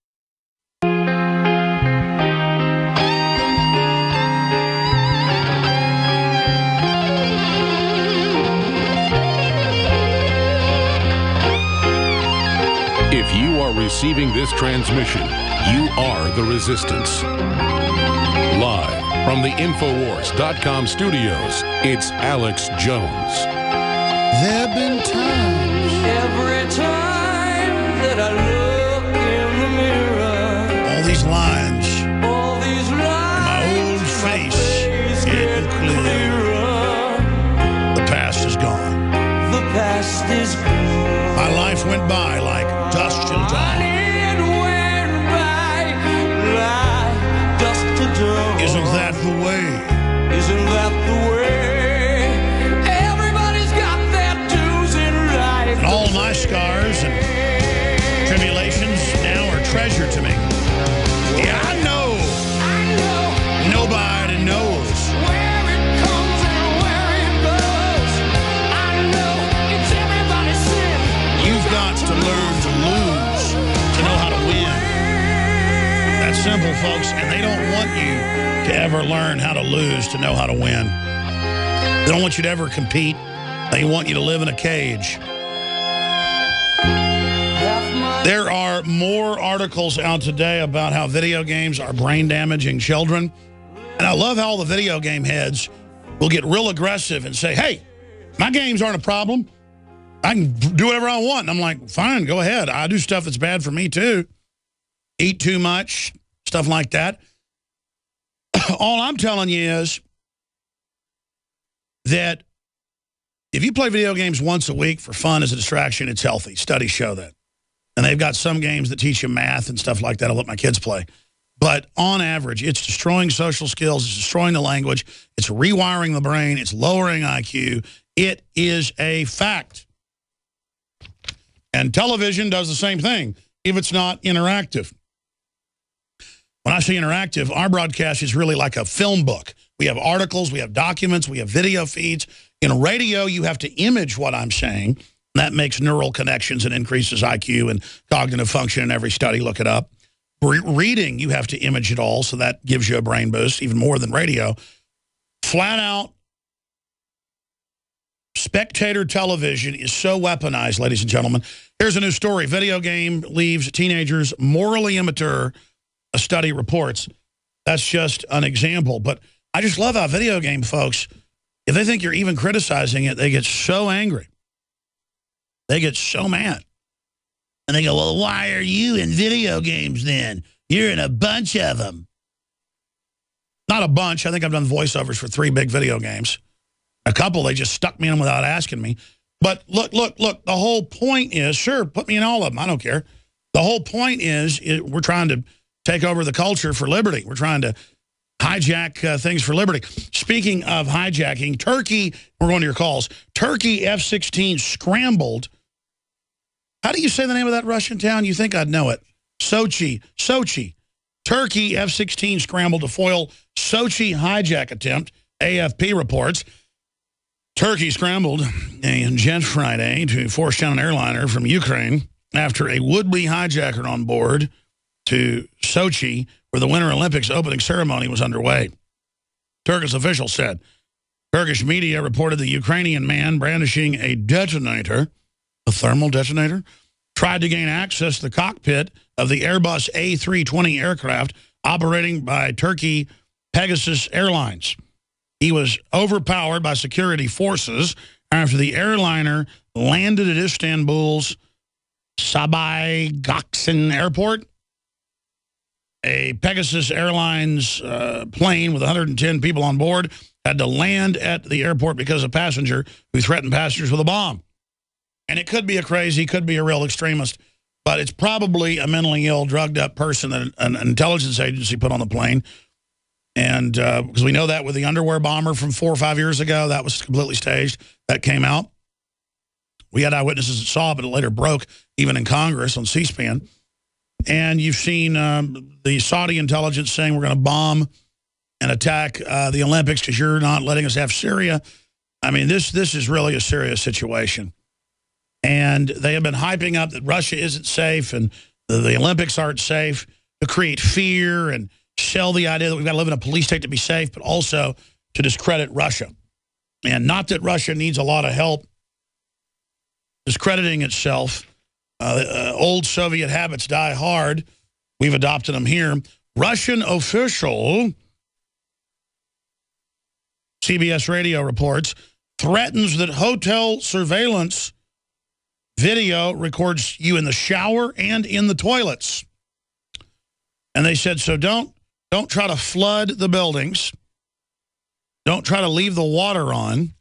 S4: If you are receiving this transmission, you are the resistance. Live from the Infowars.com studios, it's Alex Jones.
S1: There have been times.
S9: Every time that I look in the mirror.
S1: All these lines.
S9: All these lines.
S1: My old face getting clearer. The past is gone.
S9: The past is gone.
S1: My life went by like dust till dawn.
S9: It went by like dust till dawn.
S1: Isn't that the way?
S9: Isn't that the way? Everybody's got their dues in life.
S1: And all my scars and tribulations now are treasure to me. Yeah, I know. Nobody knows.
S9: Where it comes and where it goes. I know it's everybody's sin.
S1: You've got to learn to lose to know how to win. That's simple, folks. And they don't want you to ever learn how to lose to know how to win. They don't want you to ever compete. They want you to live in a cage. There are more articles out today about how video games are brain damaging children. And I love how all the video game heads will get real aggressive and say, hey, my games aren't a problem. I can do whatever I want. And I'm like, fine, go ahead. I do stuff that's bad for me too. Eat too much, stuff like that. All I'm telling you is that if you play video games once a week for fun as a distraction, it's healthy. Studies show that. And they've got some games that teach you math and stuff like that. I'll let my kids play. But on average, it's destroying social skills. It's destroying the language. It's rewiring the brain. It's lowering IQ. It is a fact. And television does the same thing if it's not interactive. When I say interactive, our broadcast is really like a film book. We have articles, we have documents, we have video feeds. In radio, you have to image what I'm saying. That makes neural connections and increases IQ and cognitive function in every study. Look it up. Reading, you have to image it all, so that gives you a brain boost, even more than radio. Flat out, spectator television is so weaponized, ladies and gentlemen. Here's a new story. Video game leaves teenagers morally immature, a study reports. That's just an example. But I just love how video game folks, if they think you're even criticizing it, they get so angry. They get so mad. And they go, well, why are you in video games then? You're in a bunch of them. Not a bunch. I think I've done voiceovers for 3 big video games. A couple, they just stuck me in without asking me. But look, the whole point is, sure, put me in all of them. I don't care. The whole point is we're trying to take over the culture for liberty. We're trying to hijack things for liberty. Speaking of hijacking, Turkey, we're going to your calls. Turkey F-16 scrambled. How do you say the name of that Russian town? You think I'd know it. Sochi. Turkey F-16 scrambled to foil Sochi hijack attempt, AFP reports. Turkey scrambled a jet Friday to force down an airliner from Ukraine after a would-be hijacker on board to Sochi, where the Winter Olympics opening ceremony was underway. Turkish officials said. Turkish media reported the Ukrainian man brandishing a detonator, a thermal detonator, tried to gain access to the cockpit of the Airbus A320 aircraft operating by Turkey Pegasus Airlines. He was overpowered by security forces after the airliner landed at Istanbul's Sabiha Gökçen Airport. A Pegasus Airlines plane with 110 people on board had to land at the airport because of a passenger who threatened passengers with a bomb. And it could be a crazy, could be a real extremist, but it's probably a mentally ill, drugged-up person that an intelligence agency put on the plane. And because we know that with the underwear bomber from 4 or 5 years ago, that was completely staged. That came out. We had eyewitnesses that saw it, but it later broke, even in Congress on C-SPAN. And you've seen the Saudi intelligence saying we're going to bomb and attack the Olympics because you're not letting us have Syria. I mean, this is really a serious situation. And they have been hyping up that Russia isn't safe and the Olympics aren't safe to create fear and sell the idea that we've got to live in a police state to be safe, but also to discredit Russia. And not that Russia needs a lot of help discrediting itself. Old Soviet habits die hard. We've adopted them here. Russian official, CBS Radio reports, threatens that hotel surveillance video records you in the shower and in the toilets. And they said, so don't try to flood the buildings. Don't try to leave the water on.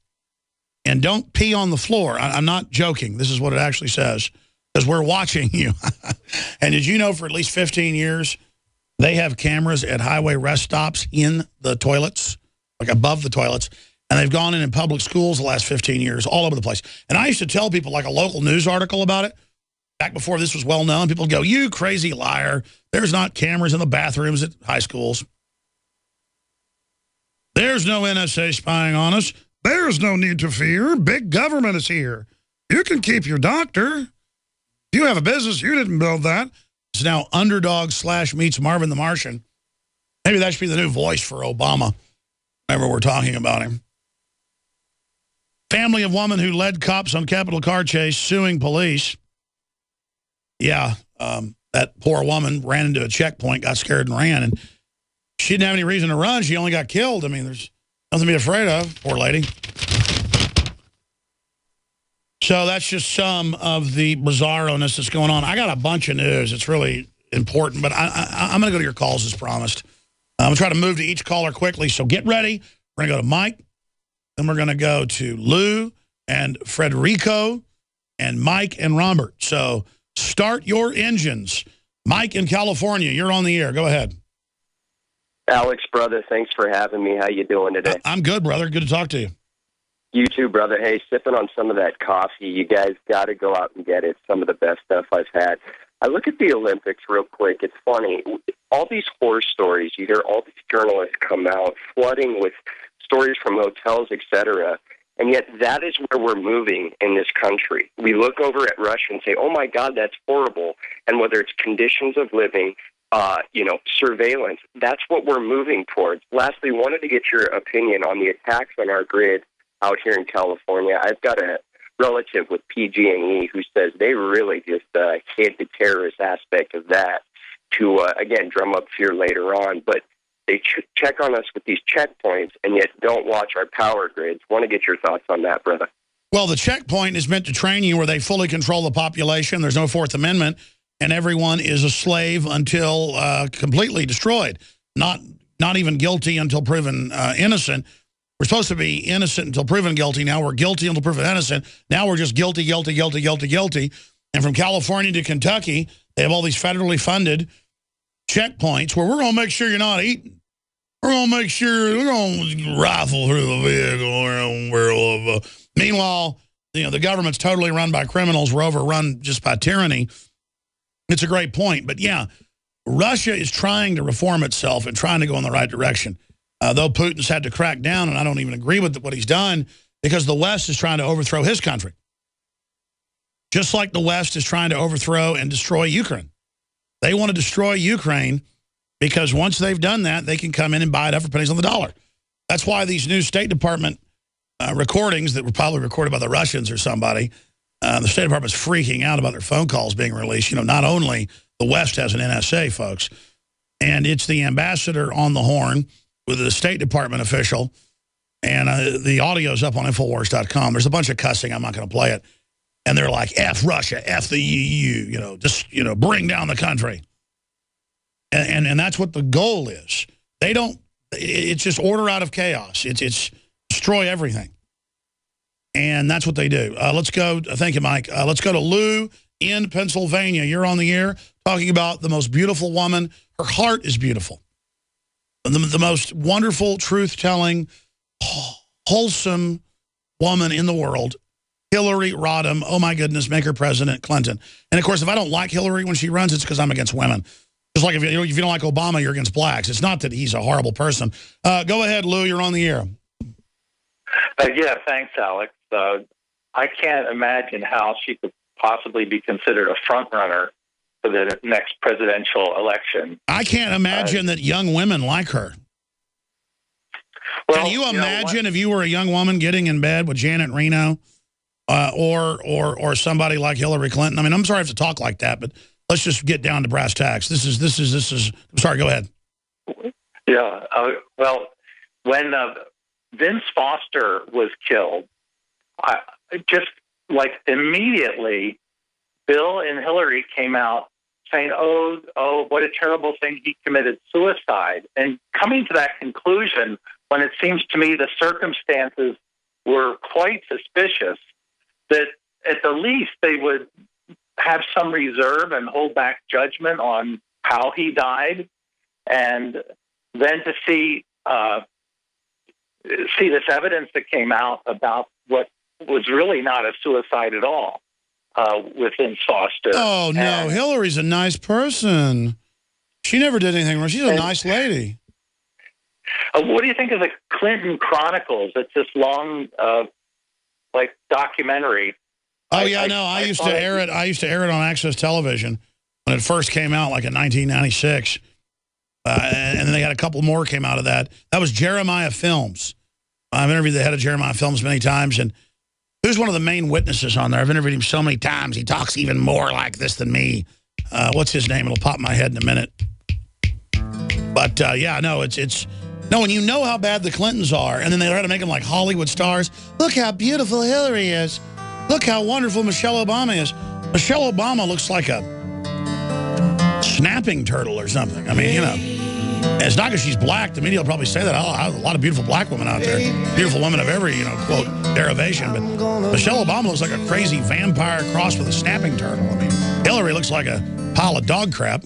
S1: And don't pee on the floor. I'm not joking. This is what it actually says. Because we're watching you. And did you know for at least 15 years, they have cameras at highway rest stops in the toilets, like above the toilets. And they've gone in public schools the last 15 years, all over the place. And I used to tell people, like a local news article about it, back before this was well known, people would go, you crazy liar. There's not cameras in the bathrooms at high schools. There's no NSA spying on us. There's no need to fear. Big government is here. You can keep your doctor. If you have a business, you didn't build that. It's now Underdog / meets Marvin the Martian. Maybe that should be the new voice for Obama whenever we're talking about him. Family of woman who led cops on Capitol car chase suing police. Yeah, that poor woman ran into a checkpoint, got scared and ran. And she didn't have any reason to run. She only got killed. I mean, there's nothing to be afraid of, poor lady. So that's just some of the bizarro-ness that's going on. I got a bunch of news. It's really important, but I'm going to go to your calls as promised. I'm going to try to move to each caller quickly, so get ready. We're going to go to Mike. Then we're going to go to Lou and Frederico and Mike and Robert. So start your engines. Mike in California, you're on the air. Go ahead.
S10: Alex, brother, thanks for having me. How you doing today?
S1: I'm good, brother. Good to talk to you.
S10: You too, brother. Hey, sipping on some of that coffee. You guys got to go out and get it. Some of the best stuff I've had. I look at the Olympics real quick. It's funny. All these horror stories, you hear all these journalists come out flooding with stories from hotels, etc. And yet that is where we're moving in this country. We look over at Russia and say, oh, my God, that's horrible. And whether it's conditions of living, surveillance, that's what we're moving towards. Lastly, wanted to get your opinion on the attacks on our grid out here in California. I've got a relative with PG&E who says they really just hid the terrorist aspect of that to, again, drum up fear later on. But they check on us with these checkpoints and yet don't watch our power grids. Want to get your thoughts on that, brother.
S1: Well, the checkpoint is meant to train you where they fully control the population. There's no Fourth Amendment, and everyone is a slave until completely destroyed. Not even guilty until proven innocent. We're supposed to be innocent until proven guilty. Now we're guilty until proven innocent. Now we're just guilty. And from California to Kentucky, they have all these federally funded checkpoints where we're going to make sure you're not eating. We're going to make sure, we're going to rifle through the vehicle. Meanwhile, the government's totally run by criminals. We're overrun just by tyranny. It's a great point. But yeah, Russia is trying to reform itself and trying to go in the right direction. Though Putin's had to crack down, and I don't even agree with what he's done, because the West is trying to overthrow his country. Just like the West is trying to overthrow and destroy Ukraine. They want to destroy Ukraine because once they've done that, they can come in and buy it up for pennies on the dollar. That's why these new State Department recordings that were probably recorded by the Russians or somebody, The State Department's freaking out about their phone calls being released. You know, not only the West has an NSA, folks, and it's the ambassador on the horn with the State Department official, and the audio's up on Infowars.com. There's a bunch of cussing. I'm not going to play it. And they're like, F Russia, F the EU, you know, just, you know, bring down the country. And that's what the goal is. They don't, it's just order out of chaos. It's destroy everything. And that's what they do. Let's go, thank you, Mike. Let's go to Lou in Pennsylvania. You're on the air talking about the most beautiful woman. Her heart is beautiful. The most wonderful, truth-telling, wholesome woman in the world. Hillary Rodham, oh my goodness, make her President Clinton. And of course, if I don't like Hillary when she runs, it's because I'm against women. Just like if you don't like Obama, you're against blacks. It's not that he's a horrible person. Go ahead, Lou, you're on the air.
S11: Yeah, thanks, Alex. I can't imagine how she could possibly be considered a front runner for the next presidential election.
S1: I can't imagine that young women like her. Well, can you imagine if you were a young woman getting in bed with Janet Reno? Or somebody like Hillary Clinton. I mean, I'm sorry I have to talk like that, but let's just get down to brass tacks. This is. I'm sorry. Go ahead.
S11: Yeah. Well, when Vince Foster was killed, I just like immediately, Bill and Hillary came out saying, "Oh, what a terrible thing! He committed suicide." And coming to that conclusion, when it seems to me the circumstances were quite suspicious, that at the least they would have some reserve and hold back judgment on how he died, and then to see this evidence that came out about what was really not a suicide at all with Vince Foster.
S1: Oh, no, and Hillary's a nice person. She never did anything wrong. She's a nice lady.
S11: What do you think of the Clinton Chronicles? It's this long documentary.
S1: Oh yeah, no, I used to air it. I used to air it on Access Television when it first came out, like in 1996. And then they had a couple more came out of that. That was Jeremiah Films. I've interviewed the head of Jeremiah Films many times, and who's one of the main witnesses on there? I've interviewed him so many times. He talks even more like this than me. What's his name? It'll pop in my head in a minute. But yeah, no, it's. No, when you know how bad the Clintons are, and then they try to make them like Hollywood stars. Look how beautiful Hillary is. Look how wonderful Michelle Obama is. Michelle Obama looks like a snapping turtle or something. I mean, you know, it's not because she's black. The media will probably say that. Oh, a lot of beautiful black women out there. Beautiful women of every, quote, derivation. But Michelle Obama looks like a crazy vampire crossed with a snapping turtle. I mean, Hillary looks like a pile of dog crap.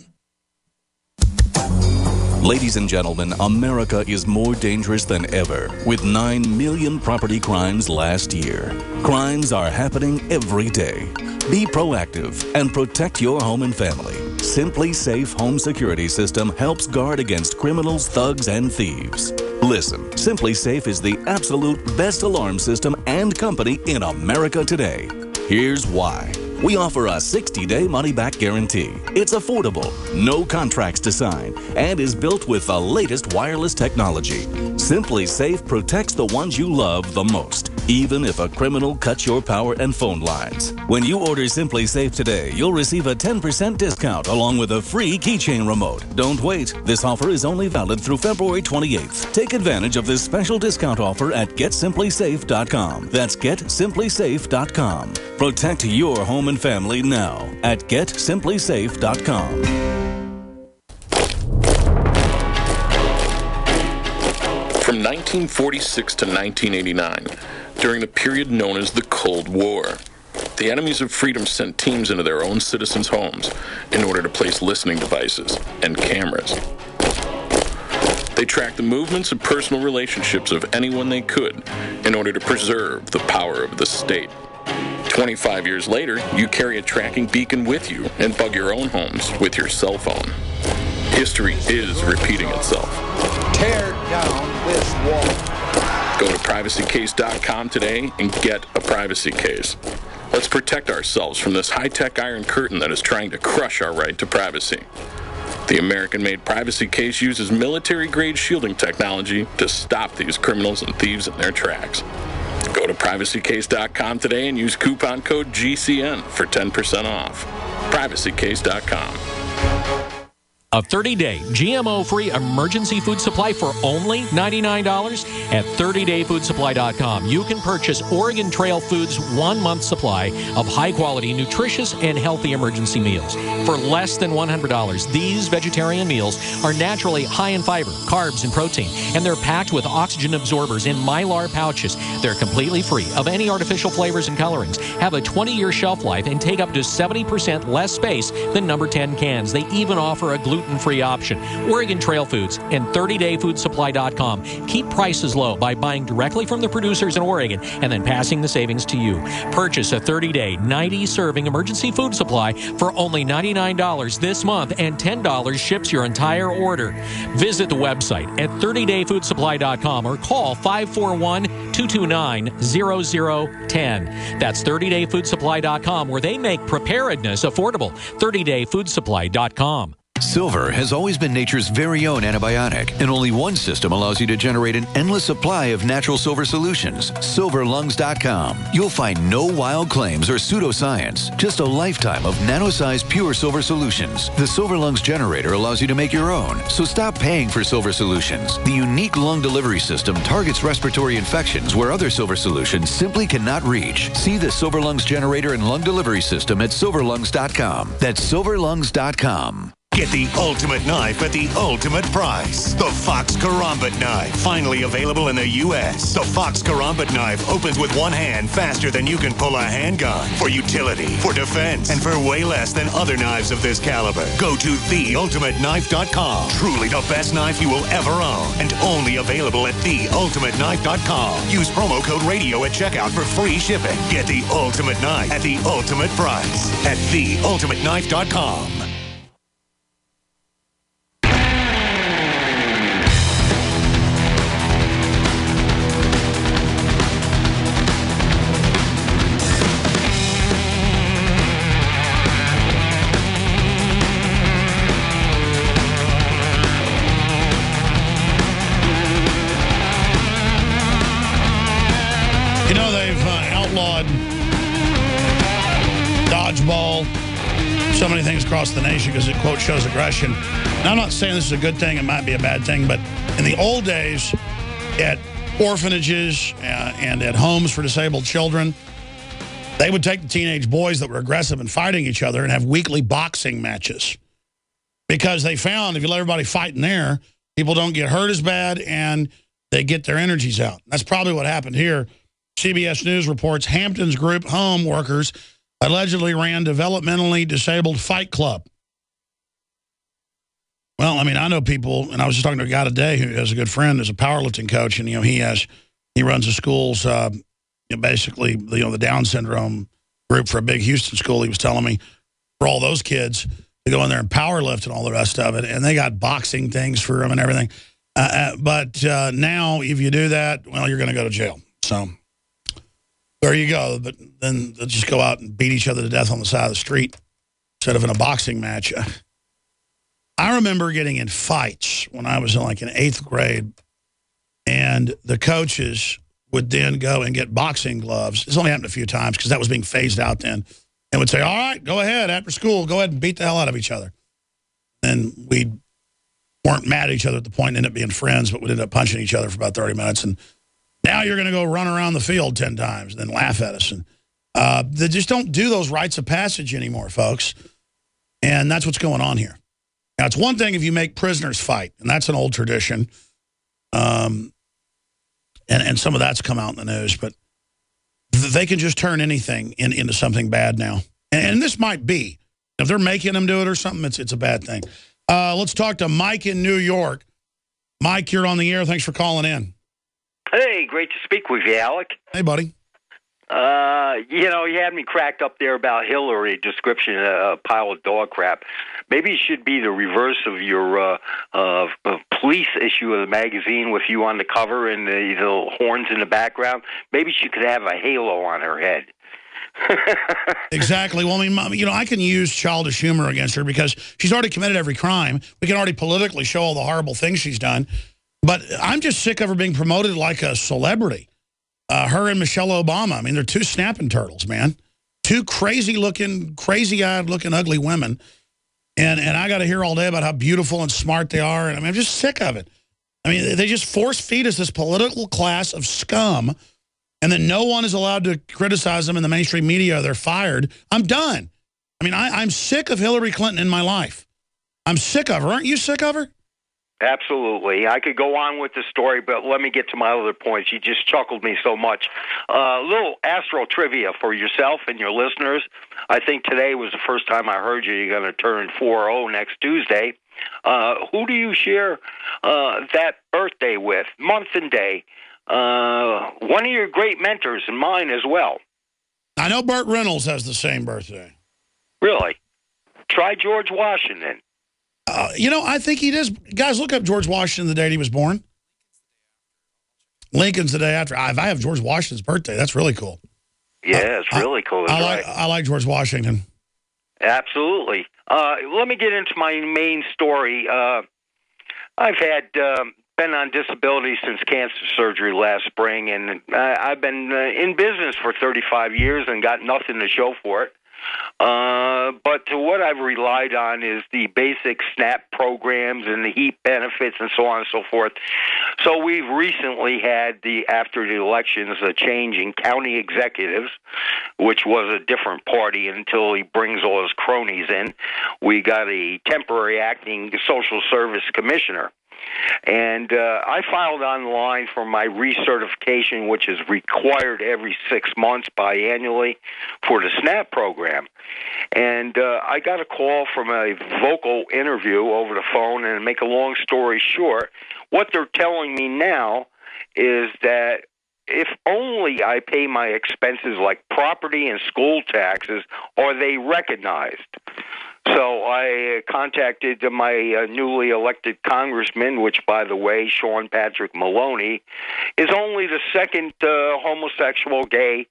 S13: Ladies and gentlemen, America is more dangerous than ever, with 9 million property crimes last year. Crimes are happening every day. Be proactive and protect your home and family. Simply Safe Home Security System helps guard against criminals, thugs, and thieves. Listen, Simply Safe is the absolute best alarm system and company in America today. Here's why. We offer a 60-day money-back guarantee. It's affordable, no contracts to sign, and is built with the latest wireless technology. Simply Safe protects the ones you love the most, even if a criminal cuts your power and phone lines. When you order Simply Safe today, you'll receive a 10% discount along with a free keychain remote. Don't wait. This offer is only valid through February 28th. Take advantage of this special discount offer at GetSimplySafe.com. That's GetSimplySafe.com. Protect your home and family now at GetSimplySafe.com.
S16: From 1946 to 1989, during the period known as the Cold War, the enemies of freedom sent teams into their own citizens' homes in order to place listening devices and cameras. They tracked the movements and personal relationships of anyone they could in order to preserve the power of the state. 25 years later, you carry a tracking beacon with you and bug your own homes with your cell phone. History is repeating itself.
S17: Tear down this wall.
S16: Go to privacycase.com today and get a privacy case. Let's protect ourselves from this high-tech iron curtain that is trying to crush our right to privacy. The American-made privacy case uses military-grade shielding technology to stop these criminals and thieves in their tracks. Go to privacykase.com today and use coupon code GCN for 10% off. Privacykase.com.
S19: A 30-day GMO-free emergency food supply for only $99 at 30dayfoodsupply.com. You can purchase Oregon Trail Foods' 1-month supply of high-quality, nutritious, and healthy emergency meals. For less than $100, these vegetarian meals are naturally high in fiber, carbs, and protein, and they're packed with oxygen absorbers in Mylar pouches. They're completely free of any artificial flavors and colorings, have a 20-year shelf life, and take up to 70% less space than number 10 cans. They even offer a gluten-free option. Oregon Trail Foods and 30dayfoodsupply.com keep prices low by buying directly from the producers in Oregon and then passing the savings to you. Purchase a 30-day, 90-serving emergency food supply for only $99 this month, and $10 ships your entire order. Visit the website at 30dayfoodsupply.com or call 541-229-0010. That's 30dayfoodsupply.com, where they make preparedness affordable. 30dayfoodsupply.com.
S20: Silver has always been nature's very own antibiotic, and only one system allows you to generate an endless supply of natural silver solutions. Silverlungs.com. You'll find no wild claims or pseudoscience, just a lifetime of nano-sized pure silver solutions. The Silver Lungs generator allows you to make your own, so stop paying for silver solutions. The unique lung delivery system targets respiratory infections where other silver solutions simply cannot reach. See the Silver Lungs generator and lung delivery system at silverlungs.com. That's silverlungs.com.
S6: Get the ultimate knife at the ultimate price. The Fox Karambit knife, finally available in the U.S. The Fox Karambit knife opens with one hand faster than you can pull a handgun. For utility, for defense, and for way less than other knives of this caliber. Go to theultimateknife.com. Truly the best knife you will ever own, and only available at theultimateknife.com. Use promo code radio at checkout for free shipping. Get the ultimate knife at the ultimate price at theultimateknife.com.
S1: You know, they've outlawed dodgeball, so many things across the nation because it, quote, shows aggression. And I'm not saying this is a good thing. It might be a bad thing. But in the old days, at orphanages and at homes for disabled children, they would take the teenage boys that were aggressive and fighting each other and have weekly boxing matches. Because they found if you let everybody fight in there, people don't get hurt as bad and they get their energies out. That's probably what happened here. CBS News reports Hampton's group home workers allegedly ran developmentally disabled fight club. Well, I mean, I know people, and I was just talking to a guy today who has a good friend who's a powerlifting coach, and he runs the school's basically the Down syndrome group for a big Houston school. He was telling me for all those kids to go in there and powerlift and all the rest of it, and they got boxing things for them and everything. But now, if you do that, well, you're going to go to jail. So there you go. But then they'll just go out and beat each other to death on the side of the street instead of in a boxing match. I remember getting in fights when I was in like in 8th grade, and the coaches would then go and get boxing gloves. It's only happened a few times because that was being phased out then, and would say, all right, go ahead after school, go ahead and beat the hell out of each other. And we weren't mad at each other at the point and ended up being friends, but we'd end up punching each other for about 30 minutes. And now you're going to go run around the field 10 times and then laugh at us. And they just don't do those rites of passage anymore, folks. And that's what's going on here. Now, it's one thing if you make prisoners fight, and that's an old tradition. And some of that's come out in the news, but they can just turn anything into something bad now. And this might be. If they're making them do it or something, it's a bad thing. Let's talk to Mike in New York. Mike, you're on the air. Thanks for calling in.
S21: Hey, great to speak with you, Alec.
S1: Hey, buddy.
S21: You had me cracked up there about Hillary, description, a pile of dog crap. Maybe it should be the reverse of your police issue of the magazine with you on the cover and the horns in the background. Maybe she could have a halo on her head.
S1: Exactly. Well, I mean, I can use childish humor against her because she's already committed every crime. We can already politically show all the horrible things she's done. But I'm just sick of her being promoted like a celebrity. her and Michelle Obama. I mean, they're two snapping turtles, man. Two crazy-looking, crazy-eyed looking ugly women. And I got to hear all day about how beautiful and smart they are. And I mean, I'm just sick of it. I mean, they just force-feed us this political class of scum, and then no one is allowed to criticize them in the mainstream media. They're fired. I'm done. I mean, I'm sick of Hillary Clinton in my life. I'm sick of her. Aren't you sick of her?
S21: Absolutely. I could go on with the story, but let me get to my other points. You just chuckled me so much. A little astro trivia for yourself and your listeners. I think today was the first time I heard you. You're going to turn 40 next Tuesday. Who do you share that birthday with, month and day? One of your great mentors and mine as well.
S1: I know Burt Reynolds has the same birthday.
S21: Really? Try George Washington.
S1: You know, I think he does. Guys, look up George Washington the date he was born. Lincoln's the day after. If I have George Washington's birthday, that's really cool.
S21: Yeah, it's really cool.
S1: I like George Washington.
S21: Absolutely. Let me get into my main story. I've had been on disability since cancer surgery last spring, and I've been in business for 35 years and got nothing to show for it. But to what I've relied on is the basic SNAP programs and the HEAP benefits and so on and so forth. So we've recently had, after the elections, a change in county executives, which was a different party until he brings all his cronies in. We got a temporary acting social service commissioner. And I filed online for my recertification, which is required every 6 months biannually for the SNAP program. And I got a call from a vocal interview over the phone, and to make a long story short, what they're telling me now is that if only I pay my expenses like property and school taxes, are they recognized? So I contacted my newly elected congressman, which, by the way, Sean Patrick Maloney, is only the second homosexual gay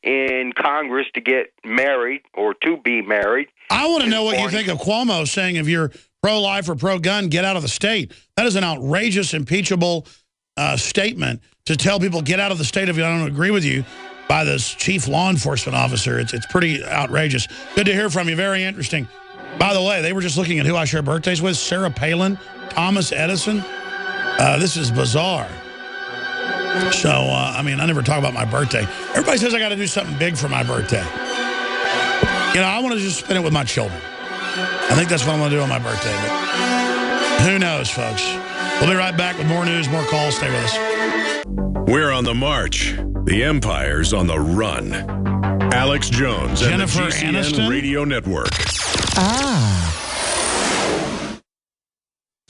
S21: in Congress to get married or to be married.
S1: I want to know what you think of Cuomo saying if you're pro-life or pro-gun, get out of the state. That is an outrageous, impeachable statement to tell people get out of the state if I don't agree with you by this chief law enforcement officer. It's pretty outrageous. Good to hear from you. Very interesting. By the way, they were just looking at who I share birthdays with. Sarah Palin, Thomas Edison. This is bizarre. So, I mean, I never talk about my birthday. Everybody says I got to do something big for my birthday. You know, I want to just spend it with my children. I think that's what I'm going to do on my birthday. But who knows, folks? We'll be right back with more news, more calls. Stay with us.
S3: We're on the march. The empire's on the run. Alex Jones and the GCN Aniston? Radio Network.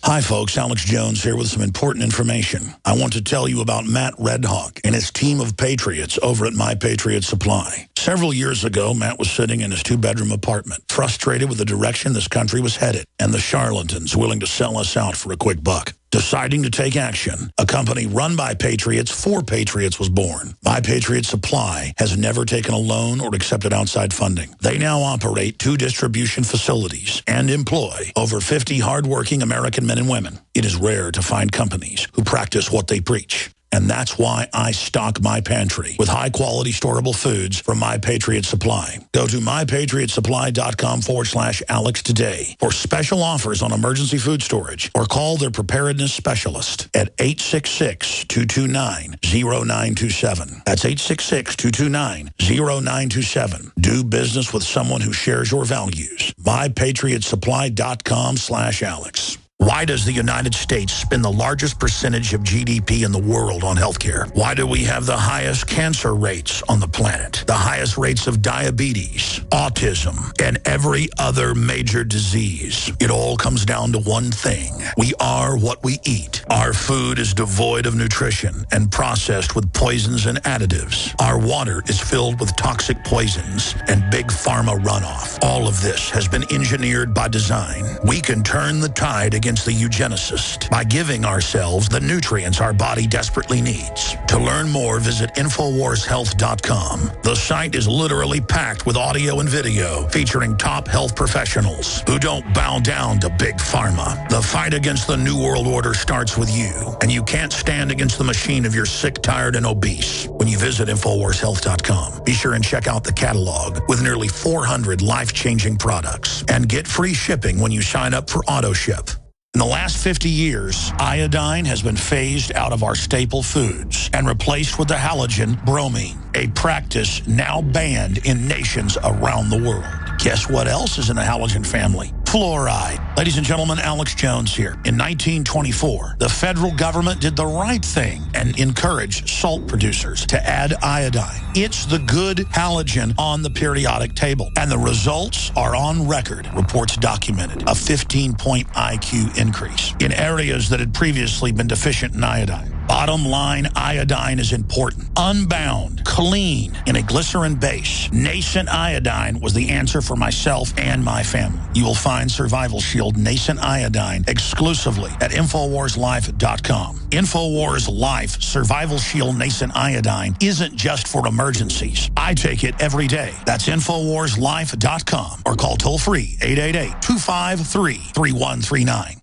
S18: Hi, folks. Alex Jones here with some important information. I want to tell you about Matt Redhawk and his team of patriots over at My Patriot Supply. Several years ago, Matt was sitting in his two-bedroom apartment, frustrated with the direction this country was headed and the charlatans willing to sell us out for a quick buck. Deciding to take action, a company run by patriots for patriots was born. My Patriot Supply has never taken a loan or accepted outside funding. They now operate 2 distribution facilities and employ over 50 hardworking American men and women. It is rare to find companies who practice what they preach. And that's why I stock my pantry with high-quality storable foods from My Patriot Supply. Go to mypatriotsupply.com/Alex today for special offers on emergency food storage, or call their preparedness specialist at 866-229-0927. That's 866-229-0927. Do business with someone who shares your values. mypatriotsupply.com/Alex. Why does the United States spend the largest percentage of GDP in the world on healthcare? Why do we have the highest cancer rates on the planet, the highest rates of diabetes, autism, and every other major disease? It all comes down to one thing. We are what we eat. Our food is devoid of nutrition and processed with poisons and additives. Our water is filled with toxic poisons and big pharma runoff. All of this has been engineered by design. We can turn the tide against against the eugenicist by giving ourselves the nutrients our body desperately needs. To learn more, visit InfoWarsHealth.com. The site is literally packed with audio and video featuring top health professionals who don't bow down to big pharma. The fight against the New World Order starts with you, and you can't stand against the machine if you're sick, tired, and obese. When you visit InfoWarsHealth.com, be sure and check out the catalog with nearly 400 life-changing products and get free shipping when you sign up for AutoShip. In the last 50 years, iodine has been phased out of our staple foods and replaced with the halogen bromine, a practice now banned in nations around the world. Guess what else is in the halogen family? Fluoride. Ladies and gentlemen, Alex Jones here. In 1924, the federal government did the right thing and encouraged salt producers to add iodine. It's the good halogen on the periodic table, and the results are on record. Reports documented a 15-point IQ increase in areas that had previously been deficient in iodine. Bottom line, iodine is important. Unbound, clean, in a glycerin base. Nascent iodine was the answer for myself and my family. You will find Survival Shield Nascent Iodine exclusively at InfoWarsLife.com. InfoWars Life Survival Shield Nascent Iodine isn't just for emergencies. I take it every day. That's InfoWarsLife.com or call toll-free 888-253-3139.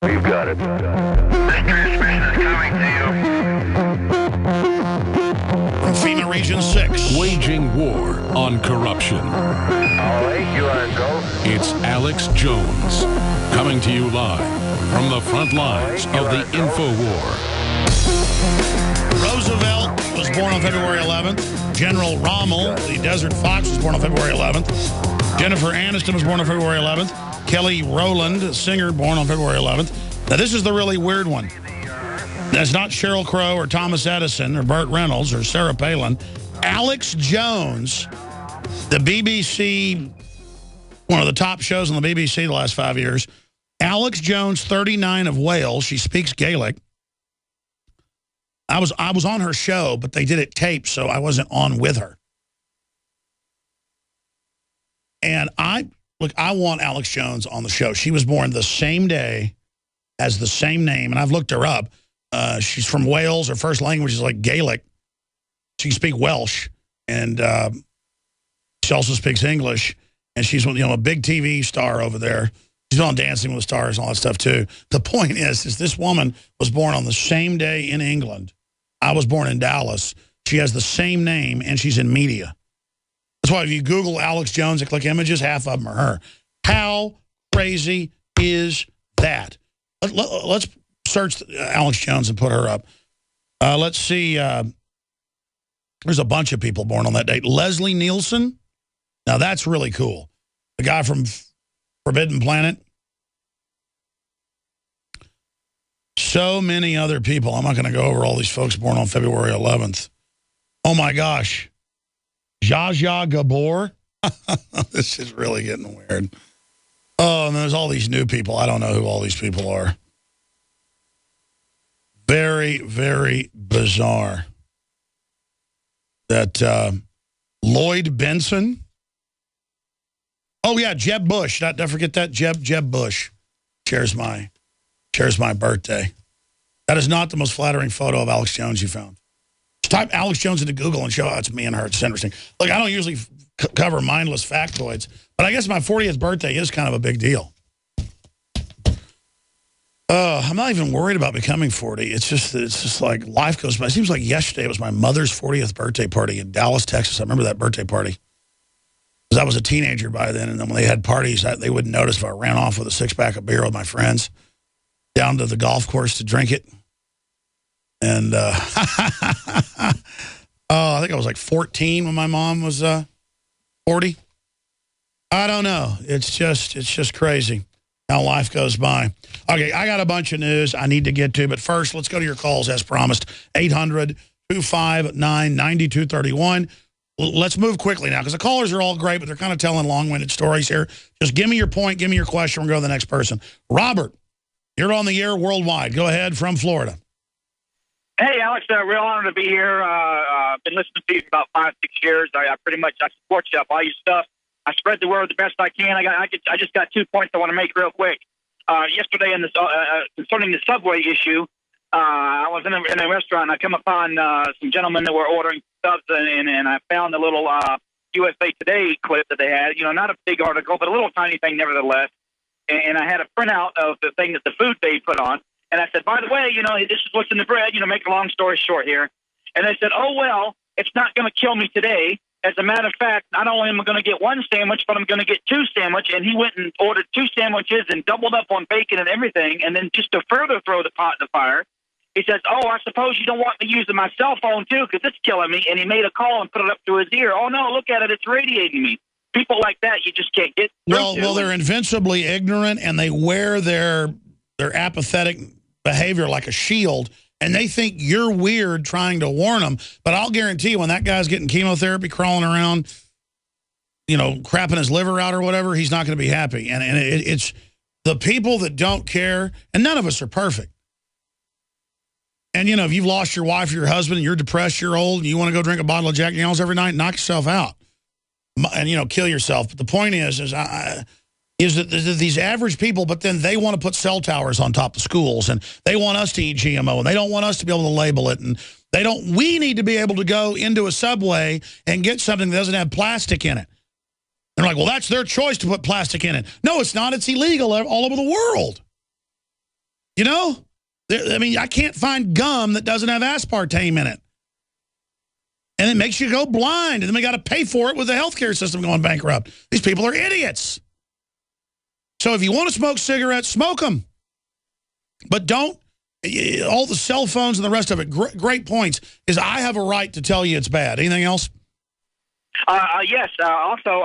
S15: You've got it. This transmission is coming to
S1: From FEMA Region 6.
S4: Waging war on corruption.
S15: All right, you are go.
S4: It's Alex Jones, coming to you live from the front lines of the InfoWar.
S1: Roosevelt was born on February 11th. General Rommel, the Desert Fox, was born on February 11th. Jennifer Aniston was born on February 11th. Kelly Rowland, singer, born on February 11th. Now, this is the really weird one. That's not Sheryl Crow or Thomas Edison or Burt Reynolds or Sarah Palin. Alex Jones, the BBC, one of the top shows on the BBC the last 5 years. Alex Jones, 39, of Wales. She speaks Gaelic. I was on her show, but they did it taped, so I wasn't on with her. And I want Alex Jones on the show. She was born the same day, has the same name, and I've looked her up. She's from Wales. Her first language is like Gaelic. She can speak Welsh, and she also speaks English. And she's a big TV star over there. She's on Dancing with the Stars and all that stuff too. The point is this woman was born on the same day in England. I was born in Dallas. She has the same name, and she's in media. That's why if you Google Alex Jones and click images, half of them are her. How crazy is that? Let's search Alex Jones and put her up. Let's see. There's a bunch of people born on that date. Leslie Nielsen. Now, that's really cool. The guy from Forbidden Planet. So many other people. I'm not going to go over all these folks born on February 11th. Oh, my gosh. Zsa Zsa Gabor. This is really getting weird. Oh, and there's all these new people. I don't know who all these people are. Very, very bizarre. That Lloyd Benson. Oh, yeah, Jeb Bush. Don't forget that. Jeb Bush shares my birthday. That is not the most flattering photo of Alex Jones you found. Just type Alex Jones into Google and show how it's me and her. It's interesting. Look, I don't usually cover mindless factoids, but I guess my 40th birthday is kind of a big deal. I'm not even worried about becoming 40. It's just like life goes by. It seems like yesterday was my mother's 40th birthday party in Dallas, Texas. I remember that birthday party. Because I was a teenager by then, and then when they had parties, they wouldn't notice if I ran off with a six-pack of beer with my friends down to the golf course to drink it. And I think I was like 14 when my mom was 40. I don't know. It's just crazy how life goes by. Okay, I got a bunch of news I need to get to, but first, let's go to your calls as promised. 800-259-9231. Let's move quickly now, because the callers are all great, but they're kind of telling long-winded stories here. Just give me your point, give me your question, we'll go to the next person. Robert, you're on the air worldwide. Go ahead from Florida.
S2: Hey, Alex, real honor to be here. Been listening to you for about 5-6 years. I pretty much support you up all your stuff. I spread the word the best I can. I just got 2 points I want to make real quick. yesterday concerning the subway issue. I was in a restaurant. And I come upon some gentlemen that were ordering stuff, and I found a little USA Today clip that they had. Not a big article, but a little tiny thing nevertheless. And I had a printout of the thing that the food they put on. And I said, by the way, this is what's in the bread. Make a long story short here. And they said, oh, well, it's not going to kill me today. As a matter of fact, not only am I going to get one sandwich, but I'm going to get two sandwiches. And he went and ordered two sandwiches and doubled up on bacon and everything. And then just to further throw the pot in the fire, he says, oh, I suppose you don't want me using my cell phone, too, because it's killing me. And he made a call and put it up to his ear. Oh, no, look at it. It's radiating me. People like that, you just can't get through to.
S1: Well, they're invincibly ignorant, and they wear their apathetic behavior like a shield, and they think you're weird trying to warn them. But I'll guarantee you, when that guy's getting chemotherapy, crawling around, crapping his liver out or whatever, he's not going to be happy. And it's the people that don't care, and none of us are perfect. And, if you've lost your wife or your husband and you're depressed, you're old, and you want to go drink a bottle of Jack Daniels every night, knock yourself out and, kill yourself. But the point is that these average people, but then they want to put cell towers on top of schools, and they want us to eat GMO, and they don't want us to be able to label it. And we need to be able to go into a Subway and get something that doesn't have plastic in it. They're like, well, that's their choice to put plastic in it. No, it's not. It's illegal all over the world. I can't find gum that doesn't have aspartame in it. And it makes you go blind, and then we got to pay for it with the healthcare system going bankrupt. These people are idiots. So if you want to smoke cigarettes, smoke them. But don't, all the cell phones and the rest of it, great points, is I have a right to tell you it's bad. Anything else?
S2: Yes. Also,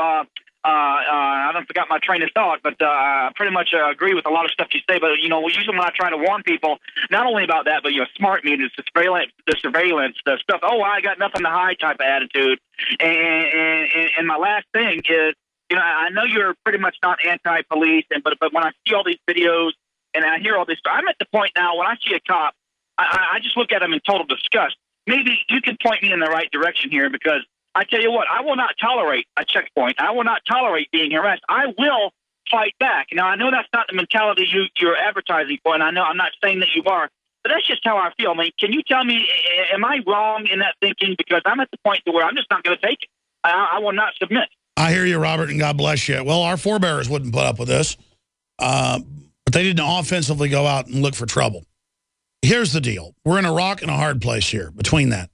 S2: I don't forgot my train of thought, but I pretty much agree with a lot of stuff you say. But usually when I try to warn people, not only about that, but smart meters, the surveillance, the stuff. Oh, I got nothing to hide type of attitude. And my last thing is, I know you're pretty much not anti-police, but when I see all these videos and I hear all this, I'm at the point now when I see a cop, I just look at him in total disgust. Maybe you can point me in the right direction here, because I tell you what, I will not tolerate a checkpoint. I will not tolerate being harassed. I will fight back. Now, I know that's not the mentality you're advertising for, and I know I'm not saying that you are, but that's just how I feel. I mean, can you tell me, am I wrong in that thinking? Because I'm at the point where I'm just not going to take it. I will not submit.
S1: I hear you, Robert, and God bless you. Well, our forebears wouldn't put up with this, but they didn't offensively go out and look for trouble. Here's the deal. We're in a rock and a hard place here between that,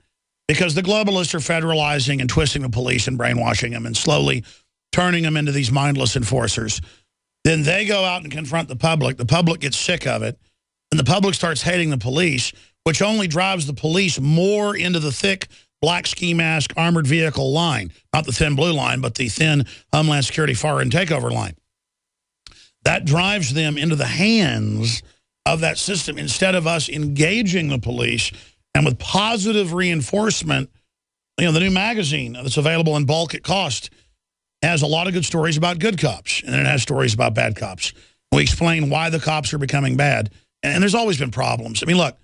S1: because the globalists are federalizing and twisting the police and brainwashing them and slowly turning them into these mindless enforcers. Then they go out and confront the public. The public gets sick of it, and the public starts hating the police, which only drives the police more into the thick black ski mask armored vehicle line. Not the thin blue line, but the thin Homeland Security foreign takeover line. That drives them into the hands of that system instead of us engaging the police. And with positive reinforcement, the new magazine that's available in bulk at cost has a lot of good stories about good cops, and it has stories about bad cops. We explain why the cops are becoming bad. And there's always been problems. I mean, look,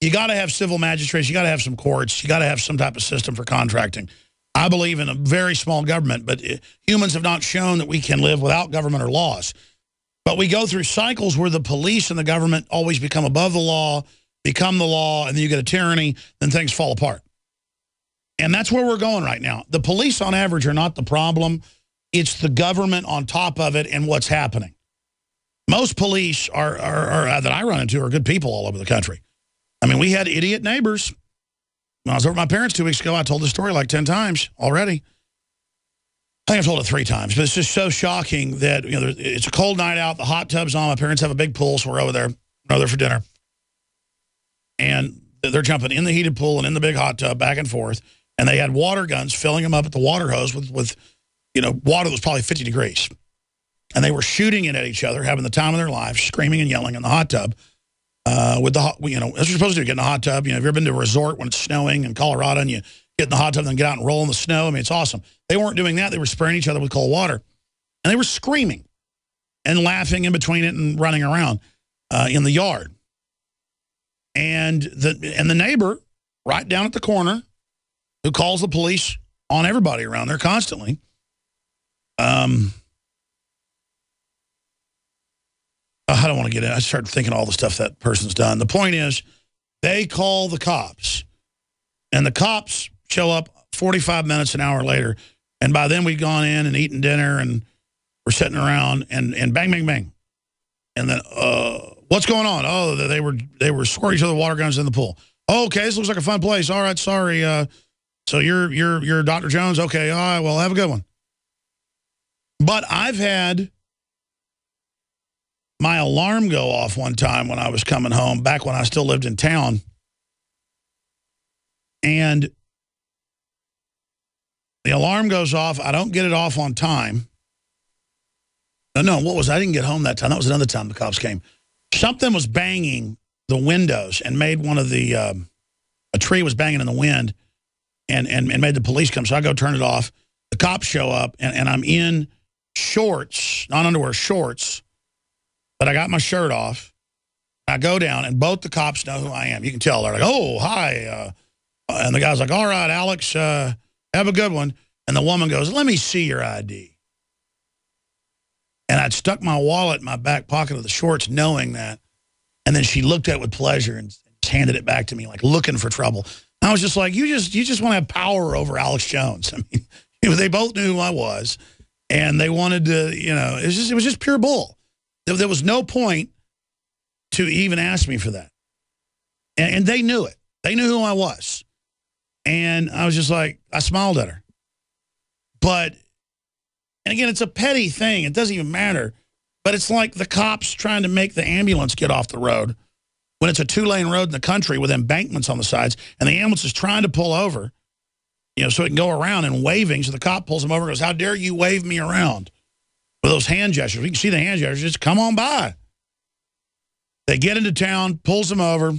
S1: you got to have civil magistrates. You got to have some courts. You got to have some type of system for contracting. I believe in a very small government, but humans have not shown that we can live without government or laws. But we go through cycles where the police and the government always become above the law, become the law, and then you get a tyranny, then things fall apart. And that's where we're going right now. The police, on average, are not the problem. It's the government on top of it and what's happening. Most police are that I run into are good people all over the country. I mean, we had idiot neighbors. When I was over at my parents 2 weeks ago, I told the story like 10 times already. I think I've told it 3 times, but it's just so shocking that it's a cold night out, the hot tub's on, my parents have a big pool, so we're over there for dinner. And they're jumping in the heated pool and in the big hot tub back and forth, and they had water guns filling them up at the water hose with water that was probably 50 degrees. And they were shooting it at each other, having the time of their lives, screaming and yelling in the hot tub. With the as you're supposed to do, get in the hot tub. Have you ever been to a resort when it's snowing in Colorado and you get in the hot tub and then get out and roll in the snow? I mean, it's awesome. They weren't doing that. They were spraying each other with cold water. And they were screaming and laughing in between it and running around in the yard. And the neighbor right down at the corner who calls the police on everybody around there constantly, I don't want to get in. I start thinking all the stuff that person's done. The point is, they call the cops, and the cops show up 45 minutes, an hour later, and by then we'd gone in and eaten dinner, and we're sitting around, and bang, bang, bang. And then, what's going on? Oh, they were squirting each other water guns in the pool. Oh, okay, this looks like a fun place. All right, sorry. So you're Dr. Jones? Okay, all right, well, have a good one. But I've had my alarm go off one time when I was coming home, back when I still lived in town. And the alarm goes off. I don't get it off on time. No, what was I didn't get home that time. That was another time the cops came. Something was banging the windows and made one of the, a tree was banging in the wind and made the police come. So I go turn it off. The cops show up, and I'm in shorts, not underwear, shorts. But I got my shirt off. I go down, and both the cops know who I am. You can tell. They're like, oh, hi. And the guy's like, all right, Alex, have a good one. And the woman goes, let me see your ID. And I'd stuck my wallet in my back pocket of the shorts knowing that. And then she looked at it with pleasure and just handed it back to me, like looking for trouble. I was just like, you just want to have power over Alex Jones. I mean, they both knew who I was. And they wanted to, it was just pure bull. There was no point to even ask me for that. And they knew it. They knew who I was. And I was just like, I smiled at her. But, and again, it's a petty thing. It doesn't even matter. But it's like the cops trying to make the ambulance get off the road when it's a 2-lane road in the country with embankments on the sides, and the ambulance is trying to pull over, so it can go around and waving. So the cop pulls him over and goes, how dare you wave me around? With those hand gestures. We can see the hand gestures. Just come on by. They get into town, pulls them over,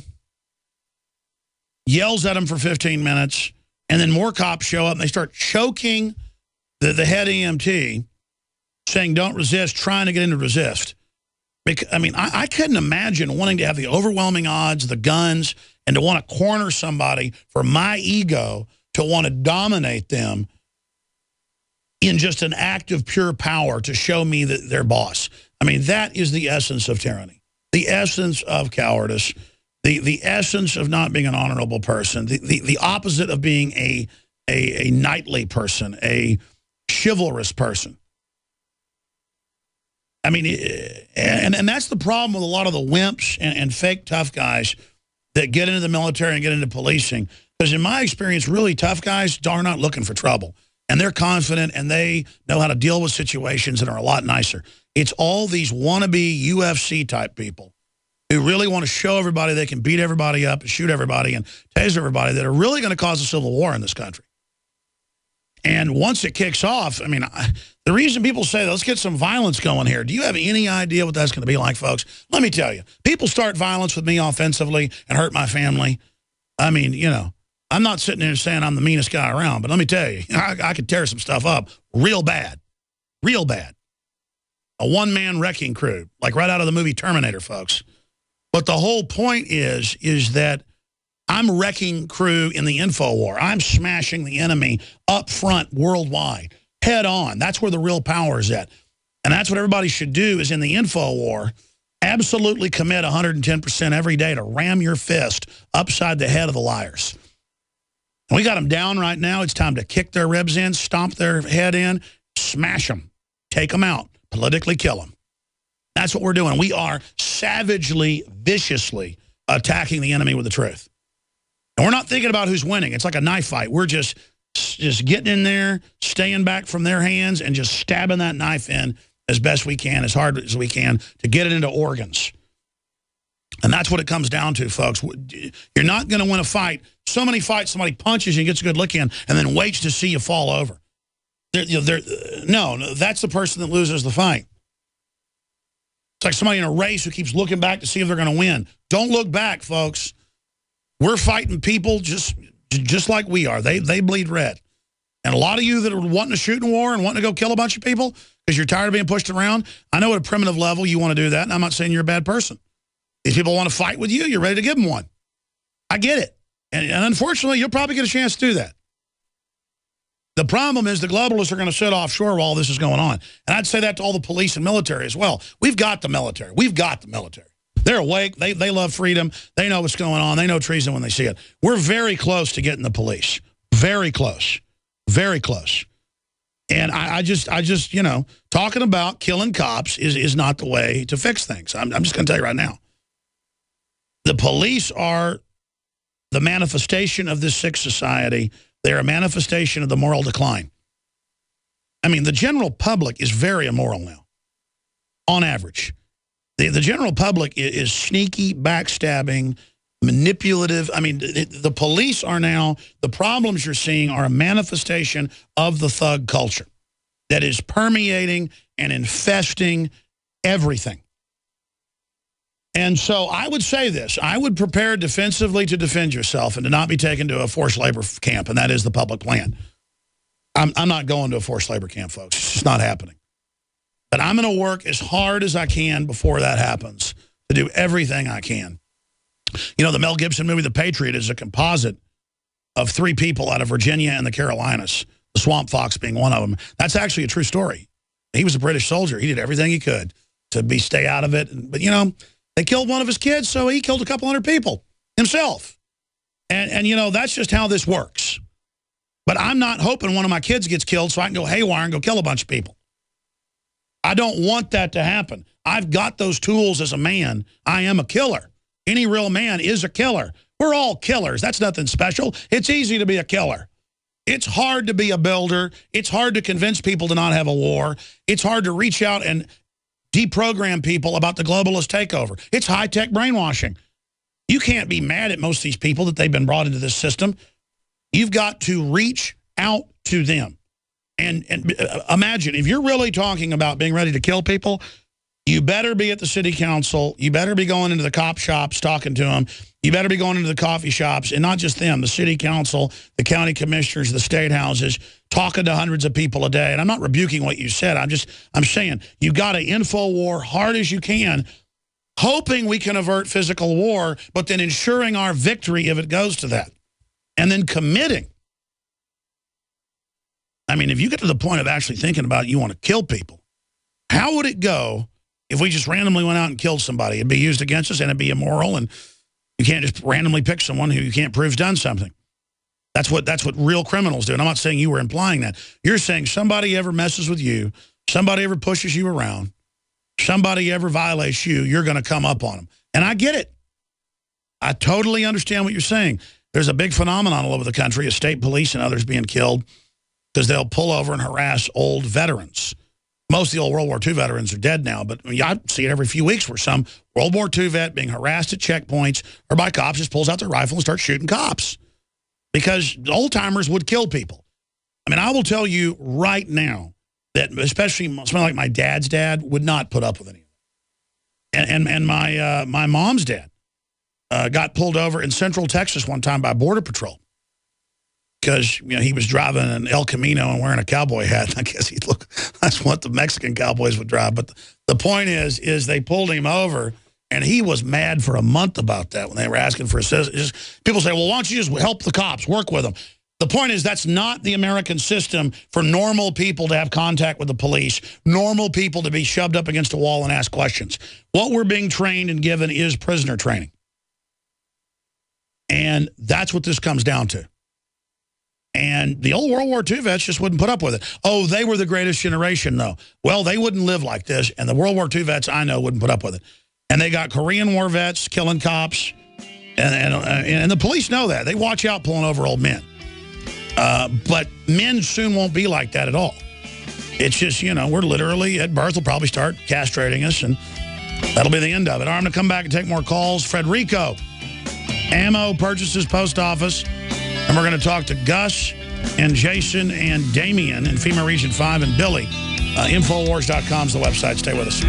S1: yells at them for 15 minutes, and then more cops show up, and they start choking the head EMT, saying, don't resist, trying to get him to resist. Because, I mean, I couldn't imagine wanting to have the overwhelming odds, the guns, and to want to corner somebody for my ego, to want to dominate them in just an act of pure power to show me that they're boss. I mean, that is the essence of tyranny, the essence of cowardice, the essence of not being an honorable person, the opposite of being a knightly person, a chivalrous person. I mean, and that's the problem with a lot of the wimps and fake tough guys that get into the military and get into policing. Because in my experience, really tough guys are not looking for trouble. And they're confident, and they know how to deal with situations and are a lot nicer. It's all these wannabe UFC-type people who really want to show everybody they can beat everybody up and shoot everybody and tase everybody that are really going to cause a civil war in this country. And once it kicks off, I mean, the reason people say, let's get some violence going here, do you have any idea what that's going to be like, folks? Let me tell you. People start violence with me offensively and hurt my family. I mean, I'm not sitting there saying I'm the meanest guy around, but let me tell you, I could tear some stuff up real bad. Real bad. A one-man wrecking crew, like right out of the movie Terminator, folks. But the whole point is that I'm wrecking crew in the info war. I'm smashing the enemy up front worldwide, head on. That's where the real power is at. And that's what everybody should do is in the info war, absolutely commit 110% every day to ram your fist upside the head of the liars. We got them down right now. It's time to kick their ribs in, stomp their head in, smash them, take them out, politically kill them. That's what we're doing. We are savagely, viciously attacking the enemy with the truth. And we're not thinking about who's winning. It's like a knife fight. We're just getting in there, staying back from their hands, and just stabbing that knife in as best we can, as hard as we can, to get it into organs. And that's what it comes down to, folks. You're not going to win a fight. So many fights, somebody punches you and gets a good lick in and then waits to see you fall over. No, that's the person that loses the fight. It's like somebody in a race who keeps looking back to see if they're going to win. Don't look back, folks. We're fighting people just like we are. They bleed red. And a lot of you that are wanting to shoot in war and wanting to go kill a bunch of people because you're tired of being pushed around, I know at a primitive level you want to do that, and I'm not saying you're a bad person. If people want to fight with you, you're ready to give them one. I get it. And unfortunately, you'll probably get a chance to do that. The problem is the globalists are going to sit offshore while this is going on. And I'd say that to all the police and military as well. We've got the military. We've got the military. They're awake. They love freedom. They know what's going on. They know treason when they see it. We're very close to getting the police. Very close. Very close. And I just, you know, talking about killing cops is not the way to fix things. I'm just going to tell you right now. The police are the manifestation of this sick society. They're a manifestation of the moral decline. I mean, the general public is very immoral now, on average. The general public is sneaky, backstabbing, manipulative. I mean, the police are now, the problems you're seeing are a manifestation of the thug culture that is permeating and infesting everything. And so I would say this. I would prepare defensively to defend yourself and to not be taken to a forced labor camp, and that is the public plan. I'm not going to a forced labor camp, folks. It's just not happening. But I'm going to work as hard as I can before that happens to do everything I can. You know, the Mel Gibson movie, The Patriot, is a composite of 3 people out of Virginia and the Carolinas, the Swamp Fox being one of them. That's actually a true story. He was a British soldier. He did everything he could to stay out of it. But, you know, they killed one of his kids, so he killed a couple hundred people himself. And you know, that's just how this works. But I'm not hoping one of my kids gets killed so I can go haywire and go kill a bunch of people. I don't want that to happen. I've got those tools as a man. I am a killer. Any real man is a killer. We're all killers. That's nothing special. It's easy to be a killer. It's hard to be a builder. It's hard to convince people to not have a war. It's hard to reach out and deprogram people about the globalist takeover. It's high-tech brainwashing. You can't be mad at most of these people that they've been brought into this system. You've got to reach out to them. And imagine, if you're really talking about being ready to kill people, you better be at the city council. You better be going into the cop shops, talking to them. You better be going into the coffee shops, and not just them, the city council, the county commissioners, the state houses, talking to hundreds of people a day. And I'm not rebuking what you said. I'm saying you've got to info war hard as you can, hoping we can avert physical war, but then ensuring our victory if it goes to that. And then committing. I mean, if you get to the point of actually thinking about you want to kill people, how would it go if we just randomly went out and killed somebody? It'd be used against us and it'd be immoral, and you can't just randomly pick someone who you can't prove's done something. That's what real criminals do. And I'm not saying you were implying that. You're saying somebody ever messes with you, somebody ever pushes you around, somebody ever violates you, you're going to come up on them. And I get it. I totally understand what you're saying. There's a big phenomenon all over the country of state police and others being killed because they'll pull over and harass old veterans. Most of the old World War II veterans are dead now, but I see it every few weeks where some World War II vet being harassed at checkpoints or by cops just pulls out their rifle and starts shooting cops because old-timers would kill people. I mean, I will tell you right now that especially somebody like my dad's dad would not put up with any of it. And my mom's dad got pulled over in Central Texas one time by Border Patrol because he was driving an El Camino and wearing a cowboy hat. I guess that's what the Mexican cowboys would drive. But the point is they pulled him over, and he was mad for a month about that when they were asking for assistance. People say, well, why don't you just help the cops, work with them? The point is that's not the American system for normal people to have contact with the police, normal people to be shoved up against a wall and ask questions. What we're being trained and given is prisoner training. And that's what this comes down to. And the old World War II vets just wouldn't put up with it. Oh, they were the greatest generation, though. Well, they wouldn't live like this, and the World War II vets I know wouldn't put up with it. And they got Korean War vets killing cops, and the police know that. They watch out pulling over old men. But men soon won't be like that at all. It's just, we're literally, at birth, will probably start castrating us, and that'll be the end of it. All right, I'm going to come back and take more calls. Frederico, ammo purchases, post office. And we're going to talk to Gus and Jason and Damien in FEMA Region 5 and Billy. Infowars.com is the website. Stay with us.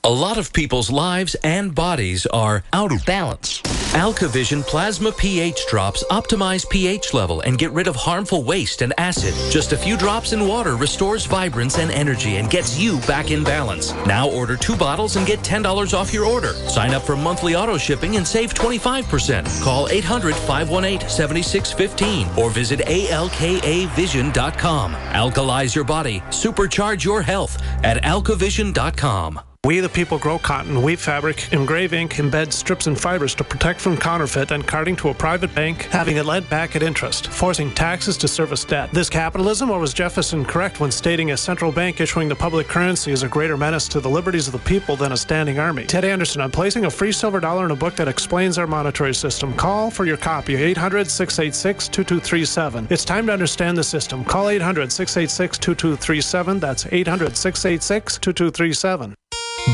S5: A lot of people's lives and bodies are out of balance. AlkaVision Plasma pH drops optimize pH level and get rid of harmful waste and acid. Just a few drops in water restores vibrance and energy and gets you back in balance. Now order 2 bottles and get $10 off your order. Sign up for monthly auto shipping and save 25%. Call 800-518-7615 or visit alkavision.com. Alkalize your body. Supercharge your health at alkavision.com.
S7: We the people grow cotton, weave fabric, engrave ink, embed strips and fibers to protect from counterfeit and carting to a private bank, having it lent back at interest, forcing taxes to service debt. This capitalism, or was Jefferson correct when stating a central bank issuing the public currency is a greater menace to the liberties of the people than a standing army? Ted Anderson, I'm placing a free silver dollar in a book that explains our monetary system. Call for your copy, 800-686-2237. It's time to understand the system. Call 800-686-2237. That's 800-686-2237.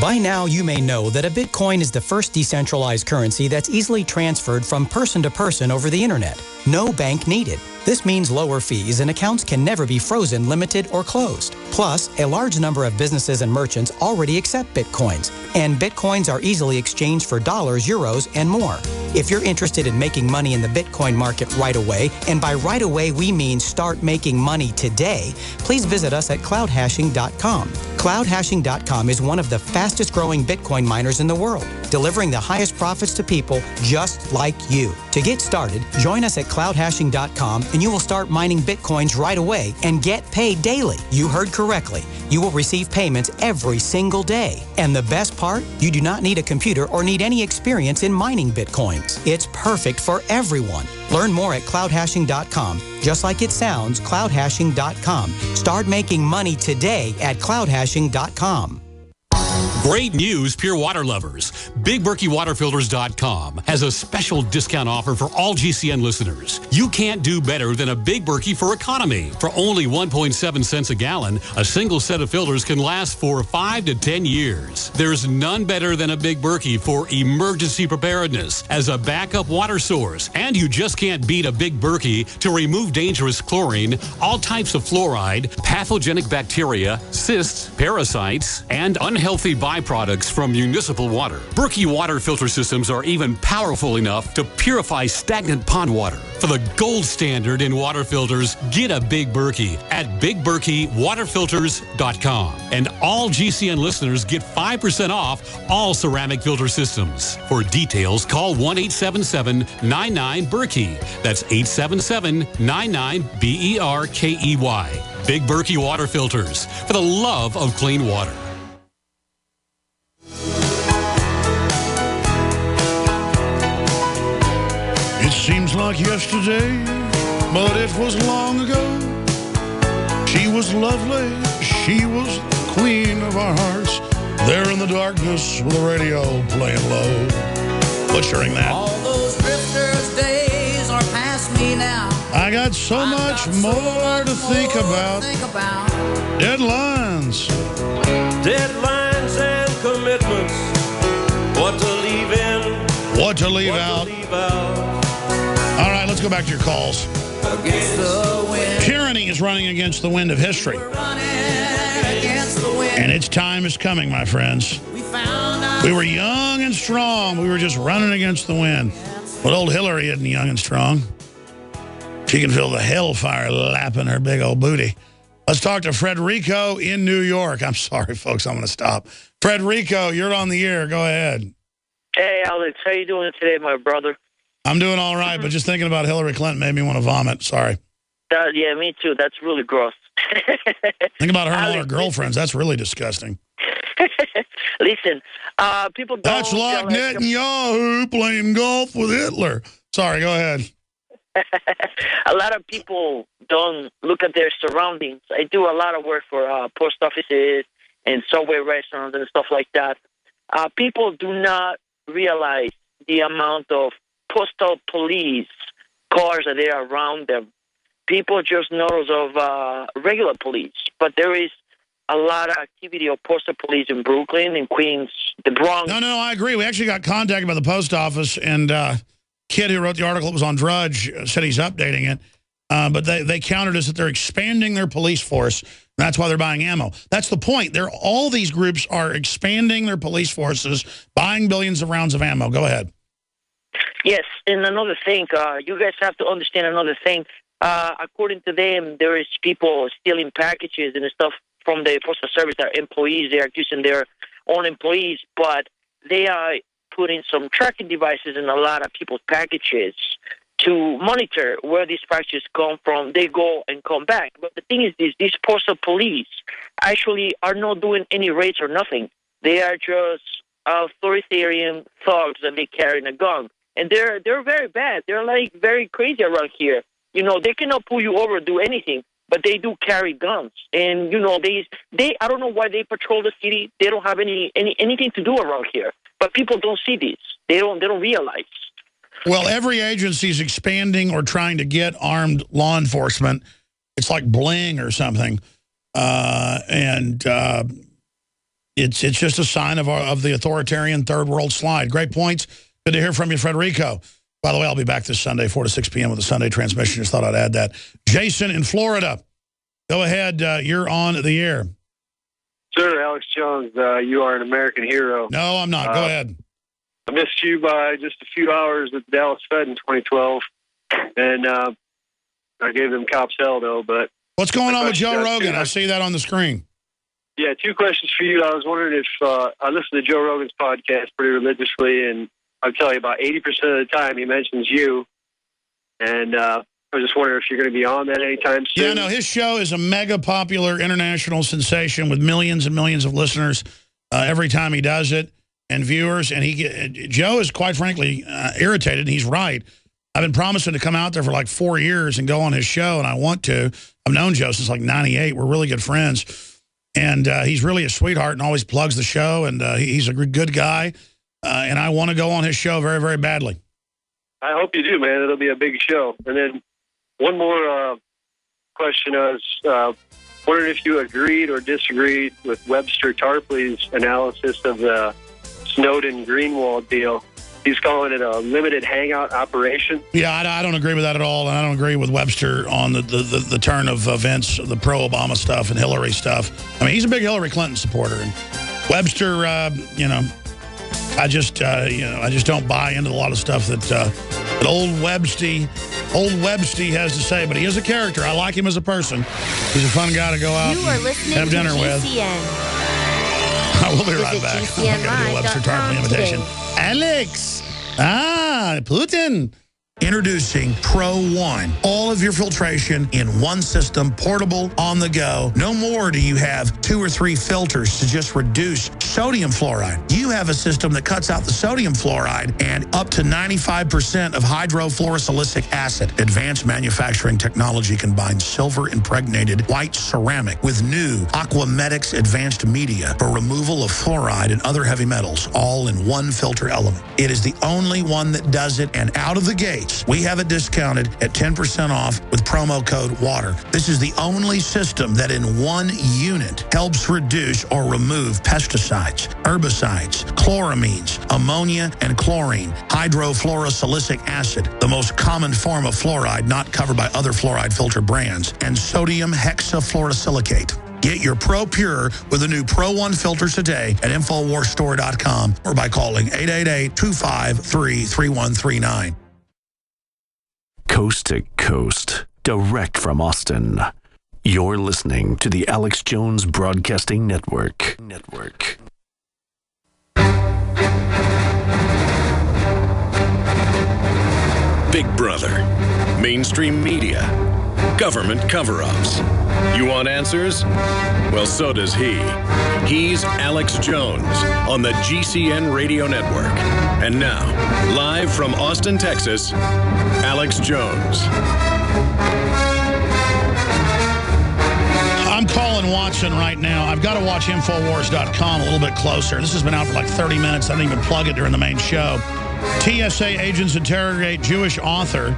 S8: By now, you may know that a Bitcoin is the first decentralized currency that's easily transferred from person to person over the internet. No bank needed. This means lower fees and accounts can never be frozen, limited, or closed. Plus, a large number of businesses and merchants already accept Bitcoins, and Bitcoins are easily exchanged for dollars, euros, and more. If you're interested in making money in the Bitcoin market right away, and by right away we mean start making money today, please visit us at cloudhashing.com. Cloudhashing.com is one of the fastest growing Bitcoin miners in the world, delivering the highest profits to people just like you. To get started, join us at cloudhashing.com and you will start mining Bitcoins right away and get paid daily. You heard correctly. You will receive payments every single day. And the best part, you do not need a computer or need any experience in mining Bitcoins. It's perfect for everyone. Learn more at cloudhashing.com. Just like it sounds, cloudhashing.com. Start making money today at cloudhashing.com.
S22: Great news, pure water lovers. BigBerkeyWaterFilters.com has a special discount offer for all GCN listeners. You can't do better than a Big Berkey for economy. For only 1.7 cents a gallon, a single set of filters can last for 5 to 10 years. There's none better than a Big Berkey for emergency preparedness as a backup water source. And you just can't beat a Big Berkey to remove dangerous chlorine, all types of fluoride, pathogenic bacteria, cysts, parasites, and unhealthy byproducts from municipal water. Berkey water filter systems are even powerful enough to purify stagnant pond water. For the gold standard in water filters, get a Big Berkey at BigBerkeyWaterFilters.com. And all GCN listeners get 5% off all ceramic filter systems. For details, call 1-877-99-BERKEY. That's 877-99-BERKEY. Big Berkey Water Filters, for the love of clean water.
S1: It seems like yesterday, but it was long ago. She was lovely, she was the queen of our hearts. There in the darkness with the radio playing low. Butchering that.
S9: All those drifters' days are past me now.
S1: I got so much more to think about. Deadlines.
S23: Deadlines and commitments. What to leave in.
S1: What to leave out. All right, let's go back to your calls. Tyranny is running against the wind of history. And its time is coming, my friends. We were young and strong. We were just running against the wind. But old Hillary isn't young and strong. She can feel the hellfire lapping her big old booty. Let's talk to Frederico in New York. I'm sorry, folks. I'm going to stop. Frederico, you're on the air. Go ahead.
S25: Hey, Alex. How you doing today, my brother?
S1: I'm doing all right, but just thinking about Hillary Clinton made me want to vomit. Sorry.
S25: Yeah, me too. That's really gross.
S1: Think about her and all her girlfriends. That's really disgusting.
S25: Listen, people don't...
S1: That's like Netanyahu playing golf with Hitler. Sorry, go ahead.
S25: A lot of people don't look at their surroundings. I do a lot of work for post offices and subway restaurants and stuff like that. People do not realize the amount of postal police cars that are around them. People just notice of regular police, but there is a lot of activity of postal police in Brooklyn, in Queens, the Bronx.
S1: No, I agree. We actually got contacted by the post office, and kid who wrote the article, it was on Drudge, said he's updating it. But they countered us that they're expanding their police force That's why they're buying ammo. That's the point. All these groups are expanding their police forces, buying billions of rounds of ammo. Go ahead.
S25: Yes, and another thing, you guys have to understand another thing. According to them, there is people stealing packages and stuff from the Postal Service. Their employees, they are accusing their own employees, but they are putting some tracking devices in a lot of people's packages to monitor where these packages come from. They go and come back. But the thing is, these postal police actually are not doing any raids or nothing. They are just authoritarian thugs that they carry in a gun. And they're very bad. They're like very crazy around here. You know, they cannot pull you over or do anything, but they do carry guns. And, you know, they I don't know why they patrol the city. They don't have anything to do around here. But people don't see this. They don't realize.
S1: Well, every agency is expanding or trying to get armed law enforcement. It's like bling or something. It's just a sign of the authoritarian third world slide. Great points. Good to hear from you, Federico. By the way, I'll be back this Sunday, 4 to 6 p.m. with a Sunday transmission. Just thought I'd add that. Jason in Florida. Go ahead. You're on the air.
S10: Sir, Alex Jones, you are an American hero.
S1: No, I'm not. Go ahead.
S10: I missed you by just a few hours at the Dallas Fed in 2012. And I gave them cops hell, though. But
S1: what's going on with Joe Rogan? I see that on the screen.
S10: Yeah, two questions for you. I was wondering if I listen to Joe Rogan's podcast pretty religiously, and I'll tell you about 80% of the time he mentions you. And I was just wondering if you're going to be on that anytime soon.
S1: Yeah, no, his show is a mega popular international sensation with millions and millions of listeners every time he does it and viewers. And Joe is, quite frankly, irritated, and he's right. I've been promising to come out there for like 4 years and go on his show, and I want to. I've known Joe since like 98. We're really good friends. And he's really a sweetheart and always plugs the show, and he's a good guy. And I want to go on his show very, very badly.
S10: I hope you do, man. It'll be a big show. And then one more question. I was wondering if you agreed or disagreed with Webster Tarpley's analysis of the Snowden-Greenwald deal. He's calling it a limited hangout operation. Yeah,
S1: I don't agree with that at all, and I don't agree with Webster on the turn of events, the pro-Obama stuff and Hillary stuff. I mean, he's a big Hillary Clinton supporter, and Webster, I just don't buy into a lot of stuff that old Webster has to say. But he is a character. I like him as a person. He's a fun guy to go out and have dinner with. I will be right back. I'm going to do a Webster Tarpley imitation. Alex! Putin! Introducing Pro One. All of your filtration in one system, portable, on the go. No more do you have 2 or 3 filters to just reduce sodium fluoride. You have a system that cuts out the sodium fluoride and up to 95% of hydrofluorosilicic acid. Advanced manufacturing technology combines silver-impregnated white ceramic with new Aquamedics advanced media for removal of fluoride and other heavy metals, all in one filter element. It is the only one that does it, and out of the gate, we have it discounted at 10% off with promo code WATER. This is the only system that in one unit helps reduce or remove pesticides, herbicides, chloramines, ammonia, and chlorine, hydrofluorosilicic acid, the most common form of fluoride not covered by other fluoride filter brands, and sodium hexafluorosilicate. Get your Pro Pure with the new Pro One filters today at InfoWarsStore.com or by calling 888-253-3139.
S11: Coast to coast, direct from Austin. You're listening to the Alex Jones Broadcasting Network.
S3: Big Brother, mainstream media, government cover-ups. You want answers? Well, so does he. He's Alex Jones on the GCN Radio Network. And now, live from Austin, Texas, Alex Jones.
S1: I'm calling Watson right now. I've got to watch Infowars.com a little bit closer. This has been out for like 30 minutes. I didn't even plug it during the main show. TSA agents interrogate Jewish author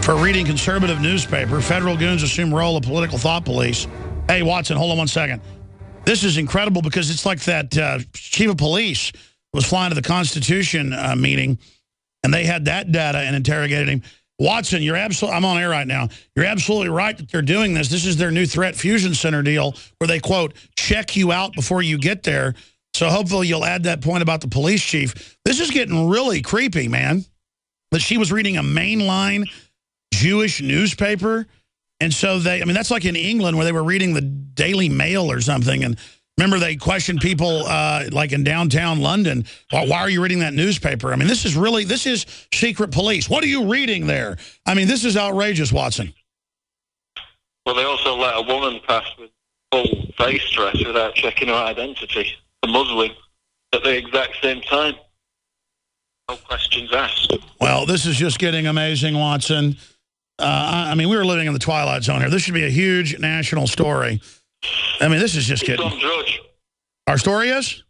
S1: for reading conservative newspaper. Federal goons assume role of political thought police. Hey, Watson, hold on one second. This is incredible because it's like that chief of police was flying to the Constitution meeting, and they had that data and interrogated him. Watson, you're absolutely, I'm on air right now. You're absolutely right that they're doing this. This is their new Threat Fusion Center deal where they, quote, check you out before you get there. So hopefully you'll add that point about the police chief. This is getting really creepy, man. But she was reading a mainline Jewish newspaper. And so they, I mean, that's like in England where they were reading the Daily Mail or something. And remember they questioned people like in downtown London, why are you reading that newspaper? I mean, this is secret police. What are you reading there? I mean, this is outrageous, Watson.
S12: Well, they also let a woman pass with full face dress without checking her identity, a Muslim, at the exact same time. No questions asked.
S1: Well, this is just getting amazing, Watson. I mean, we were living in the twilight zone here. This should be a huge national story. I mean, this is just getting...
S12: It's on Drudge.
S1: Our story is?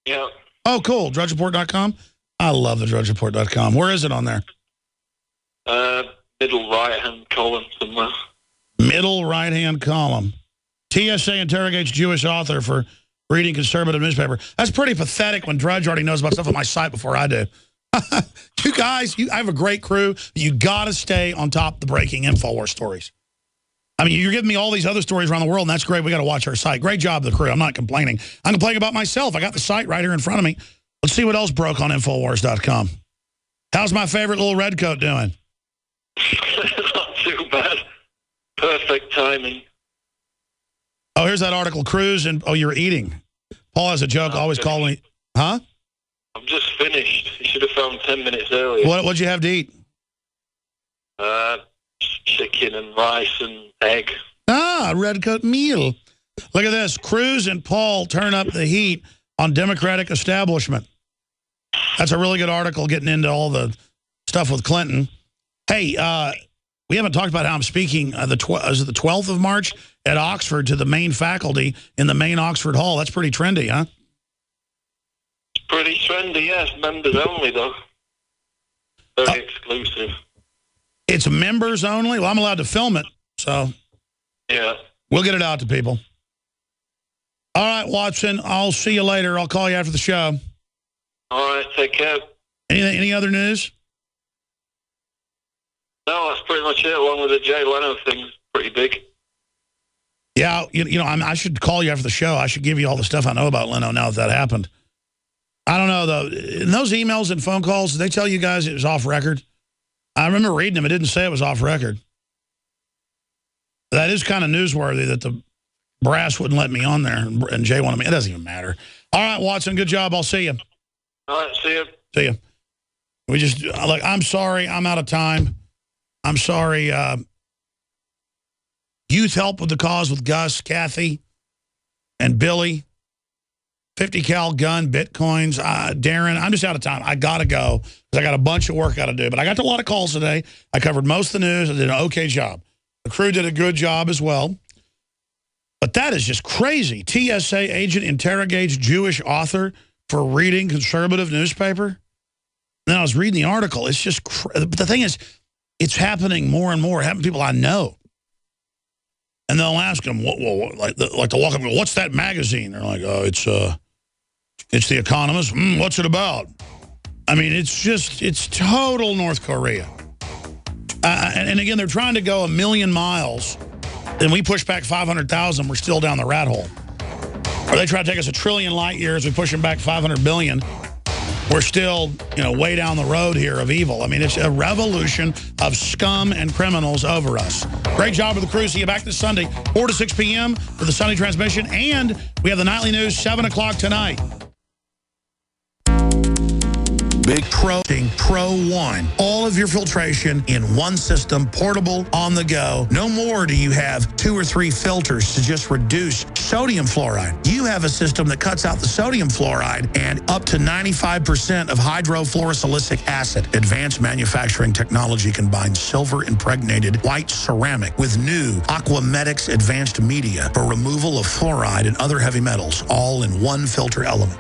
S12: Yeah.
S1: Oh, cool. DrudgeReport.com? I love the DrudgeReport.com. Where is it on there?
S12: Middle right-hand column somewhere.
S1: Middle right-hand column. TSA interrogates Jewish author for reading conservative newspaper. That's pretty pathetic when Drudge already knows about stuff on my site before I do. You guys, I have a great crew. You got to stay on top of the breaking InfoWars stories. I mean, you're giving me all these other stories around the world, and that's great. We got to watch our site. Great job, the crew. I'm not complaining. I'm complaining about myself. I got the site right here in front of me. Let's see what else broke on InfoWars.com. How's my favorite little redcoat doing?
S12: Not too bad. Perfect timing.
S1: Oh, here's that article. Cruise and, oh, you're eating. Paul has a joke. Always call me. Huh?
S12: I'm just finished. You should have phoned 10 minutes earlier.
S1: What'd you have to eat?
S12: Chicken and rice and egg.
S1: Ah, redcoat meal. Look at this. Cruz and Paul turn up the heat on Democratic establishment. That's a really good article getting into all the stuff with Clinton. Hey, we haven't talked about how I'm speaking is it the 12th of March at Oxford to the main faculty in the main Oxford Hall. That's pretty trendy, huh?
S12: Pretty trendy, yes. Members only, though. Very exclusive.
S1: It's members only? Well, I'm allowed to film it, so...
S12: Yeah.
S1: We'll get it out to people. All right, Watson, I'll see you later. I'll call you after the show.
S12: All right, take care.
S1: Any other news?
S12: No, that's pretty much it, along with the Jay Leno thing. Pretty big.
S1: Yeah, you know, I should call you after the show. I should give you all the stuff I know about Leno now that happened. I don't know, though. In those emails and phone calls, did they tell you guys it was off record? I remember reading them. It didn't say it was off record. That is kind of newsworthy that the brass wouldn't let me on there and Jay wanted me. It doesn't even matter. All right, Watson, good job. I'll see you.
S12: All right, see you.
S1: See you. We just, look, I'm sorry. I'm out of time. I'm sorry. Youth help with the cause with Gus, Kathy, and Billy. 50 cal gun, Bitcoins. Darren, I'm just out of time. I got to go because I got a bunch of work I got to do. But I got a lot of calls today. I covered most of the news. I did an okay job. The crew did a good job as well. But that is just crazy. TSA agent interrogates Jewish author for reading conservative newspaper. And then I was reading the article. It's just, but the thing is, it's happening more and more. It happens to people I know. And they'll ask them, like they'll walk up and go, what's that magazine? They're like, oh, it's The Economist. What's it about? I mean, it's total North Korea. And again, they're trying to go 1 million miles. And we push back 500,000. We're still down the rat hole. Or they try to take us 1 trillion light years. We push them back 500 billion. We're still, way down the road here of evil. I mean, it's a revolution of scum and criminals over us. Great job with the crew. See you back this Sunday, 4 to 6 p.m. for the Sunday transmission. And we have the nightly news, 7 o'clock tonight. Big Pro 1. All of your filtration in one system, portable, on the go. No more do you have 2 or 3 filters to just reduce sodium fluoride. You have a system that cuts out the sodium fluoride and up to 95% of hydrofluorosilicic acid. Advanced manufacturing technology combines silver-impregnated white ceramic with new Aquamedics advanced media for removal of fluoride and other heavy metals, all in one filter element.